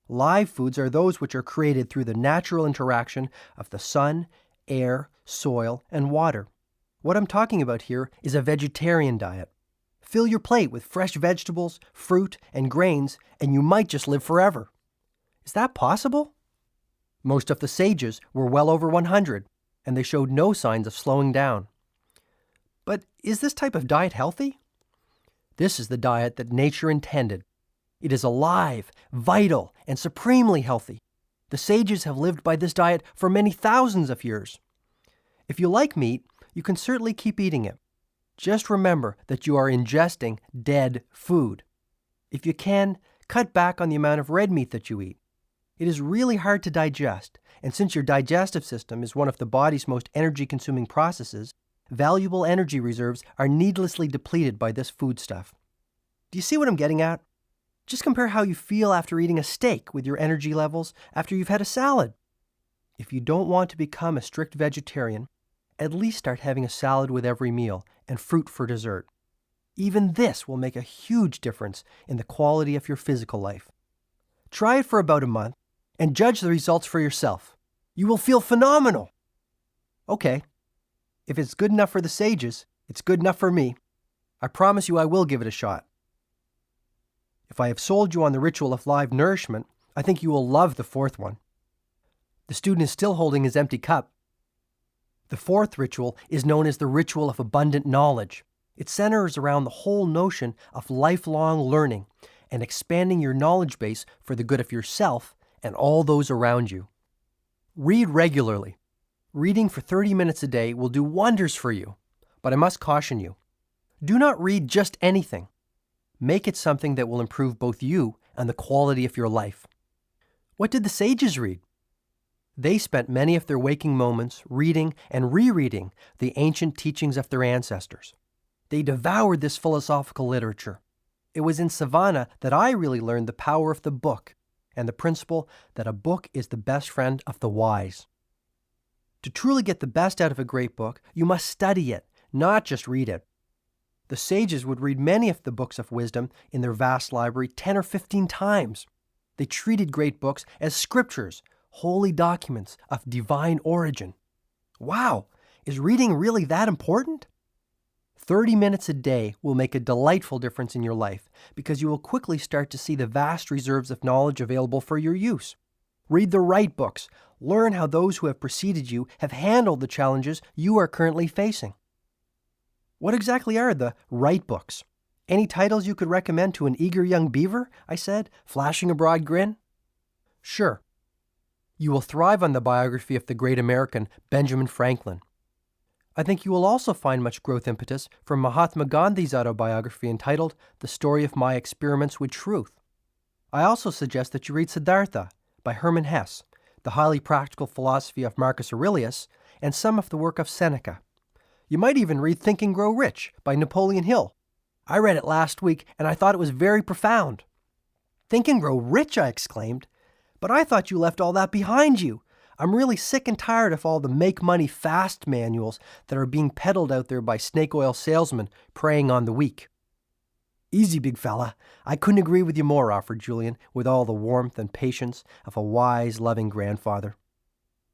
Live foods are those which are created through the natural interaction of the sun, air, soil, and water. What I'm talking about here is a vegetarian diet. Fill your plate with fresh vegetables, fruit, and grains, and you might just live forever. Is that possible? Most of the sages were well over 100, and they showed no signs of slowing down. But is this type of diet healthy? This is the diet that nature intended. It is alive, vital, and supremely healthy. The sages have lived by this diet for many thousands of years. If you like meat, you can certainly keep eating it. Just remember that you are ingesting dead food. If you can, cut back on the amount of red meat that you eat. It is really hard to digest, and since your digestive system is one of the body's most energy-consuming processes, valuable energy reserves are needlessly depleted by this foodstuff. Do you see what I'm getting at? Just compare how you feel after eating a steak with your energy levels after you've had a salad. If you don't want to become a strict vegetarian, at least start having a salad with every meal and fruit for dessert. Even this will make a huge difference in the quality of your physical life. Try it for about a month and judge the results for yourself. You will feel phenomenal. Okay, if it's good enough for the sages, it's good enough for me. I promise you I will give it a shot. If I have sold you on the ritual of live nourishment, I think you will love the fourth one. The student is still holding his empty cup. The fourth ritual is known as the ritual of abundant knowledge. It centers around the whole notion of lifelong learning and expanding your knowledge base for the good of yourself and all those around you. Read regularly. Reading for 30 minutes a day will do wonders for you, but I must caution you. Do not read just anything. Make it something that will improve both you and the quality of your life. What did the sages read? They spent many of their waking moments reading and rereading the ancient teachings of their ancestors. They devoured this philosophical literature. It was in Savannah that I really learned the power of the book and the principle that a book is the best friend of the wise. To truly get the best out of a great book, you must study it, not just read it. The sages would read many of the books of wisdom in their vast library 10 or 15 times. They treated great books as scriptures, holy documents of divine origin. Wow, is reading really that important? 30 minutes a day will make a delightful difference in your life because you will quickly start to see the vast reserves of knowledge available for your use. Read the right books. Learn how those who have preceded you have handled the challenges you are currently facing. What exactly are the right books? Any titles you could recommend to an eager young beaver? I said, flashing a broad grin. Sure. You will thrive on the biography of the great American Benjamin Franklin. I think you will also find much growth impetus from Mahatma Gandhi's autobiography entitled The Story of My Experiments with Truth. I also suggest that you read Siddhartha by Hermann Hesse, the highly practical philosophy of Marcus Aurelius, and some of the work of Seneca. You might even read Think and Grow Rich by Napoleon Hill. I read it last week and I thought it was very profound. Think and Grow Rich, I exclaimed. But I thought you left all that behind you. I'm really sick and tired of all the make money fast manuals that are being peddled out there by snake oil salesmen preying on the weak. Easy, big fella. I couldn't agree with you more, offered Julian, with all the warmth and patience of a wise, loving grandfather.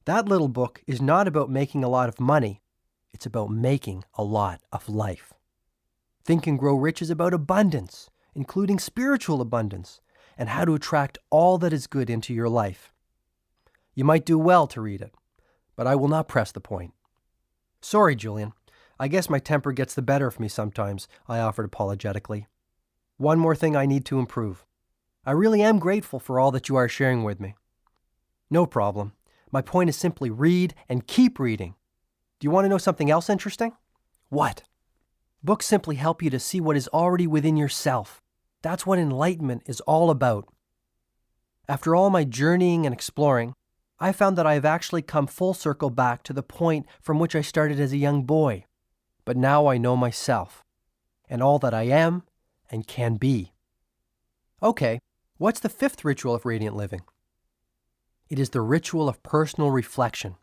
That little book is not about making a lot of money. It's about making a lot of life. Think and Grow Rich is about abundance, including spiritual abundance, and how to attract all that is good into your life. You might do well to read it, but I will not press the point. Sorry, Julian. I guess my temper gets the better of me sometimes, I offered apologetically. One more thing I need to improve. I really am grateful for all that you are sharing with me. No problem. My point is simply read and keep reading. Do you want to know something else interesting? What? Books simply help you to see what is already within yourself. That's what enlightenment is all about. After all my journeying and exploring, I found that I have actually come full circle back to the point from which I started as a young boy. But now I know myself, and all that I am and can be. Okay, what's the fifth ritual of radiant living? It is the ritual of personal reflection.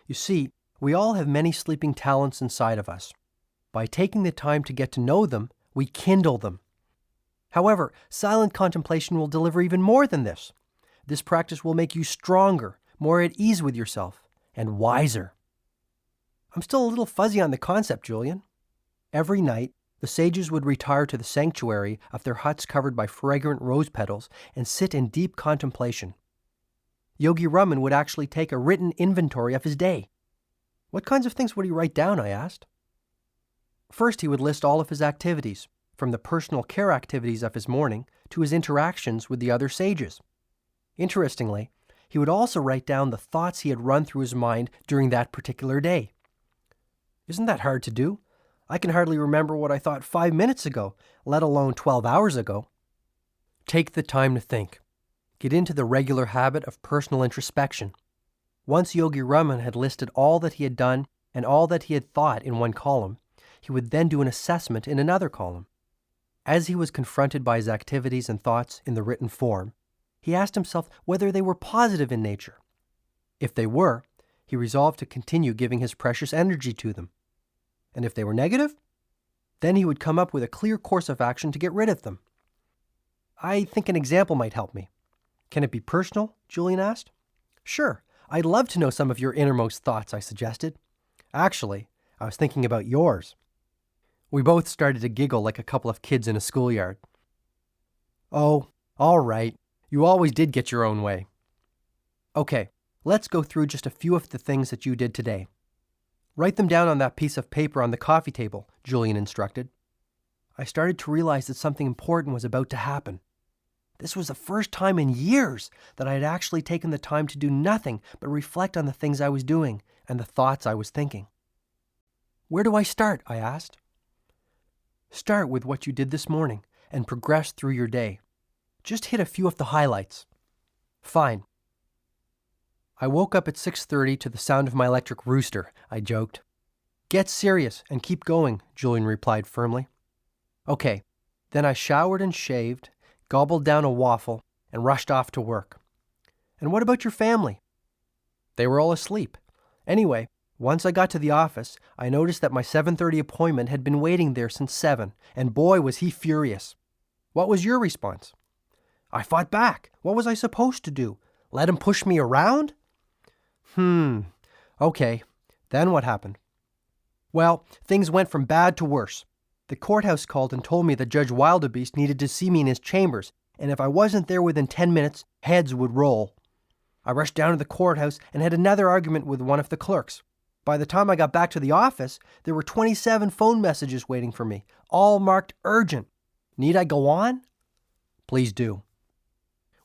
You see, we all have many sleeping talents inside of us. By taking the time to get to know them, we kindle them. However, silent contemplation will deliver even more than this. This practice will make you stronger, more at ease with yourself, and wiser. I'm still a little fuzzy on the concept, Julian. Every night, the sages would retire to the sanctuary of their huts covered by fragrant rose petals and sit in deep contemplation. Yogi Raman would actually take a written inventory of his day. What kinds of things would he write down, I asked. First, he would list all of his activities, from the personal care activities of his morning to his interactions with the other sages. Interestingly, he would also write down the thoughts he had run through his mind during that particular day. Isn't that hard to do? I can hardly remember what I thought 5 minutes ago, let alone 12 hours ago. Take the time to think. Get into the regular habit of personal introspection. Once Yogi Raman had listed all that he had done and all that he had thought in one column, he would then do an assessment in another column. As he was confronted by his activities and thoughts in the written form, he asked himself whether they were positive in nature. If they were, he resolved to continue giving his precious energy to them. And if they were negative, then he would come up with a clear course of action to get rid of them. I think an example might help me. Can it be personal? Julian asked. Sure, I'd love to know some of your innermost thoughts, I suggested. Actually, I was thinking about yours. We both started to giggle like a couple of kids in a schoolyard. Oh, all right. You always did get your own way. Okay, let's go through just a few of the things that you did today. Write them down on that piece of paper on the coffee table, Julian instructed. I started to realize that something important was about to happen. This was the first time in years that I had actually taken the time to do nothing but reflect on the things I was doing and the thoughts I was thinking. Where do I start? I asked. Start with what you did this morning and progress through your day. Just hit a few of the highlights. Fine. I woke up at 6:30 to the sound of my electric rooster, I joked. Get serious and keep going, Julian replied firmly. Okay, then I showered and shaved, gobbled down a waffle, and rushed off to work. And what about your family? They were all asleep. Anyway, once I got to the office, I noticed that my 7:30 appointment had been waiting there since 7, and boy was he furious. What was your response? I fought back. What was I supposed to do? Let him push me around? Okay. Then what happened? Well, things went from bad to worse. The courthouse called and told me that Judge Wildebeest needed to see me in his chambers, and if I wasn't there within 10 minutes, heads would roll. I rushed down to the courthouse and had another argument with one of the clerks. By the time I got back to the office, there were 27 phone messages waiting for me, all marked urgent. Need I go on? Please do.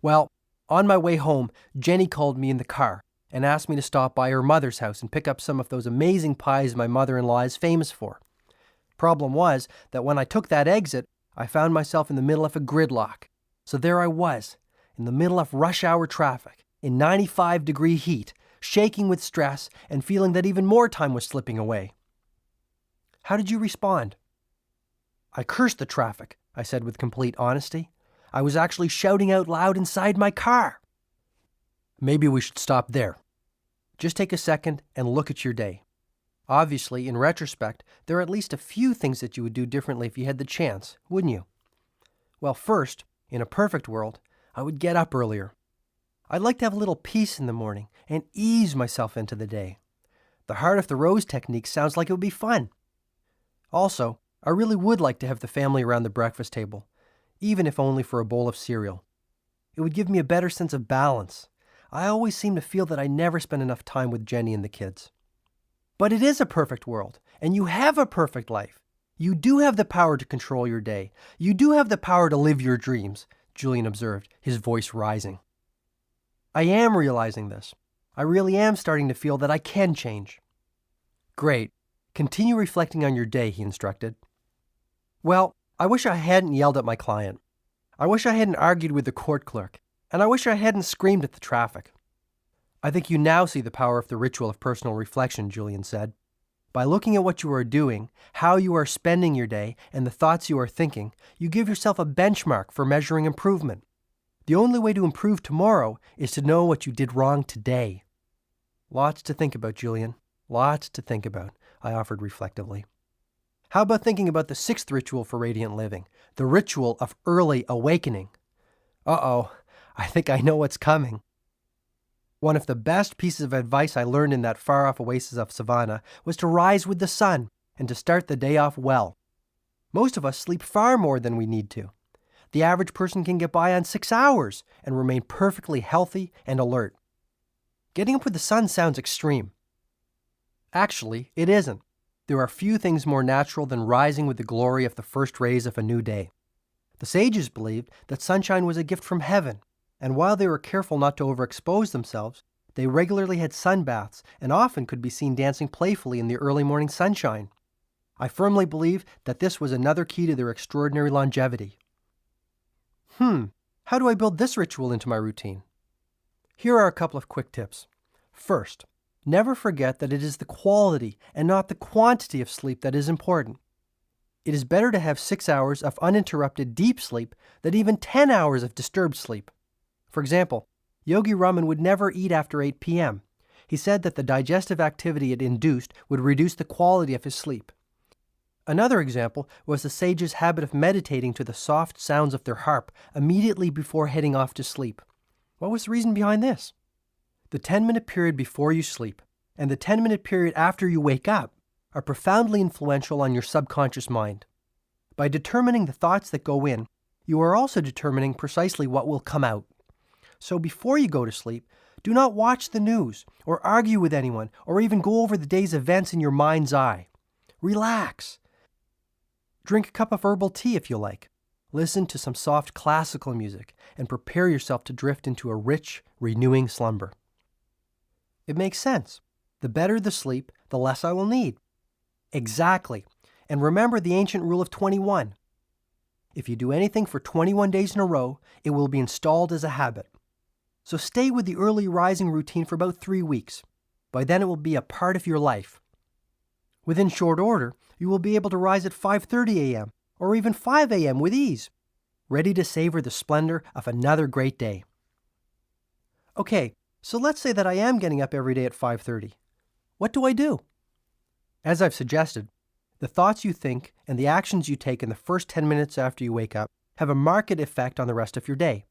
Well, on my way home, Jenny called me in the car and asked me to stop by her mother's house and pick up some of those amazing pies my mother-in-law is famous for. Problem was that when I took that exit, I found myself in the middle of a gridlock. So there I was, in the middle of rush hour traffic, in 95-degree heat, shaking with stress and feeling that even more time was slipping away. How did you respond? I cursed the traffic, I said with complete honesty. I was actually shouting out loud inside my car. Maybe we should stop there. Just take a second and look at your day. Obviously, in retrospect, there are at least a few things that you would do differently if you had the chance, wouldn't you? Well, first, in a perfect world, I would get up earlier. I'd like to have a little peace in the morning and ease myself into the day. The Heart of the Rose technique sounds like it would be fun. Also, I really would like to have the family around the breakfast table, even if only for a bowl of cereal. It would give me a better sense of balance. I always seem to feel that I never spend enough time with Jenny and the kids. But it is a perfect world, and you have a perfect life. You do have the power to control your day. You do have the power to live your dreams, Julian observed, his voice rising. I am realizing this. I really am starting to feel that I can change. Great. Continue reflecting on your day, he instructed. Well, I wish I hadn't yelled at my client. I wish I hadn't argued with the court clerk. And I wish I hadn't screamed at the traffic. I think you now see the power of the ritual of personal reflection, Julian said. By looking at what you are doing, how you are spending your day, and the thoughts you are thinking, you give yourself a benchmark for measuring improvement. The only way to improve tomorrow is to know what you did wrong today. Lots to think about, Julian. Lots to think about, I offered reflectively. How about thinking about the sixth ritual for radiant living, the ritual of early awakening? Uh-oh, I think I know what's coming. One of the best pieces of advice I learned in that far-off oasis of savannah was to rise with the sun and to start the day off well. Most of us sleep far more than we need to. The average person can get by on 6 hours and remain perfectly healthy and alert. Getting up with the sun sounds extreme. Actually, it isn't. There are few things more natural than rising with the glory of the first rays of a new day. The sages believed that sunshine was a gift from heaven, and while they were careful not to overexpose themselves, they regularly had sun baths and often could be seen dancing playfully in the early morning sunshine. I firmly believe that this was another key to their extraordinary longevity. How do I build this ritual into my routine? Here are a couple of quick tips. First, never forget that it is the quality and not the quantity of sleep that is important. It is better to have 6 hours of uninterrupted deep sleep than even 10 hours of disturbed sleep. For example, Yogi Raman would never eat after 8 p.m. He said that the digestive activity it induced would reduce the quality of his sleep. Another example was the sage's habit of meditating to the soft sounds of their harp immediately before heading off to sleep. What was the reason behind this? The 10-minute period before you sleep and the 10-minute period after you wake up are profoundly influential on your subconscious mind. By determining the thoughts that go in, you are also determining precisely what will come out. So before you go to sleep, do not watch the news or argue with anyone or even go over the day's events in your mind's eye. Relax. Drink a cup of herbal tea if you like. Listen to some soft classical music and prepare yourself to drift into a rich, renewing slumber. It makes sense. The better the sleep, the less I will need. Exactly. And remember the ancient rule of 21. If you do anything for 21 days in a row, it will be installed as a habit. So stay with the early rising routine for about 3 weeks. By then it will be a part of your life. Within short order, you will be able to rise at 5:30 a.m. or even 5 a.m. with ease, ready to savor the splendor of another great day. Okay, so let's say that I am getting up every day at 5:30. What do I do? As I've suggested, the thoughts you think and the actions you take in the first 10 minutes after you wake up have a marked effect on the rest of your day.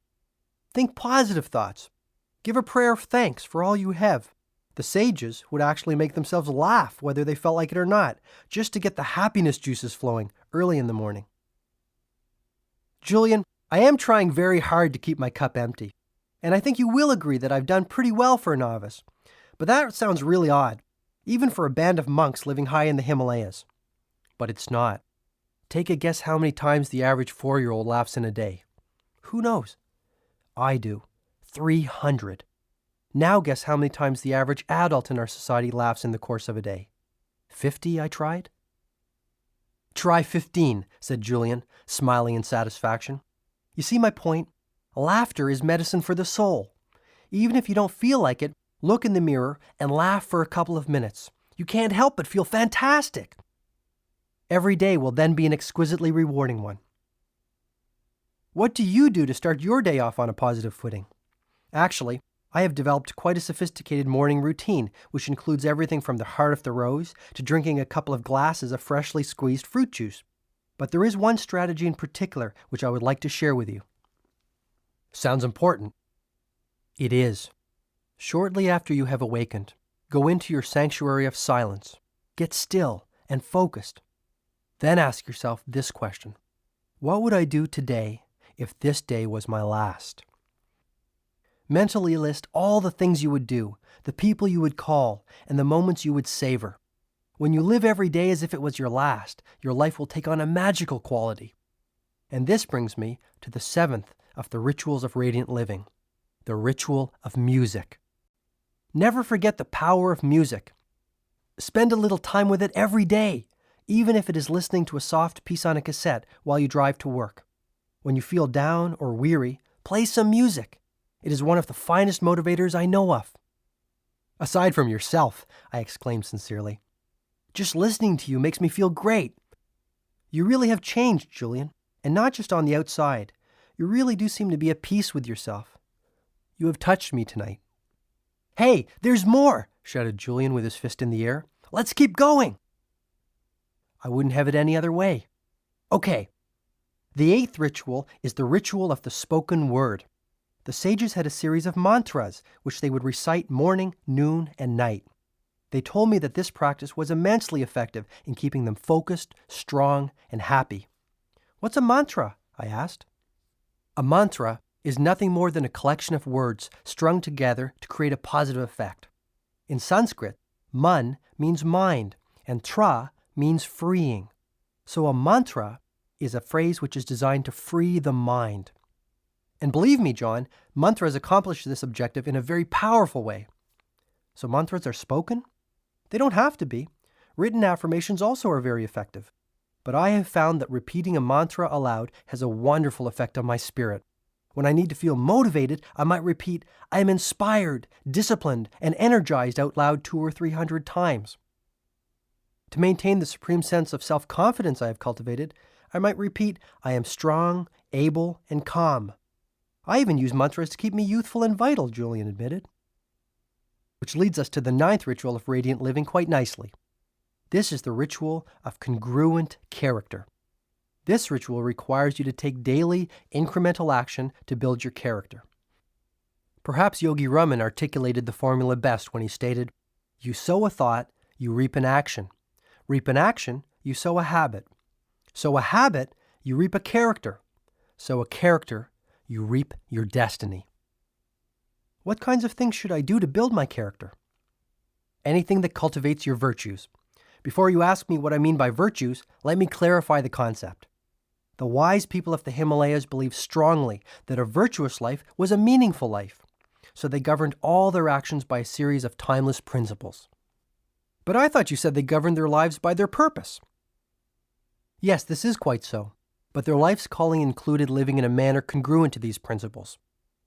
Think positive thoughts. Give a prayer of thanks for all you have. The sages would actually make themselves laugh whether they felt like it or not, just to get the happiness juices flowing early in the morning. Julian, I am trying very hard to keep my cup empty, and I think you will agree that I've done pretty well for a novice. But that sounds really odd, even for a band of monks living high in the Himalayas. But it's not. Take a guess how many times the average 4-year-old laughs in a day. Who knows? I do. 300. Now guess how many times the average adult in our society laughs in the course of a day. 50, I tried? Try 15, said Julian, smiling in satisfaction. You see my point? Laughter is medicine for the soul. Even if you don't feel like it, look in the mirror and laugh for a couple of minutes. You can't help but feel fantastic. Every day will then be an exquisitely rewarding one. What do you do to start your day off on a positive footing? Actually, I have developed quite a sophisticated morning routine, which includes everything from the heart of the rose to drinking a couple of glasses of freshly squeezed fruit juice. But there is one strategy in particular which I would like to share with you. Sounds important. It is. Shortly after you have awakened, go into your sanctuary of silence. Get still and focused. Then ask yourself this question. What would I do today if this day was my last? Mentally list all the things you would do, the people you would call, and the moments you would savor. When you live every day as if it was your last, your life will take on a magical quality. And this brings me to the 7th of the rituals of radiant living, the ritual of music. Never forget the power of music. Spend a little time with it every day, even if it is listening to a soft piece on a cassette while you drive to work. When you feel down or weary, play some music. It is one of the finest motivators I know of. Aside from yourself, I exclaimed sincerely. Just listening to you makes me feel great. You really have changed, Julian, and not just on the outside. You really do seem to be at peace with yourself. You have touched me tonight." "Hey, there's more!" shouted Julian with his fist in the air. "Let's keep going!" "I wouldn't have it any other way." "Okay. The 8th ritual is the ritual of the spoken word. The sages had a series of mantras which they would recite morning, noon, and night. They told me that this practice was immensely effective in keeping them focused, strong, and happy." "What's a mantra?" I asked. "A mantra is nothing more than a collection of words strung together to create a positive effect. In Sanskrit, man means mind, and tra means freeing. So a mantra is a phrase which is designed to free the mind. And believe me, John, mantras accomplish this objective in a very powerful way." "So mantras are spoken?" "They don't have to be. Written affirmations also are very effective. But I have found that repeating a mantra aloud has a wonderful effect on my spirit. When I need to feel motivated, I might repeat, 'I am inspired, disciplined, and energized' out loud 200 or 300 times. To maintain the supreme sense of self-confidence I have cultivated, I might repeat, 'I am strong, able, and calm.' I even use mantras to keep me youthful and vital," Julian admitted. Which leads us to the 9th ritual of radiant living quite nicely. This is the ritual of congruent character. This ritual requires you to take daily, incremental action to build your character. Perhaps Yogi Raman articulated the formula best when he stated, "You sow a thought, you reap an action. Reap an action, you sow a habit. Sow a habit, you reap a character. Sow a character, you reap your destiny." What kinds of things should I do to build my character? Anything that cultivates your virtues. Before you ask me what I mean by virtues, let me clarify the concept. The wise people of the Himalayas believed strongly that a virtuous life was a meaningful life, so they governed all their actions by a series of timeless principles. But I thought you said they governed their lives by their purpose. Yes, this is quite so, but their life's calling included living in a manner congruent to these principles.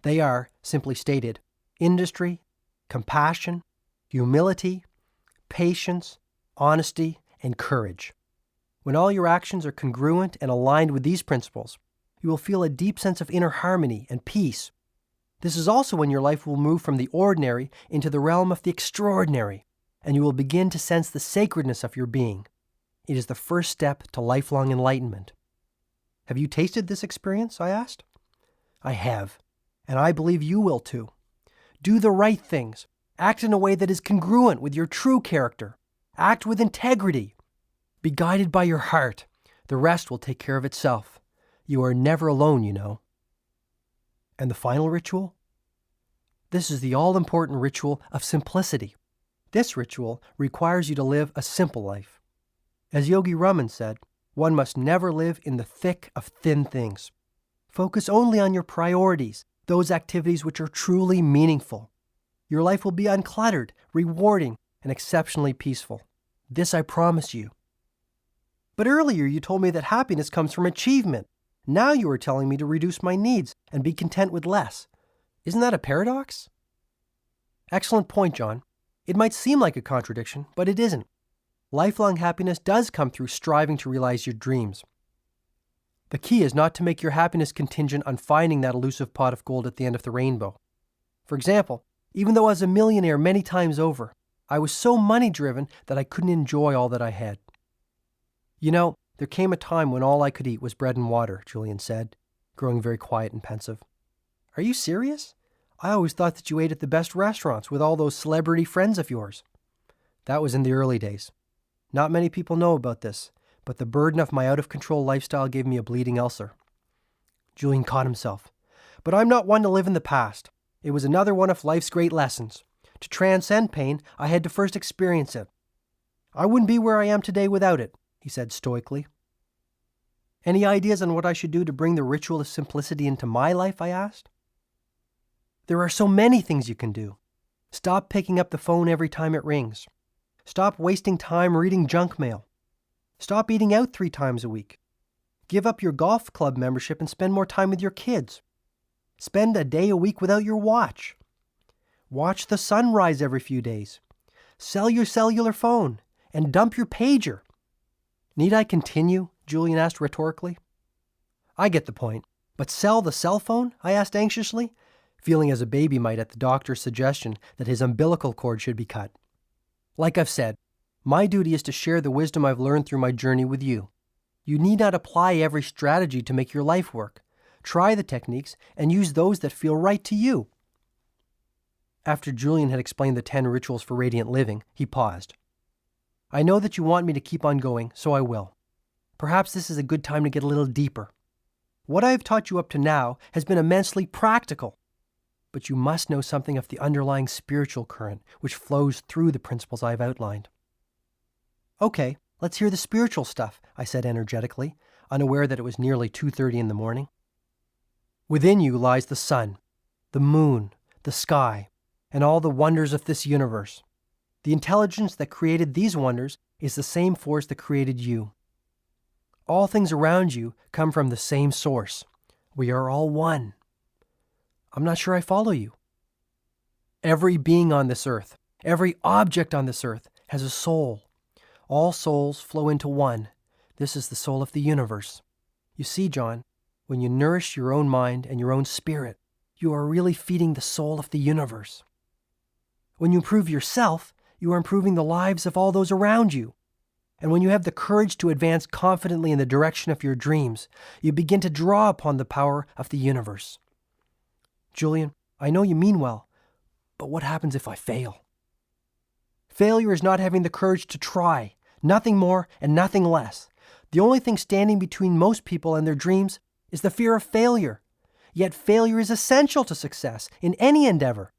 They are, simply stated, industry, compassion, humility, patience, honesty, and courage. When all your actions are congruent and aligned with these principles, you will feel a deep sense of inner harmony and peace. This is also when your life will move from the ordinary into the realm of the extraordinary, and you will begin to sense the sacredness of your being. It is the first step to lifelong enlightenment. Have you tasted this experience? I asked. I have, and I believe you will too. Do the right things. Act in a way that is congruent with your true character. Act with integrity. Be guided by your heart. The rest will take care of itself. You are never alone, you know. And the final ritual? This is the all-important ritual of simplicity. This ritual requires you to live a simple life. As Yogi Raman said, one must never live in the thick of thin things. Focus only on your priorities, those activities which are truly meaningful. Your life will be uncluttered, rewarding, and exceptionally peaceful. This I promise you. But earlier you told me that happiness comes from achievement. Now you are telling me to reduce my needs and be content with less. Isn't that a paradox? Excellent point, John. It might seem like a contradiction, but it isn't. Lifelong happiness does come through striving to realize your dreams. The key is not to make your happiness contingent on finding that elusive pot of gold at the end of the rainbow. For example, even though I was a millionaire many times over, I was so money-driven that I couldn't enjoy all that I had. You know, there came a time when all I could eat was bread and water, Julian said, growing very quiet and pensive. Are you serious? I always thought that you ate at the best restaurants with all those celebrity friends of yours. That was in the early days. Not many people know about this, but the burden of my out-of-control lifestyle gave me a bleeding ulcer. Julian caught himself. But I'm not one to live in the past. It was another one of life's great lessons. To transcend pain, I had to first experience it. I wouldn't be where I am today without it, he said stoically. Any ideas on what I should do to bring the ritual of simplicity into my life, I asked. There are so many things you can do. Stop picking up the phone every time it rings. Stop wasting time reading junk mail. Stop eating out 3 times a week. Give up your golf club membership and spend more time with your kids. Spend a day a week without your watch. Watch the sun rise every few days. Sell your cellular phone and dump your pager. Need I continue? Julian asked rhetorically. I get the point. But sell the cell phone? I asked anxiously, feeling as a baby might at the doctor's suggestion that his umbilical cord should be cut. Like I've said, my duty is to share the wisdom I've learned through my journey with you. You need not apply every strategy to make your life work. Try the techniques and use those that feel right to you. After Julian had explained the 10 rituals for radiant living, he paused. I know that you want me to keep on going, so I will. Perhaps this is a good time to get a little deeper. What I have taught you up to now has been immensely practical, but you must know something of the underlying spiritual current which flows through the principles I have outlined. Okay, let's hear the spiritual stuff, I said energetically, unaware that it was nearly 2:30 in the morning. Within you lies the sun, the moon, the sky, and all the wonders of this universe. The intelligence that created these wonders is the same force that created you. All things around you come from the same source. We are all one. I'm not sure I follow you. Every being on this earth, every object on this earth has a soul. All souls flow into one. This is the soul of the universe. You see, John, when you nourish your own mind and your own spirit, you are really feeding the soul of the universe. When you improve yourself, you are improving the lives of all those around you. And when you have the courage to advance confidently in the direction of your dreams, you begin to draw upon the power of the universe. Julian, I know you mean well, but what happens if I fail? Failure is not having the courage to try, nothing more and nothing less. The only thing standing between most people and their dreams is the fear of failure. Yet failure is essential to success in any endeavor.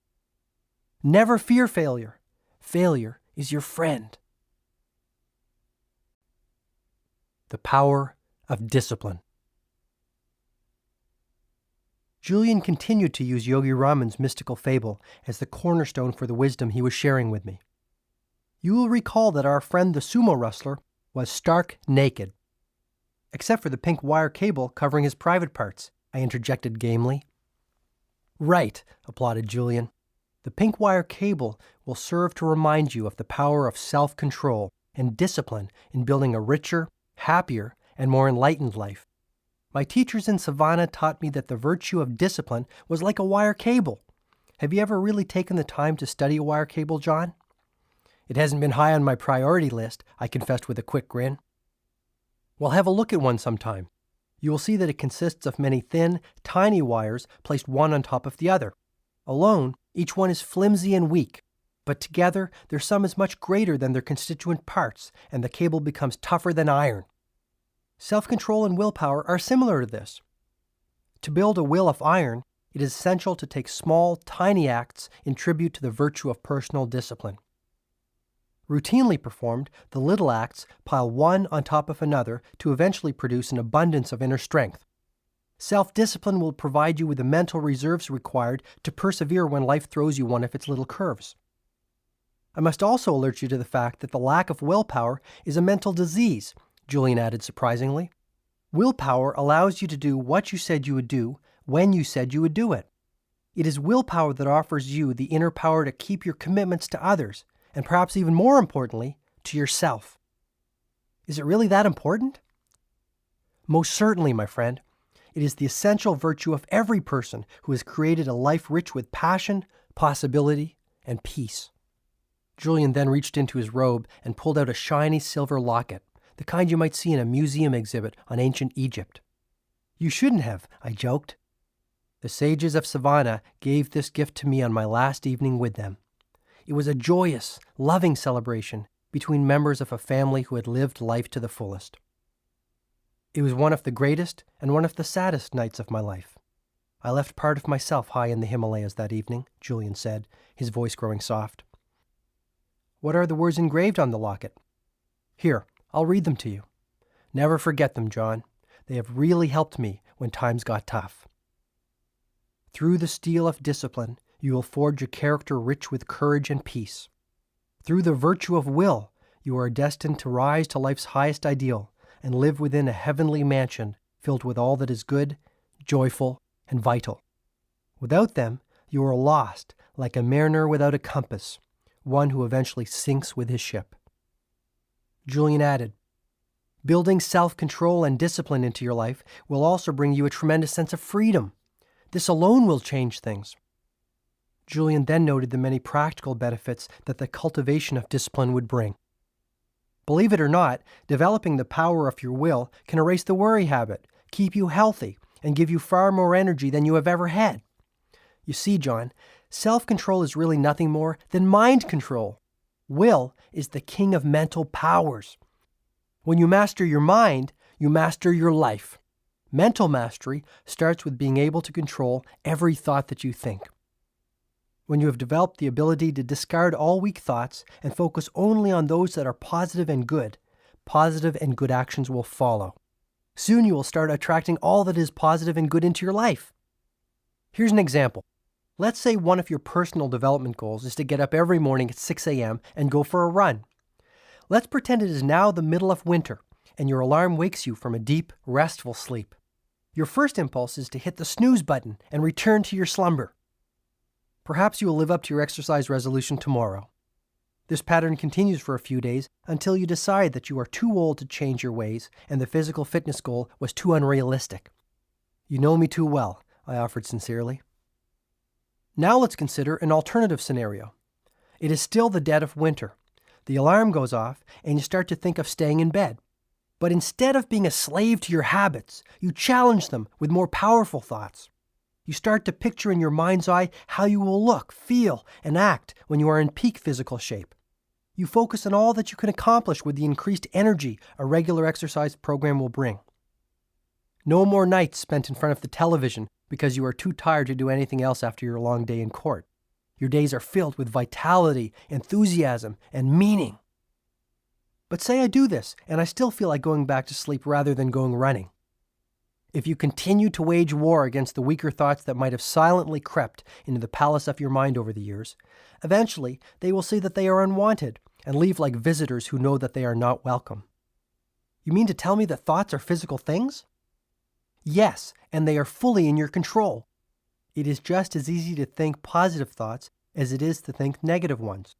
Never fear failure. Failure is your friend. The power of discipline. Julian continued to use Yogi Raman's mystical fable as the cornerstone for the wisdom he was sharing with me. You will recall that our friend the sumo wrestler was stark naked, except for the pink wire cable covering his private parts, I interjected gamely. Right, applauded Julian. The pink wire cable will serve to remind you of the power of self-control and discipline in building a richer, happier, and more enlightened life. My teachers in Savannah taught me that the virtue of discipline was like a wire cable. Have you ever really taken the time to study a wire cable, John? It hasn't been high on my priority list, I confessed with a quick grin. Well, have a look at one sometime. You will see that it consists of many thin, tiny wires placed one on top of the other. Alone, each one is flimsy and weak, but together their sum is much greater than their constituent parts, and the cable becomes tougher than iron. Self-control and willpower are similar to this. To build a will of iron, it is essential to take small, tiny acts in tribute to the virtue of personal discipline. Routinely performed, the little acts pile one on top of another to eventually produce an abundance of inner strength. Self-discipline will provide you with the mental reserves required to persevere when life throws you one of its little curves. I must also alert you to the fact that the lack of willpower is a mental disease, Julian added surprisingly. Willpower allows you to do what you said you would do when you said you would do it. It is willpower that offers you the inner power to keep your commitments to others, and perhaps even more importantly, to yourself. Is it really that important? Most certainly, my friend. It is the essential virtue of every person who has created a life rich with passion, possibility, and peace. Julian then reached into his robe and pulled out a shiny silver locket, the kind you might see in a museum exhibit on ancient Egypt. You shouldn't have, I joked. The sages of Savannah gave this gift to me on my last evening with them. It was a joyous, loving celebration between members of a family who had lived life to the fullest. It was one of the greatest and one of the saddest nights of my life. I left part of myself high in the Himalayas that evening, Julian said, his voice growing soft. What are the words engraved on the locket? Here, I'll read them to you. Never forget them, John. They have really helped me when times got tough. Through the steel of discipline, you will forge a character rich with courage and peace. Through the virtue of will, you are destined to rise to life's highest ideal and live within a heavenly mansion filled with all that is good, joyful, and vital. Without them, you are lost, like a mariner without a compass, one who eventually sinks with his ship. Julian added, Building self-control and discipline into your life will also bring you a tremendous sense of freedom. This alone will change things. Julian then noted the many practical benefits that the cultivation of discipline would bring. Believe it or not, developing the power of your will can erase the worry habit, keep you healthy, and give you far more energy than you have ever had. You see, John, self-control is really nothing more than mind control. Will is the king of mental powers. When you master your mind, you master your life. Mental mastery starts with being able to control every thought that you think. When you have developed the ability to discard all weak thoughts and focus only on those that are positive and good actions will follow. Soon you will start attracting all that is positive and good into your life. Here's an example. Let's say one of your personal development goals is to get up every morning at 6 a.m. and go for a run. Let's pretend it is now the middle of winter and your alarm wakes you from a deep, restful sleep. Your first impulse is to hit the snooze button and return to your slumber. Perhaps you will live up to your exercise resolution tomorrow. This pattern continues for a few days until you decide that you are too old to change your ways and the physical fitness goal was too unrealistic. You know me too well, I offered sincerely. Now let's consider an alternative scenario. It is still the dead of winter. The alarm goes off and you start to think of staying in bed. But instead of being a slave to your habits, you challenge them with more powerful thoughts. You start to picture in your mind's eye how you will look, feel, and act when you are in peak physical shape. You focus on all that you can accomplish with the increased energy a regular exercise program will bring. No more nights spent in front of the television because you are too tired to do anything else after your long day in court. Your days are filled with vitality, enthusiasm, and meaning. But say I do this, and I still feel like going back to sleep rather than going running. If you continue to wage war against the weaker thoughts that might have silently crept into the palace of your mind over the years, eventually they will see that they are unwanted and leave like visitors who know that they are not welcome. You mean to tell me that thoughts are physical things? Yes, and they are fully in your control. It is just as easy to think positive thoughts as it is to think negative ones.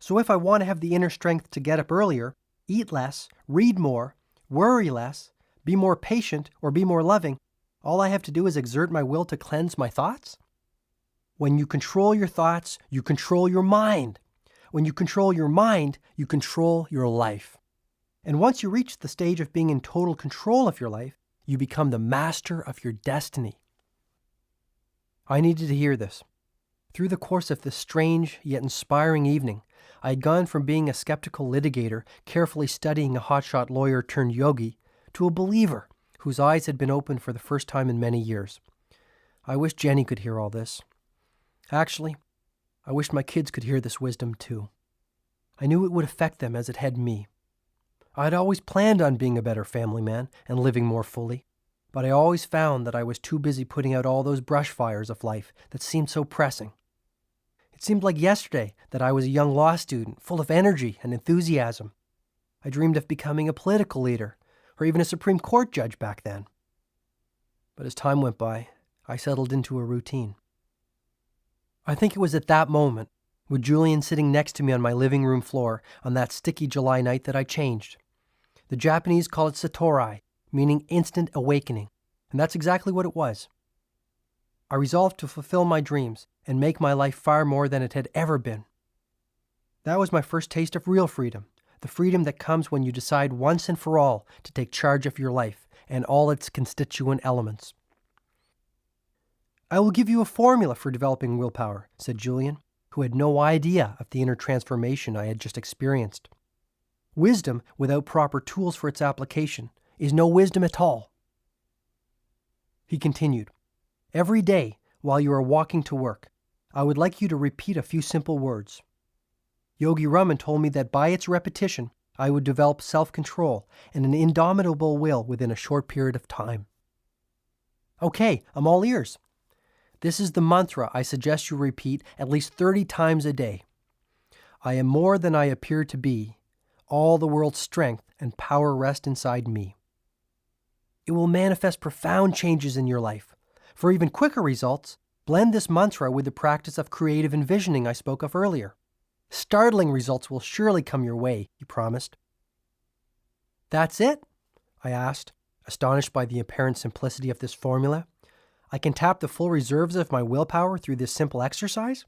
So if I want to have the inner strength to get up earlier, eat less, read more, worry less, be more patient, or be more loving, all I have to do is exert my will to cleanse my thoughts? When you control your thoughts, you control your mind. When you control your mind, you control your life. And once you reach the stage of being in total control of your life, you become the master of your destiny. I needed to hear this. Through the course of this strange yet inspiring evening, I had gone from being a skeptical litigator, carefully studying a hotshot lawyer turned yogi, to a believer whose eyes had been opened for the first time in many years. I wish Jenny could hear all this. Actually, I wish my kids could hear this wisdom too. I knew it would affect them as it had me. I had always planned on being a better family man and living more fully, but I always found that I was too busy putting out all those brush fires of life that seemed so pressing. It seemed like yesterday that I was a young law student, full of energy and enthusiasm. I dreamed of becoming a political leader, or even a Supreme Court judge back then. But as time went by, I settled into a routine. I think it was at that moment, with Julian sitting next to me on my living room floor on that sticky July night, that I changed. The Japanese call it satori, meaning instant awakening, and that's exactly what it was. I resolved to fulfill my dreams and make my life far more than it had ever been. That was my first taste of real freedom, the freedom that comes when you decide once and for all to take charge of your life and all its constituent elements. I will give you a formula for developing willpower, said Julian, who had no idea of the inner transformation I had just experienced. Wisdom without proper tools for its application is no wisdom at all. He continued, every day while you are walking to work, I would like you to repeat a few simple words. Yogi Raman told me that by its repetition, I would develop self-control and an indomitable will within a short period of time. Okay, I'm all ears. This is the mantra I suggest you repeat at least 30 times a day. I am more than I appear to be. All the world's strength and power rest inside me. It will manifest profound changes in your life. For even quicker results, blend this mantra with the practice of creative envisioning I spoke of earlier. Startling results will surely come your way, he promised. That's it? I asked, astonished by the apparent simplicity of this formula. I can tap the full reserves of my willpower through this simple exercise?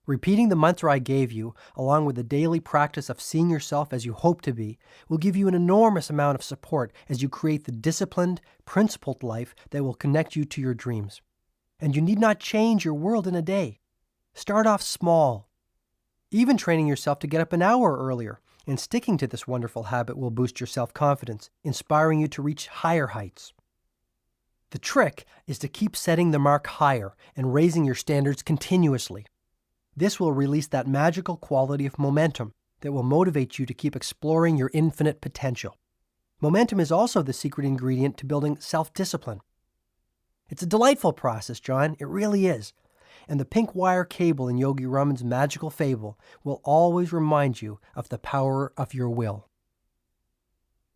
Repeating the mantra I gave you, along with the daily practice of seeing yourself as you hope to be, will give you an enormous amount of support as you create the disciplined, principled life that will connect you to your dreams. And you need not change your world in a day. Start off small. Even training yourself to get up an hour earlier and sticking to this wonderful habit will boost your self-confidence, inspiring you to reach higher heights. The trick is to keep setting the mark higher and raising your standards continuously. This will release that magical quality of momentum that will motivate you to keep exploring your infinite potential. Momentum is also the secret ingredient to building self-discipline. It's a delightful process, John. It really is. And the pink wire cable in Yogi Raman's magical fable will always remind you of the power of your will.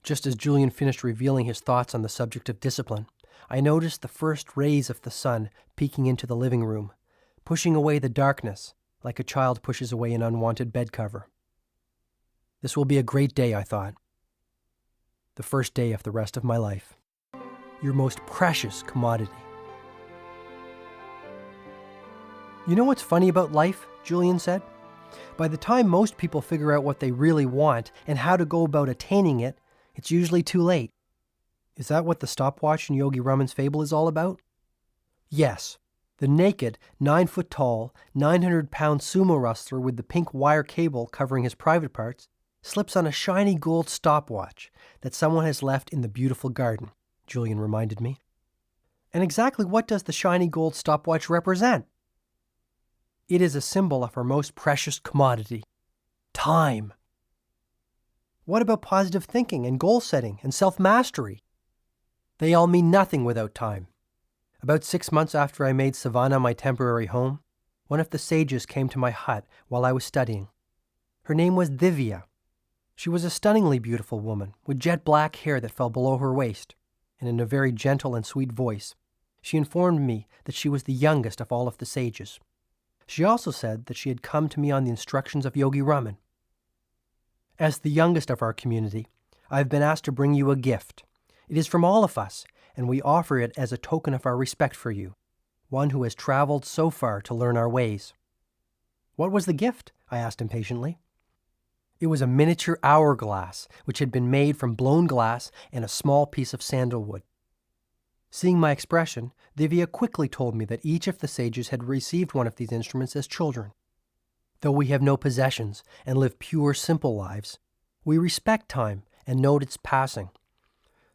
Just as Julian finished revealing his thoughts on the subject of discipline, I noticed the first rays of the sun peeking into the living room, pushing away the darkness like a child pushes away an unwanted bed cover. This will be a great day, I thought. The first day of the rest of my life. Your most precious commodity. You know what's funny about life? Julian said. By the time most people figure out what they really want and how to go about attaining it, it's usually too late. Is that what the stopwatch in Yogi Raman's fable is all about? Yes. The naked, 9-foot-tall, 900-pound sumo wrestler with the pink wire cable covering his private parts slips on a shiny gold stopwatch that someone has left in the beautiful garden, Julian reminded me. And exactly what does the shiny gold stopwatch represent? It is a symbol of our most precious commodity, time. What about positive thinking and goal setting and self-mastery? They all mean nothing without time. About 6 months after I made Savannah my temporary home, one of the sages came to my hut while I was studying. Her name was Divya. She was a stunningly beautiful woman with jet black hair that fell below her waist, and in a very gentle and sweet voice, she informed me that she was the youngest of all of the sages. She also said that she had come to me on the instructions of Yogi Raman. As the youngest of our community, I have been asked to bring you a gift. It is from all of us, and we offer it as a token of our respect for you, one who has traveled so far to learn our ways. What was the gift? I asked impatiently. It was a miniature hourglass, which had been made from blown glass and a small piece of sandalwood. Seeing my expression, Divya quickly told me that each of the sages had received one of these instruments as children. Though we have no possessions and live pure, simple lives, we respect time and note its passing.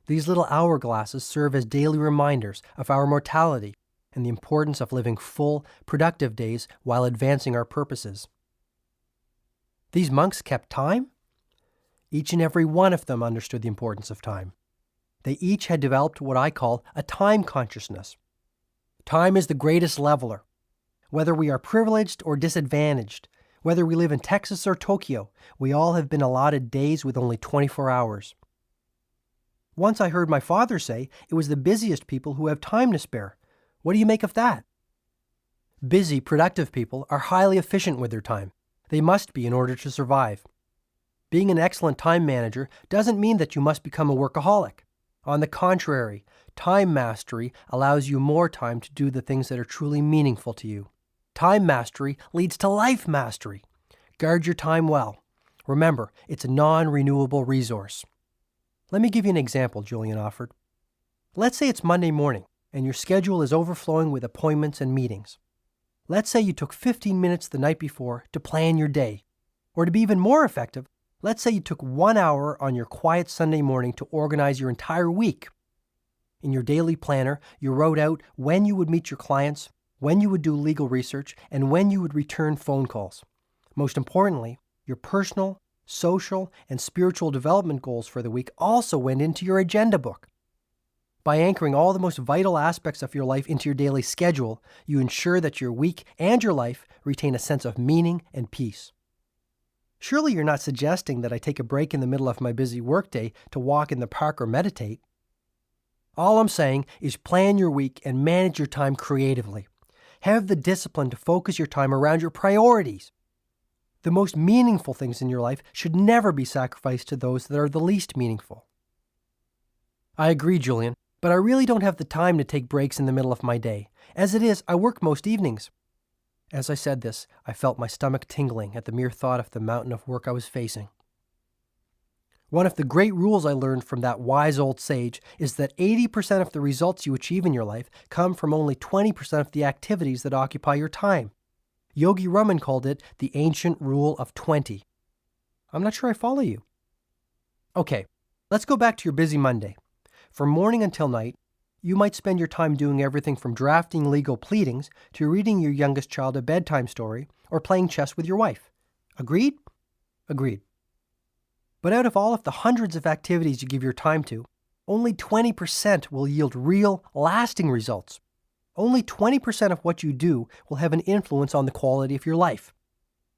These little hourglasses serve as daily reminders of our mortality and the importance of living full, productive days while advancing our purposes. These monks kept time? Each and every one of them understood the importance of time. They each had developed what I call a time consciousness. Time is the greatest leveler. Whether we are privileged or disadvantaged, whether we live in Texas or Tokyo, we all have been allotted days with only 24 hours. Once I heard my father say it was the busiest people who have time to spare. What do you make of that? Busy, productive people are highly efficient with their time. They must be in order to survive. Being an excellent time manager doesn't mean that you must become a workaholic. On the contrary, time mastery allows you more time to do the things that are truly meaningful to you. Time mastery leads to life mastery. Guard your time well. Remember, it's a non-renewable resource. Let me give you an example, Julian offered. Let's say it's Monday morning, and your schedule is overflowing with appointments and meetings. Let's say you took 15 minutes the night before to plan your day. Or to be even more effective, let's say you took 1 hour on your quiet Sunday morning to organize your entire week. In your daily planner, you wrote out when you would meet your clients, when you would do legal research, and when you would return phone calls. Most importantly, your personal, social, and spiritual development goals for the week also went into your agenda book. By anchoring all the most vital aspects of your life into your daily schedule, you ensure that your week and your life retain a sense of meaning and peace. Surely you're not suggesting that I take a break in the middle of my busy workday to walk in the park or meditate. All I'm saying is plan your week and manage your time creatively. Have the discipline to focus your time around your priorities. The most meaningful things in your life should never be sacrificed to those that are the least meaningful. I agree, Julian, but I really don't have the time to take breaks in the middle of my day. As it is, I work most evenings. As I said this, I felt my stomach tingling at the mere thought of the mountain of work I was facing. One of the great rules I learned from that wise old sage is that 80% of the results you achieve in your life come from only 20% of the activities that occupy your time. Yogi Raman called it the ancient rule of 20. I'm not sure I follow you. Okay, let's go back to your busy Monday. From morning until night, you might spend your time doing everything from drafting legal pleadings to reading your youngest child a bedtime story or playing chess with your wife. Agreed? Agreed. But out of all of the hundreds of activities you give your time to, only 20% will yield real, lasting results. Only 20% of what you do will have an influence on the quality of your life.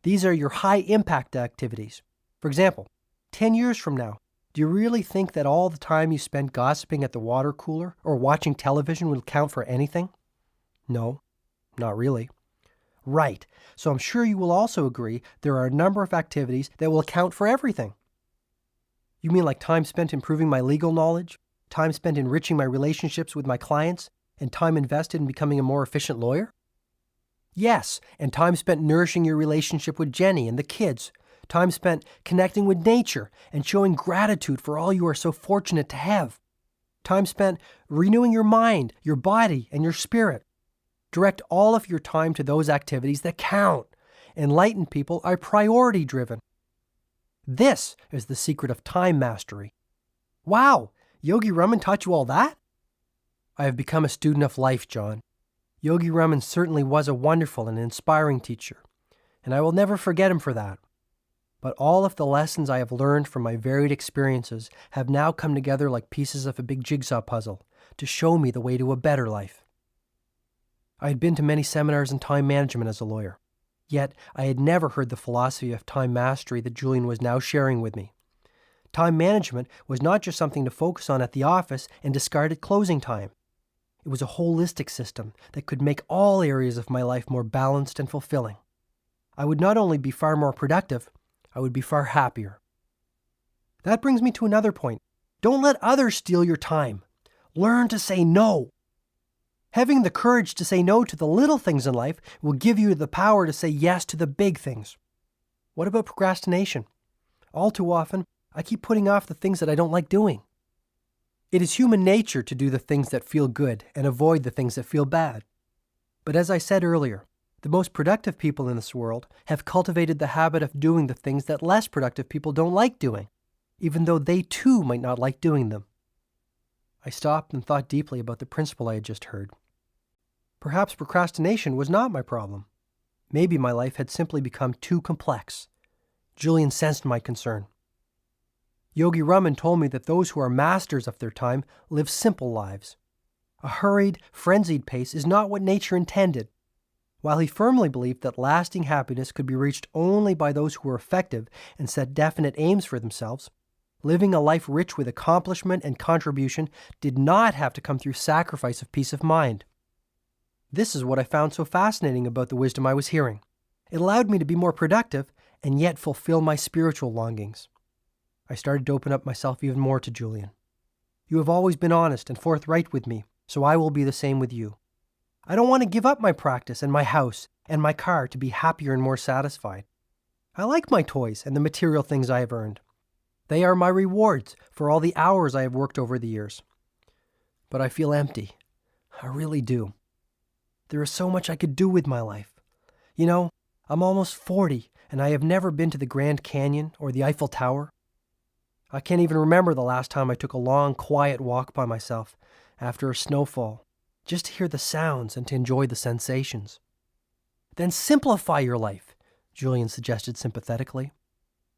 These are your high-impact activities. For example, 10 years from now, do you really think that all the time you spend gossiping at the water cooler or watching television will count for anything? No, not really. Right, so I'm sure you will also agree there are a number of activities that will account for everything. You mean like time spent improving my legal knowledge, time spent enriching my relationships with my clients, and time invested in becoming a more efficient lawyer? Yes, and time spent nourishing your relationship with Jenny and the kids, time spent connecting with nature and showing gratitude for all you are so fortunate to have, time spent renewing your mind, your body, and your spirit. Direct all of your time to those activities that count. Enlightened people are priority-driven. This is the secret of time mastery. Wow, Yogi Raman taught you all that? I have become a student of life, John. Yogi Raman certainly was a wonderful and inspiring teacher, and I will never forget him for that. But all of the lessons I have learned from my varied experiences have now come together like pieces of a big jigsaw puzzle to show me the way to a better life. I had been to many seminars in time management as a lawyer, yet I had never heard the philosophy of time mastery that Julian was now sharing with me. Time management was not just something to focus on at the office and discard at closing time. It was a holistic system that could make all areas of my life more balanced and fulfilling. I would not only be far more productive, I would be far happier. That brings me to another point. Don't let others steal your time. Learn to say no. Having the courage to say no to the little things in life will give you the power to say yes to the big things. What about procrastination? All too often, I keep putting off the things that I don't like doing. It is human nature to do the things that feel good and avoid the things that feel bad. But as I said earlier, the most productive people in this world have cultivated the habit of doing the things that less productive people don't like doing, even though they too might not like doing them. I stopped and thought deeply about the principle I had just heard. Perhaps procrastination was not my problem. Maybe my life had simply become too complex. Julian sensed my concern. Yogi Raman told me that those who are masters of their time live simple lives. A hurried, frenzied pace is not what nature intended. While he firmly believed that lasting happiness could be reached only by those who were effective and set definite aims for themselves, living a life rich with accomplishment and contribution did not have to come through sacrifice of peace of mind. This is what I found so fascinating about the wisdom I was hearing. It allowed me to be more productive and yet fulfill my spiritual longings. I started to open up myself even more to Julian. You have always been honest and forthright with me, so I will be the same with you. I don't want to give up my practice and my house and my car to be happier and more satisfied. I like my toys and the material things I have earned. They are my rewards for all the hours I have worked over the years. But I feel empty. I really do. There is so much I could do with my life. You know, I'm almost 40 and I have never been to the Grand Canyon or the Eiffel Tower. I can't even remember the last time I took a long, quiet walk by myself after a snowfall, just to hear the sounds and to enjoy the sensations. Then simplify your life, Julian suggested sympathetically.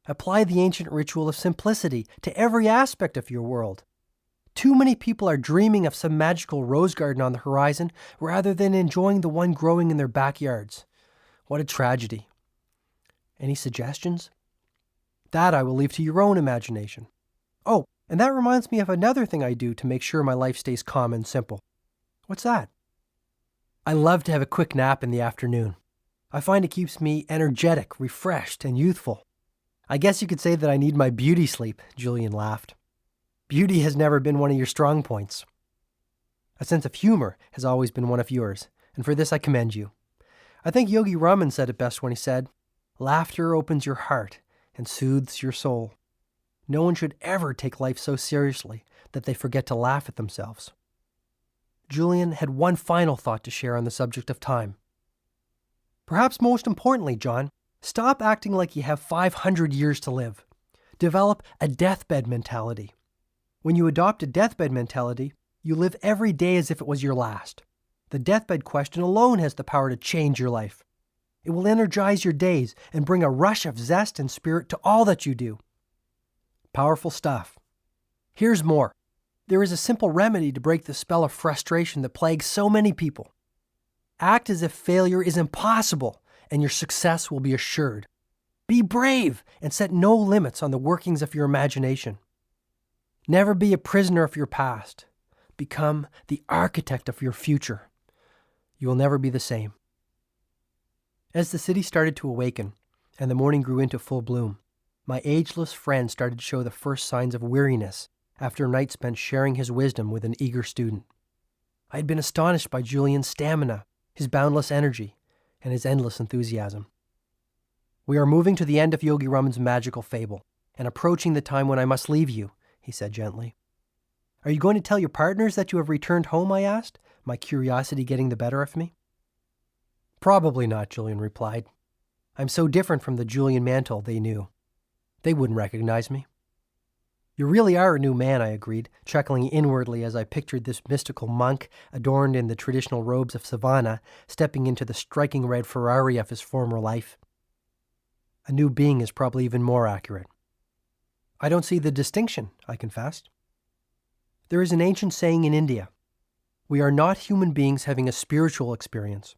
Apply the ancient ritual of simplicity to every aspect of your world. Too many people are dreaming of some magical rose garden on the horizon rather than enjoying the one growing in their backyards. What a tragedy. Any suggestions? That I will leave to your own imagination. Oh, and that reminds me of another thing I do to make sure my life stays calm and simple. What's that? I love to have a quick nap in the afternoon. I find it keeps me energetic, refreshed, and youthful. I guess you could say that I need my beauty sleep, Julian laughed. Beauty has never been one of your strong points. A sense of humor has always been one of yours, and for this I commend you. I think Yogi Raman said it best when he said, "Laughter opens your heart and soothes your soul." No one should ever take life so seriously that they forget to laugh at themselves. Julian had one final thought to share on the subject of time. Perhaps most importantly, John, stop acting like you have 500 years to live. Develop a deathbed mentality. When you adopt a deathbed mentality, you live every day as if it was your last. The deathbed question alone has the power to change your life. It will energize your days and bring a rush of zest and spirit to all that you do. Powerful stuff. Here's more. There is a simple remedy to break the spell of frustration that plagues so many people. Act as if failure is impossible and your success will be assured. Be brave and set no limits on the workings of your imagination. Never be a prisoner of your past. Become the architect of your future. You will never be the same. As the city started to awaken and the morning grew into full bloom, my ageless friend started to show the first signs of weariness after a night spent sharing his wisdom with an eager student. I had been astonished by Julian's stamina, his boundless energy, and his endless enthusiasm. "We are moving to the end of Yogi Raman's magical fable and approaching the time when I must leave you," he said gently. "Are you going to tell your partners that you have returned home?" I asked, my curiosity getting the better of me. "Probably not," Julian replied. "I'm so different from the Julian Mantle they knew. They wouldn't recognize me." "You really are a new man," I agreed, chuckling inwardly as I pictured this mystical monk, adorned in the traditional robes of Savannah, stepping into the striking red Ferrari of his former life. "A new being is probably even more accurate." "I don't see the distinction," I confessed. "There is an ancient saying in India, 'We are not human beings having a spiritual experience.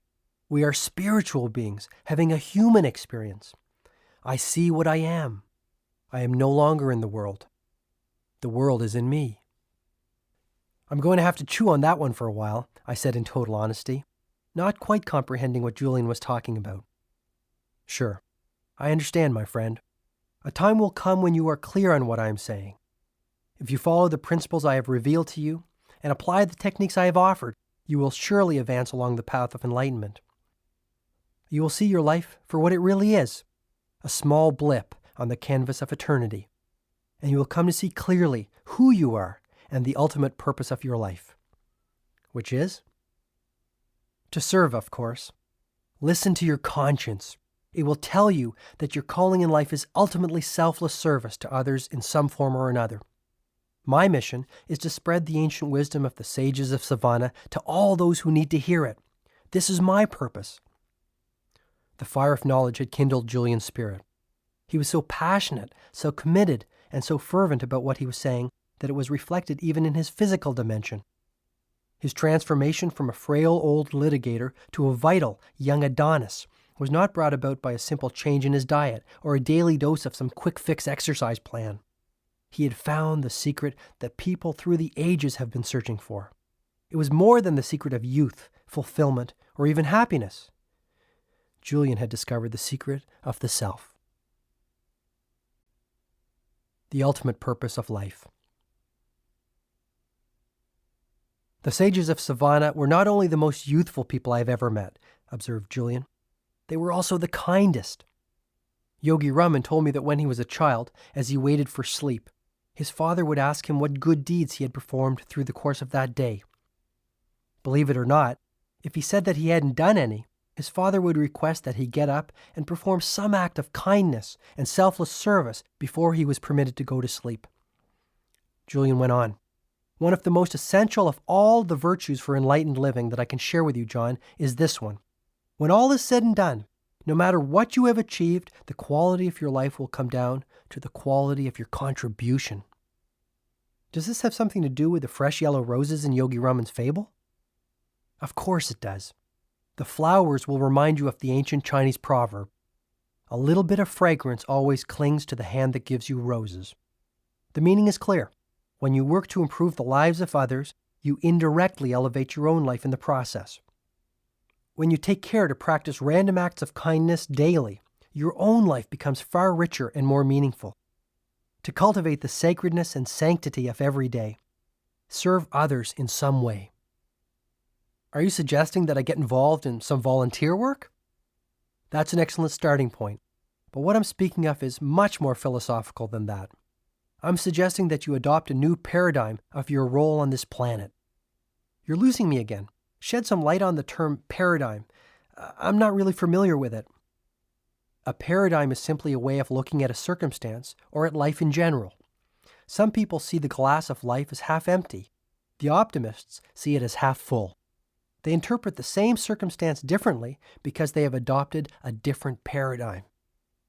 We are spiritual beings having a human experience. I see what I am. I am no longer in the world. The world is in me.'" "I'm going to have to chew on that one for a while," I said in total honesty, not quite comprehending what Julian was talking about. "Sure. I understand, my friend. A time will come when you are clear on what I am saying. If you follow the principles I have revealed to you and apply the techniques I have offered, you will surely advance along the path of enlightenment. You will see your life for what it really is, a small blip on the canvas of eternity, and you will come to see clearly who you are and the ultimate purpose of your life. Which is? To serve, of course. Listen to your conscience. It will tell you that your calling in life is ultimately selfless service to others in some form or another. My mission is to spread the ancient wisdom of the sages of Savannah to all those who need to hear it. This is my purpose." The fire of knowledge had kindled Julian's spirit. He was so passionate, so committed, and so fervent about what he was saying that it was reflected even in his physical dimension. His transformation from a frail old litigator to a vital young Adonis was not brought about by a simple change in his diet or a daily dose of some quick-fix exercise plan. He had found the secret that people through the ages have been searching for. It was more than the secret of youth, fulfillment, or even happiness. Julian had discovered the secret of the self. The ultimate purpose of life. "The sages of Savannah were not only the most youthful people I have ever met," observed Julian. "They were also the kindest. Yogi Raman told me that when he was a child, as he waited for sleep, his father would ask him what good deeds he had performed through the course of that day. Believe it or not, if he said that he hadn't done any, his father would request that he get up and perform some act of kindness and selfless service before he was permitted to go to sleep." Julian went on, "One of the most essential of all the virtues for enlightened living that I can share with you, John, is this one. When all is said and done, no matter what you have achieved, the quality of your life will come down to the quality of your contribution." Does this have something to do with the fresh yellow roses in Yogi Raman's fable? Of course it does. The flowers will remind you of the ancient Chinese proverb, "A little bit of fragrance always clings to the hand that gives you roses." The meaning is clear. When you work to improve the lives of others, you indirectly elevate your own life in the process. When you take care to practice random acts of kindness daily, your own life becomes far richer and more meaningful. To cultivate the sacredness and sanctity of every day, serve others in some way. Are you suggesting that I get involved in some volunteer work? That's an excellent starting point, but what I'm speaking of is much more philosophical than that. I'm suggesting that you adopt a new paradigm of your role on this planet. You're losing me again. Shed some light on the term paradigm. I'm not really familiar with it. A paradigm is simply a way of looking at a circumstance or at life in general. Some people see the glass of life as half empty. The optimists see it as half full. They interpret the same circumstance differently because they have adopted a different paradigm.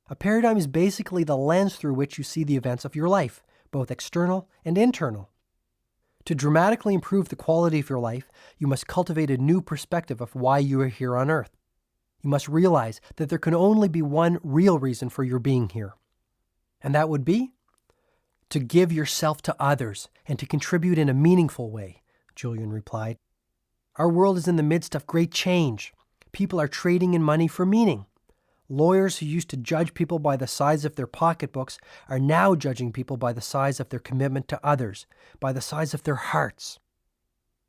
A paradigm is basically the lens through which you see the events of your life, both external and internal. To dramatically improve the quality of your life, you must cultivate a new perspective of why you are here on Earth. You must realize that there can only be one real reason for your being here. And that would be to give yourself to others and to contribute in a meaningful way, Julian replied. Our world is in the midst of great change. People are trading in money for meaning. Lawyers who used to judge people by the size of their pocketbooks are now judging people by the size of their commitment to others, by the size of their hearts.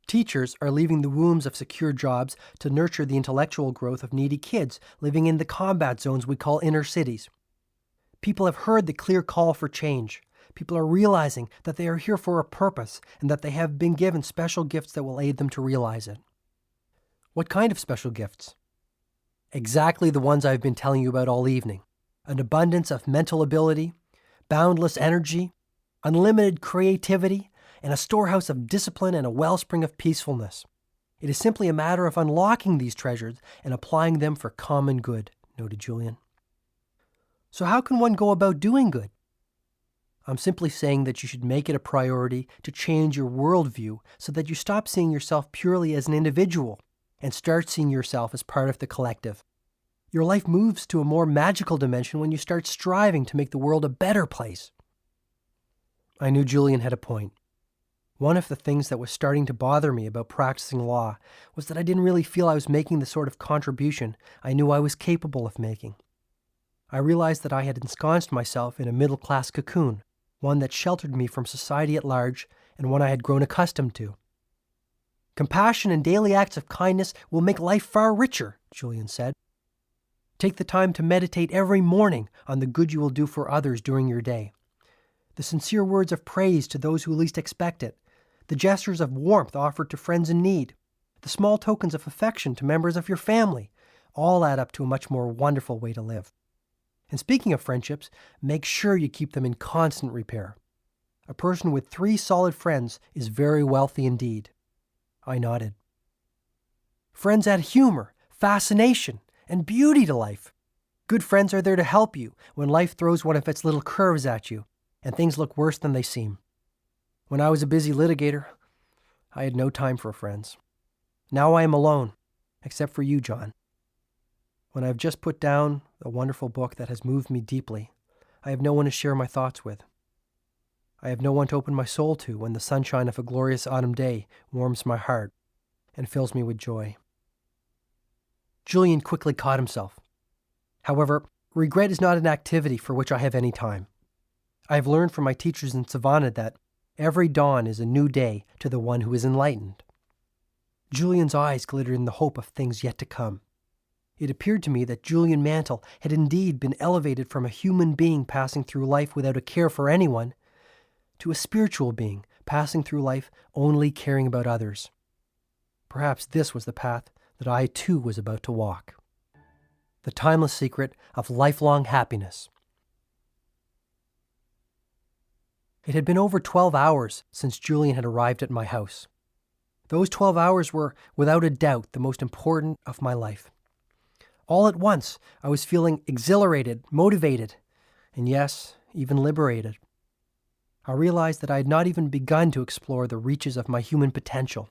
Teachers are leaving the wombs of secure jobs to nurture the intellectual growth of needy kids living in the combat zones we call inner cities. People have heard the clear call for change. People are realizing that they are here for a purpose and that they have been given special gifts that will aid them to realize it. What kind of special gifts? Exactly the ones I've been telling you about all evening. An abundance of mental ability, boundless energy, unlimited creativity, and a storehouse of discipline and a wellspring of peacefulness. It is simply a matter of unlocking these treasures and applying them for common good, noted Julian. So how can one go about doing good? I'm simply saying that you should make it a priority to change your worldview so that you stop seeing yourself purely as an individual and start seeing yourself as part of the collective. Your life moves to a more magical dimension when you start striving to make the world a better place. I knew Julian had a point. One of the things that was starting to bother me about practicing law was that I didn't really feel I was making the sort of contribution I knew I was capable of making. I realized that I had ensconced myself in a middle-class cocoon, one that sheltered me from society at large and one I had grown accustomed to. Compassion and daily acts of kindness will make life far richer, Julian said. Take the time to meditate every morning on the good you will do for others during your day. The sincere words of praise to those who least expect it, the gestures of warmth offered to friends in need, the small tokens of affection to members of your family, all add up to a much more wonderful way to live. And speaking of friendships, make sure you keep them in constant repair. A person with 3 solid friends is very wealthy indeed. I nodded. Friends add humor, fascination, and beauty to life. Good friends are there to help you when life throws one of its little curves at you and things look worse than they seem. When I was a busy litigator, I had no time for friends. Now I am alone, except for you, John. When I've just put down a wonderful book that has moved me deeply, I have no one to share my thoughts with. I have no one to open my soul to when the sunshine of a glorious autumn day warms my heart and fills me with joy. Julian quickly caught himself. However, regret is not an activity for which I have any time. I have learned from my teachers in Savannah that every dawn is a new day to the one who is enlightened. Julian's eyes glittered in the hope of things yet to come. It appeared to me that Julian Mantle had indeed been elevated from a human being passing through life without a care for anyone to a spiritual being passing through life only caring about others. Perhaps this was the path that I too was about to walk. The timeless secret of lifelong happiness. It had been over 12 hours since Julian had arrived at my house. Those 12 hours were, without a doubt, the most important of my life. All at once, I was feeling exhilarated, motivated, and yes, even liberated. I realized that I had not even begun to explore the reaches of my human potential.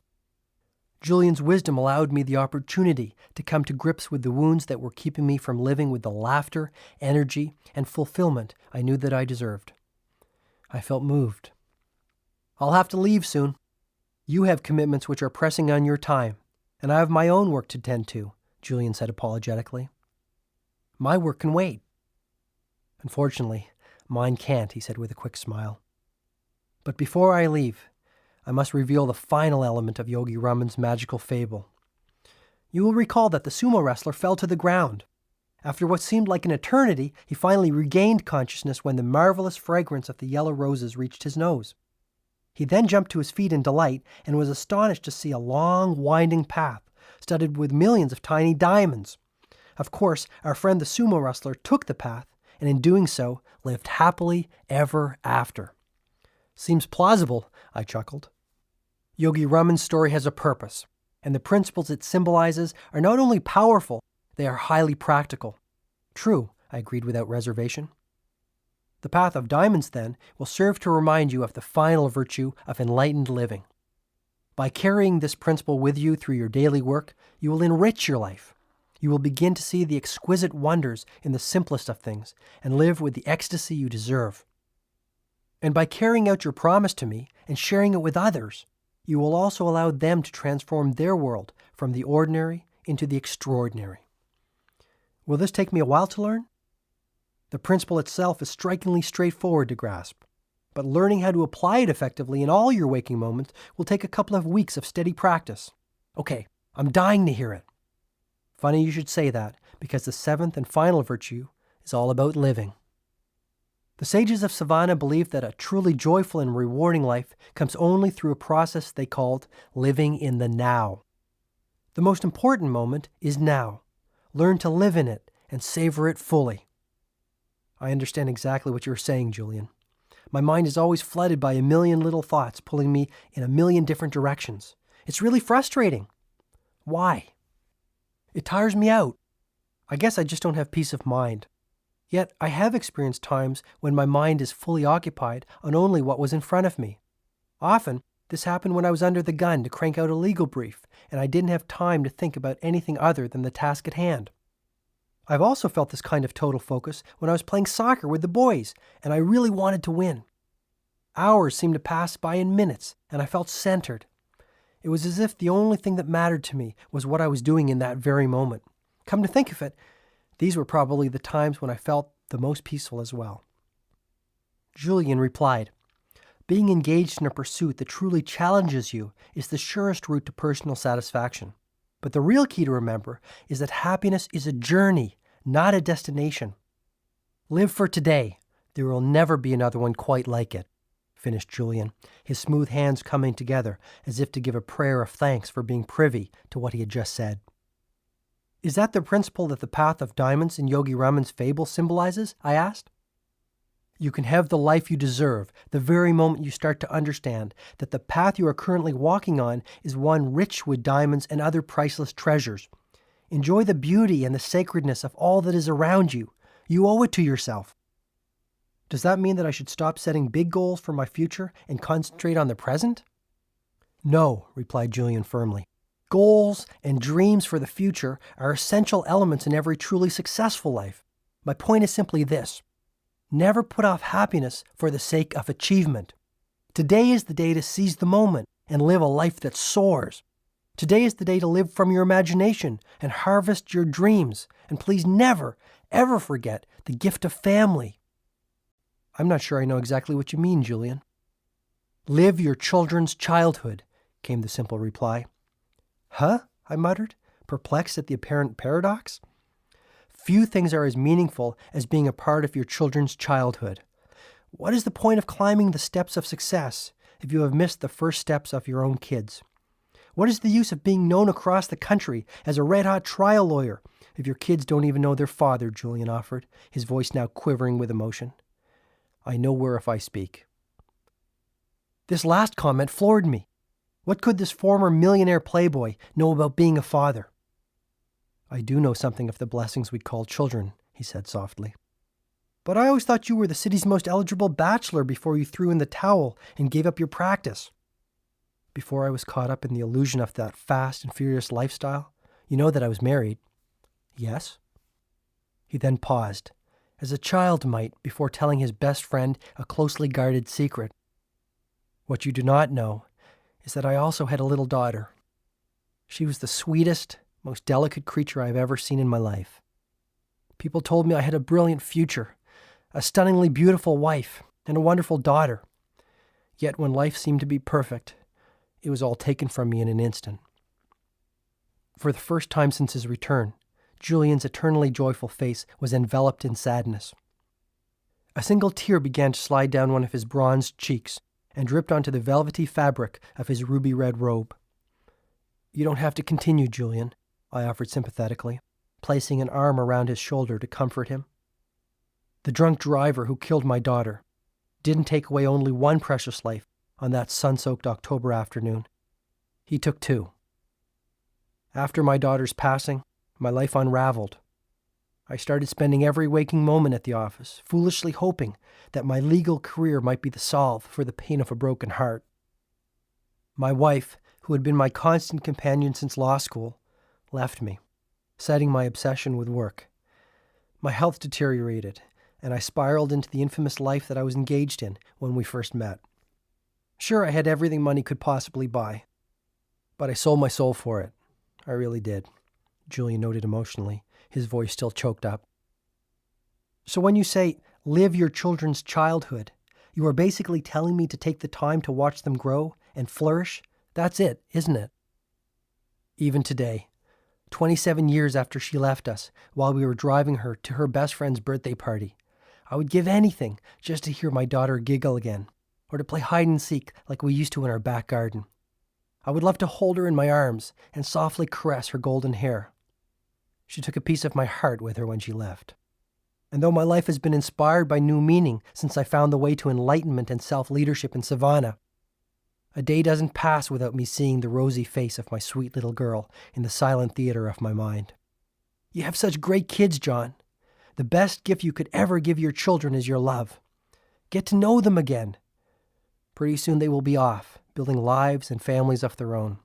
Julian's wisdom allowed me the opportunity to come to grips with the wounds that were keeping me from living with the laughter, energy, and fulfillment I knew that I deserved. I felt moved. I'll have to leave soon. You have commitments which are pressing on your time, and I have my own work to tend to, Julian said apologetically. My work can wait. Unfortunately, mine can't, he said with a quick smile. But before I leave, I must reveal the final element of Yogi Raman's magical fable. You will recall that the sumo wrestler fell to the ground. After what seemed like an eternity, he finally regained consciousness when the marvelous fragrance of the yellow roses reached his nose. He then jumped to his feet in delight and was astonished to see a long, winding path studded with millions of tiny diamonds. Of course, our friend the sumo wrestler took the path, and in doing so, lived happily ever after. Seems plausible, I chuckled. Yogi Raman's story has a purpose, and the principles it symbolizes are not only powerful, they are highly practical. True, I agreed without reservation. The path of diamonds, then, will serve to remind you of the final virtue of enlightened living. By carrying this principle with you through your daily work, you will enrich your life. You will begin to see the exquisite wonders in the simplest of things and live with the ecstasy you deserve. And by carrying out your promise to me and sharing it with others, you will also allow them to transform their world from the ordinary into the extraordinary. Will this take me a while to learn? The principle itself is strikingly straightforward to grasp, but learning how to apply it effectively in all your waking moments will take a couple of weeks of steady practice. Okay, I'm dying to hear it. Funny you should say that, because the seventh and final virtue is all about living. The sages of Savannah believed that a truly joyful and rewarding life comes only through a process they called living in the now. The most important moment is now. Learn to live in it and savor it fully. I understand exactly what you're saying, Julian. My mind is always flooded by a million little thoughts pulling me in a million different directions. It's really frustrating. Why? It tires me out. I guess I just don't have peace of mind. Yet I have experienced times when my mind is fully occupied on only what was in front of me. Often, this happened when I was under the gun to crank out a legal brief, and I didn't have time to think about anything other than the task at hand. I've also felt this kind of total focus when I was playing soccer with the boys, and I really wanted to win. Hours seemed to pass by in minutes, and I felt centered. It was as if the only thing that mattered to me was what I was doing in that very moment. Come to think of it, these were probably the times when I felt the most peaceful as well. Julian replied, being engaged in a pursuit that truly challenges you is the surest route to personal satisfaction. But the real key to remember is that happiness is a journey, not a destination. Live for today. There will never be another one quite like it, finished Julian, his smooth hands coming together as if to give a prayer of thanks for being privy to what he had just said. Is that the principle that the path of diamonds in Yogi Raman's fable symbolizes? I asked. You can have the life you deserve the very moment you start to understand that the path you are currently walking on is one rich with diamonds and other priceless treasures. Enjoy the beauty and the sacredness of all that is around you. You owe it to yourself. Does that mean that I should stop setting big goals for my future and concentrate on the present? No, replied Julian firmly. Goals and dreams for the future are essential elements in every truly successful life. My point is simply this. Never put off happiness for the sake of achievement. Today is the day to seize the moment and live a life that soars. Today is the day to live from your imagination and harvest your dreams. And please never, ever forget the gift of family. I'm not sure I know exactly what you mean, Julian. Live your children's childhood, came the simple reply. Huh? I muttered, perplexed at the apparent paradox. Few things are as meaningful as being a part of your children's childhood. What is the point of climbing the steps of success if you have missed the first steps of your own kids? What is the use of being known across the country as a red-hot trial lawyer if your kids don't even know their father, Julian offered, his voice now quivering with emotion. I know where if I speak. This last comment floored me. What could this former millionaire playboy know about being a father? I do know something of the blessings we call children, he said softly. But I always thought you were the city's most eligible bachelor before you threw in the towel and gave up your practice. Before I was caught up in the illusion of that fast and furious lifestyle, you know that I was married. Yes? He then paused, as a child might before telling his best friend a closely guarded secret. What you do not know is that I also had a little daughter. She was the sweetest, most delicate creature I've ever seen in my life. People told me I had a brilliant future, a stunningly beautiful wife, and a wonderful daughter. Yet when life seemed to be perfect, it was all taken from me in an instant. For the first time since his return, Julian's eternally joyful face was enveloped in sadness. A single tear began to slide down one of his bronzed cheeks and dripped onto the velvety fabric of his ruby-red robe. "You don't have to continue, Julian," I offered sympathetically, placing an arm around his shoulder to comfort him. "The drunk driver who killed my daughter didn't take away only one precious life on that sun-soaked October afternoon. He took two. After my daughter's passing, my life unraveled. I started spending every waking moment at the office, foolishly hoping that my legal career might be the salve for the pain of a broken heart. My wife, who had been my constant companion since law school, left me, citing my obsession with work. My health deteriorated, and I spiraled into the infamous life that I was engaged in when we first met. Sure, I had everything money could possibly buy, but I sold my soul for it. I really did," Julian noted emotionally, his voice still choked up. "So when you say, live your children's childhood, you are basically telling me to take the time to watch them grow and flourish? That's it, isn't it?" Even today, 27 years after she left us, while we were driving her to her best friend's birthday party, I would give anything just to hear my daughter giggle again, or to play hide and seek like we used to in our back garden. I would love to hold her in my arms and softly caress her golden hair. She took a piece of my heart with her when she left. And though my life has been inspired by new meaning since I found the way to enlightenment and self-leadership in Savannah, a day doesn't pass without me seeing the rosy face of my sweet little girl in the silent theater of my mind. You have such great kids, John. The best gift you could ever give your children is your love. Get to know them again. Pretty soon they will be off, building lives and families of their own.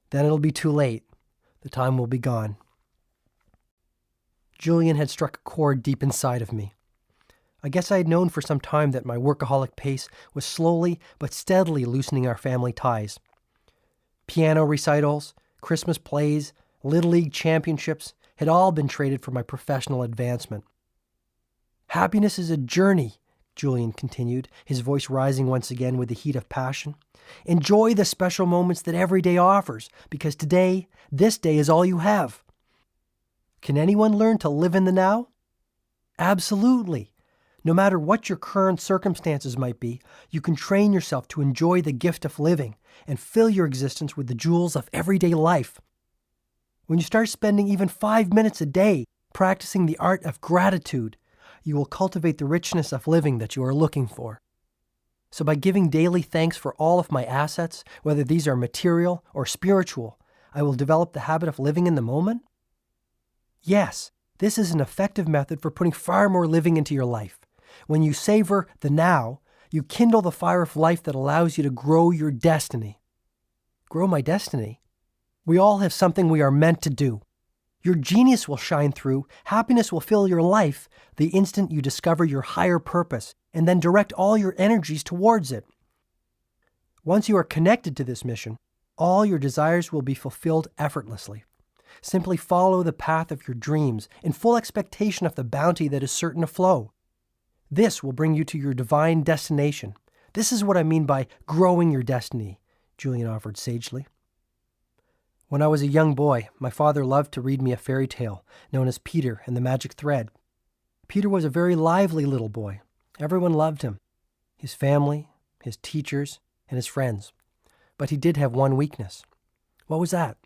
Then it'll be too late. The time will be gone. Julian had struck a chord deep inside of me. I guess I had known for some time that my workaholic pace was slowly but steadily loosening our family ties. Piano recitals, Christmas plays, Little League championships had all been traded for my professional advancement. "Happiness is a journey," Julian continued, his voice rising once again with the heat of passion. "Enjoy the special moments that every day offers, because today, this day is all you have." Can anyone learn to live in the now? Absolutely. No matter what your current circumstances might be, you can train yourself to enjoy the gift of living and fill your existence with the jewels of everyday life. When you start spending even 5 minutes a day practicing the art of gratitude, you will cultivate the richness of living that you are looking for. So by giving daily thanks for all of my assets, whether these are material or spiritual, I will develop the habit of living in the moment? Yes, this is an effective method for putting far more living into your life. When you savor the now, you kindle the fire of life that allows you to grow your destiny. Grow my destiny? We all have something we are meant to do. Your genius will shine through, happiness will fill your life the instant you discover your higher purpose and then direct all your energies towards it. Once you are connected to this mission, all your desires will be fulfilled effortlessly. Simply follow the path of your dreams in full expectation of the bounty that is certain to flow. This will bring you to your divine destination. This is what I mean by growing your destiny, Julian offered sagely. When I was a young boy, my father loved to read me a fairy tale known as Peter and the Magic Thread. Peter was a very lively little boy. Everyone loved him, his family, his teachers, and his friends. But he did have one weakness. What was that?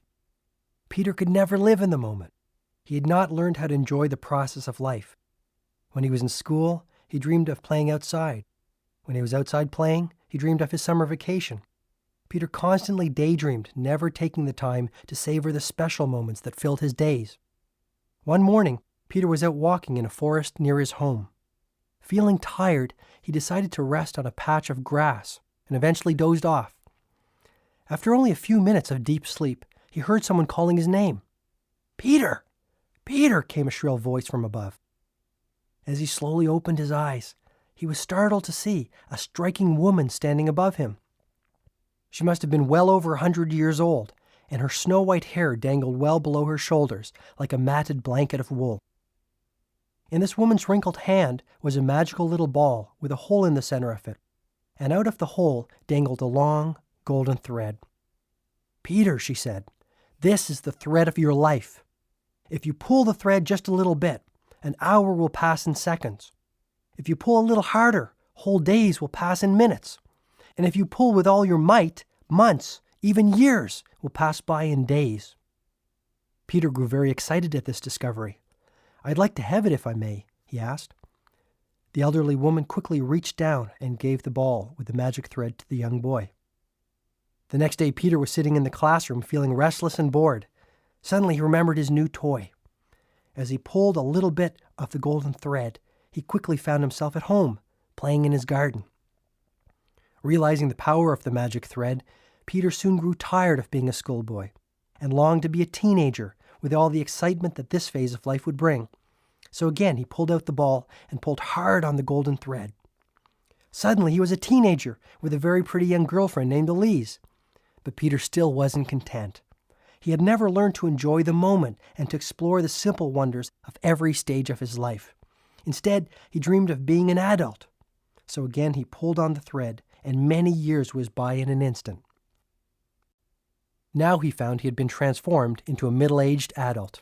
Peter could never live in the moment. He had not learned how to enjoy the process of life. When he was in school, he dreamed of playing outside. When he was outside playing, he dreamed of his summer vacation. Peter constantly daydreamed, never taking the time to savor the special moments that filled his days. One morning, Peter was out walking in a forest near his home. Feeling tired, he decided to rest on a patch of grass and eventually dozed off. After only a few minutes of deep sleep, he heard someone calling his name. "Peter! Peter!" came a shrill voice from above. As he slowly opened his eyes, he was startled to see a striking woman standing above him. She must have been well over 100 years old, and her snow-white hair dangled well below her shoulders like a matted blanket of wool. In this woman's wrinkled hand was a magical little ball with a hole in the center of it, and out of the hole dangled a long, golden thread. "Peter," she said, "this is the thread of your life. If you pull the thread just a little bit, an hour will pass in seconds. If you pull a little harder, whole days will pass in minutes. And if you pull with all your might, months, even years, will pass by in days." Peter grew very excited at this discovery. "I'd like to have it if I may," he asked. The elderly woman quickly reached down and gave the ball with the magic thread to the young boy. The next day, Peter was sitting in the classroom feeling restless and bored. Suddenly, he remembered his new toy. As he pulled a little bit of the golden thread, he quickly found himself at home, playing in his garden. Realizing the power of the magic thread, Peter soon grew tired of being a schoolboy and longed to be a teenager with all the excitement that this phase of life would bring. So again, he pulled out the ball and pulled hard on the golden thread. Suddenly, he was a teenager with a very pretty young girlfriend named Elise. But Peter still wasn't content. He had never learned to enjoy the moment and to explore the simple wonders of every stage of his life. Instead, he dreamed of being an adult. So again, he pulled on the thread, and many years whizzed by in an instant. Now he found he had been transformed into a middle-aged adult.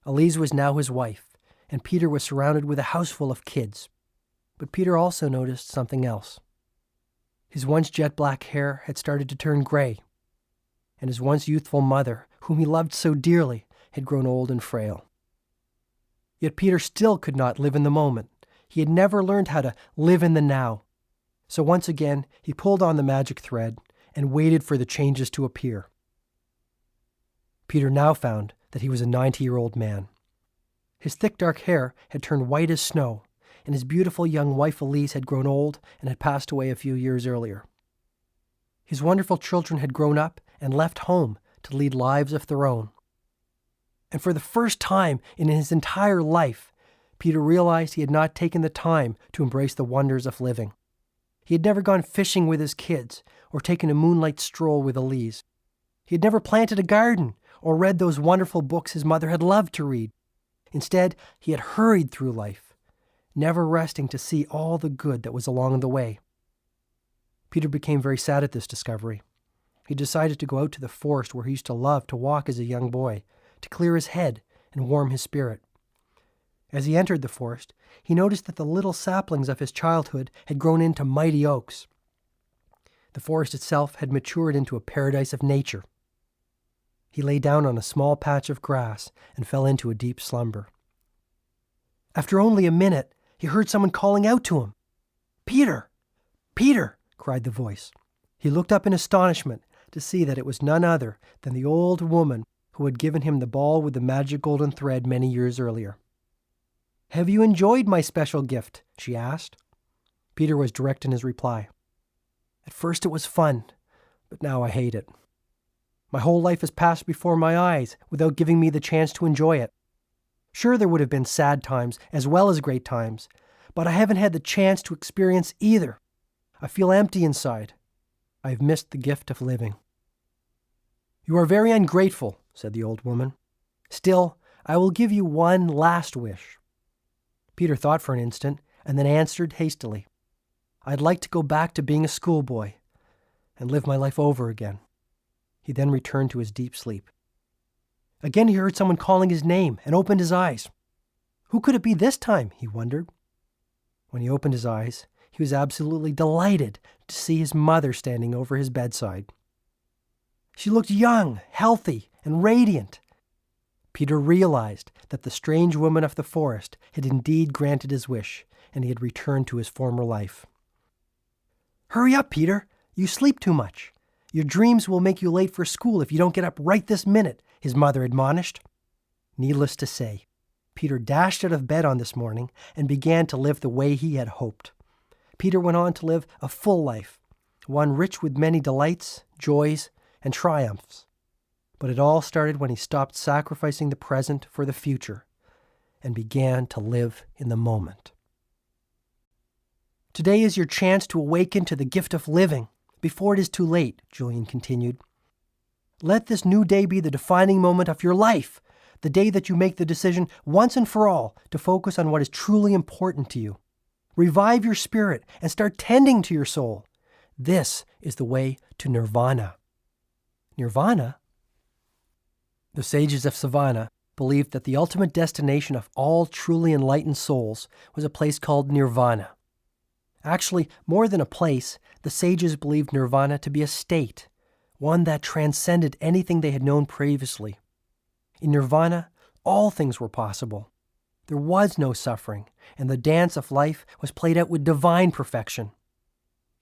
Elise was now his wife, and Peter was surrounded with a house full of kids. But Peter also noticed something else. His once jet-black hair had started to turn gray, and his once youthful mother, whom he loved so dearly, had grown old and frail. Yet Peter still could not live in the moment. He had never learned how to live in the now. So once again, he pulled on the magic thread and waited for the changes to appear. Peter now found that he was a 90-year-old man. His thick dark hair had turned white as snow, and his beautiful young wife Elise had grown old and had passed away a few years earlier. His wonderful children had grown up and left home to lead lives of their own. And for the first time in his entire life, Peter realized he had not taken the time to embrace the wonders of living. He had never gone fishing with his kids or taken a moonlight stroll with Elise. He had never planted a garden or read those wonderful books his mother had loved to read. Instead, he had hurried through life, never resting to see all the good that was along the way. Peter became very sad at this discovery. He decided to go out to the forest where he used to love to walk as a young boy, to clear his head and warm his spirit. As he entered the forest, he noticed that the little saplings of his childhood had grown into mighty oaks. The forest itself had matured into a paradise of nature. He lay down on a small patch of grass and fell into a deep slumber. After only a minute, he heard someone calling out to him. "Peter! Peter!" cried the voice. He looked up in astonishment to see that it was none other than the old woman who had given him the ball with the magic golden thread many years earlier. "Have you enjoyed my special gift?" she asked. Peter was direct in his reply. "At first it was fun, but now I hate it. My whole life has passed before my eyes without giving me the chance to enjoy it. Sure, there would have been sad times as well as great times, but I haven't had the chance to experience either. I feel empty inside. I have missed the gift of living." "You are very ungrateful," said the old woman. "Still, I will give you one last wish." Peter thought for an instant and then answered hastily, "I'd like to go back to being a schoolboy and live my life over again." He then returned to his deep sleep. Again he heard someone calling his name and opened his eyes. Who could it be this time, he wondered. When he opened his eyes, he was absolutely delighted to see his mother standing over his bedside. She looked young, healthy, and radiant. Peter realized that the strange woman of the forest had indeed granted his wish, and he had returned to his former life. "Hurry up, Peter! You sleep too much. Your dreams will make you late for school if you don't get up right this minute," his mother admonished. Needless to say, Peter dashed out of bed on this morning and began to live the way he had hoped. Peter went on to live a full life, one rich with many delights, joys, and triumphs. But it all started when he stopped sacrificing the present for the future and began to live in the moment. Today is your chance to awaken to the gift of living before it is too late, Julian continued. Let this new day be the defining moment of your life, the day that you make the decision once and for all to focus on what is truly important to you. Revive your spirit and start tending to your soul. This is the way to nirvana. Nirvana? The sages of Savannah believed that the ultimate destination of all truly enlightened souls was a place called nirvana. Actually, more than a place, the sages believed nirvana to be a state, one that transcended anything they had known previously. In nirvana, all things were possible. There was no suffering, and the dance of life was played out with divine perfection.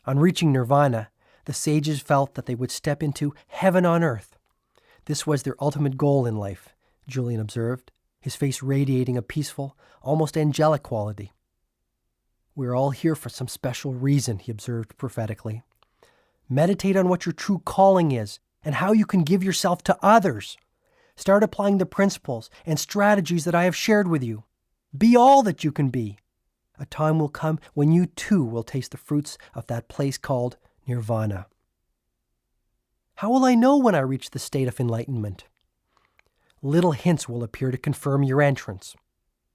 On reaching nirvana, the sages felt that they would step into heaven on earth. This was their ultimate goal in life, Julian observed, his face radiating a peaceful, almost angelic quality. We're all here for some special reason, he observed prophetically. Meditate on what your true calling is and how you can give yourself to others. Start applying the principles and strategies that I have shared with you. Be all that you can be. A time will come when you too will taste the fruits of that place called nirvana. How will I know when I reach the state of enlightenment? Little hints will appear to confirm your entrance.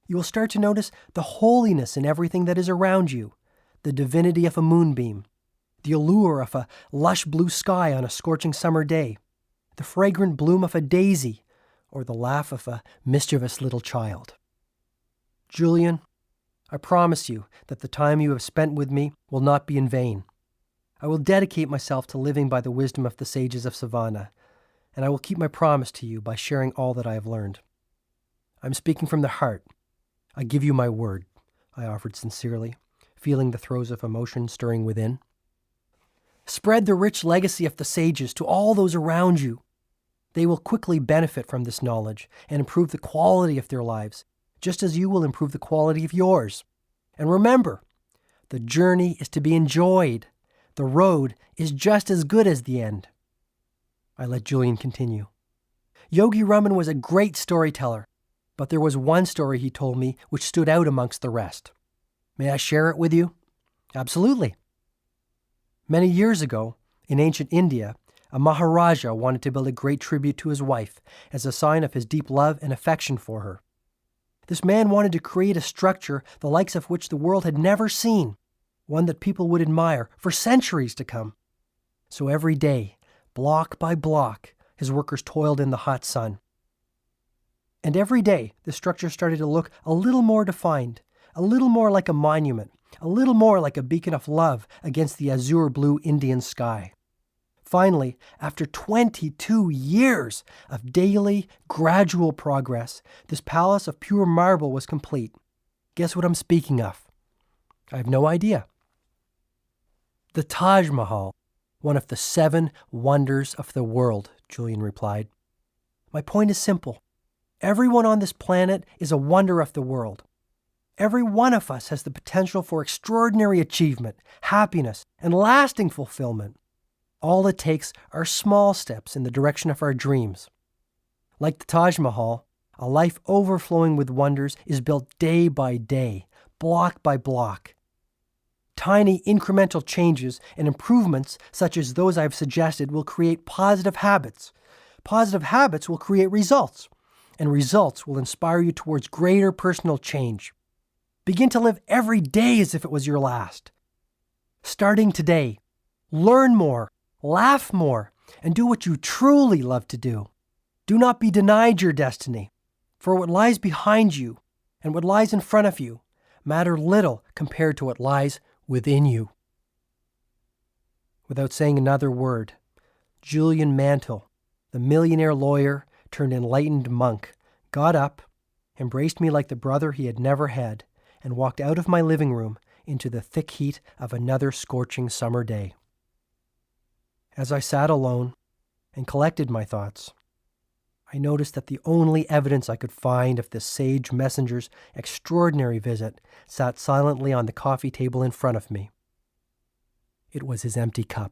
You will start to notice the holiness in everything that is around you, the divinity of a moonbeam, the allure of a lush blue sky on a scorching summer day, the fragrant bloom of a daisy, or the laugh of a mischievous little child. Julian, I promise you that the time you have spent with me will not be in vain. I will dedicate myself to living by the wisdom of the sages of Savannah, and I will keep my promise to you by sharing all that I have learned. I'm speaking from the heart. I give you my word, I offered sincerely, feeling the throes of emotion stirring within. Spread the rich legacy of the sages to all those around you. They will quickly benefit from this knowledge and improve the quality of their lives, just as you will improve the quality of yours. And remember, the journey is to be enjoyed. The road is just as good as the end. I let Julian continue. Yogi Raman was a great storyteller, but there was one story he told me which stood out amongst the rest. May I share it with you? Absolutely. Many years ago, in ancient India, a Maharaja wanted to build a great tribute to his wife as a sign of his deep love and affection for her. This man wanted to create a structure the likes of which the world had never seen, one that people would admire for centuries to come. So every day, block by block, his workers toiled in the hot sun. And every day, the structure started to look a little more defined, a little more like a monument, a little more like a beacon of love against the azure blue Indian sky. Finally, after 22 years of daily, gradual progress, this palace of pure marble was complete. Guess what I'm speaking of? I have no idea. The Taj Mahal, one of the 7 wonders of the world, Julian replied. My point is simple. Everyone on this planet is a wonder of the world. Every one of us has the potential for extraordinary achievement, happiness, and lasting fulfillment. All it takes are small steps in the direction of our dreams. Like the Taj Mahal, a life overflowing with wonders is built day by day, block by block. Tiny incremental changes and improvements such as those I've suggested will create positive habits. Positive habits will create results, and results will inspire you towards greater personal change. Begin to live every day as if it was your last. Starting today, learn more, laugh more, and do what you truly love to do. Do not be denied your destiny, for what lies behind you and what lies in front of you matter little compared to what lies within you. Without saying another word, Julian Mantle, the millionaire lawyer turned enlightened monk, got up, embraced me like the brother he had never had, and walked out of my living room into the thick heat of another scorching summer day. As I sat alone and collected my thoughts, I noticed that the only evidence I could find of this sage messenger's extraordinary visit sat silently on the coffee table in front of me. It was his empty cup.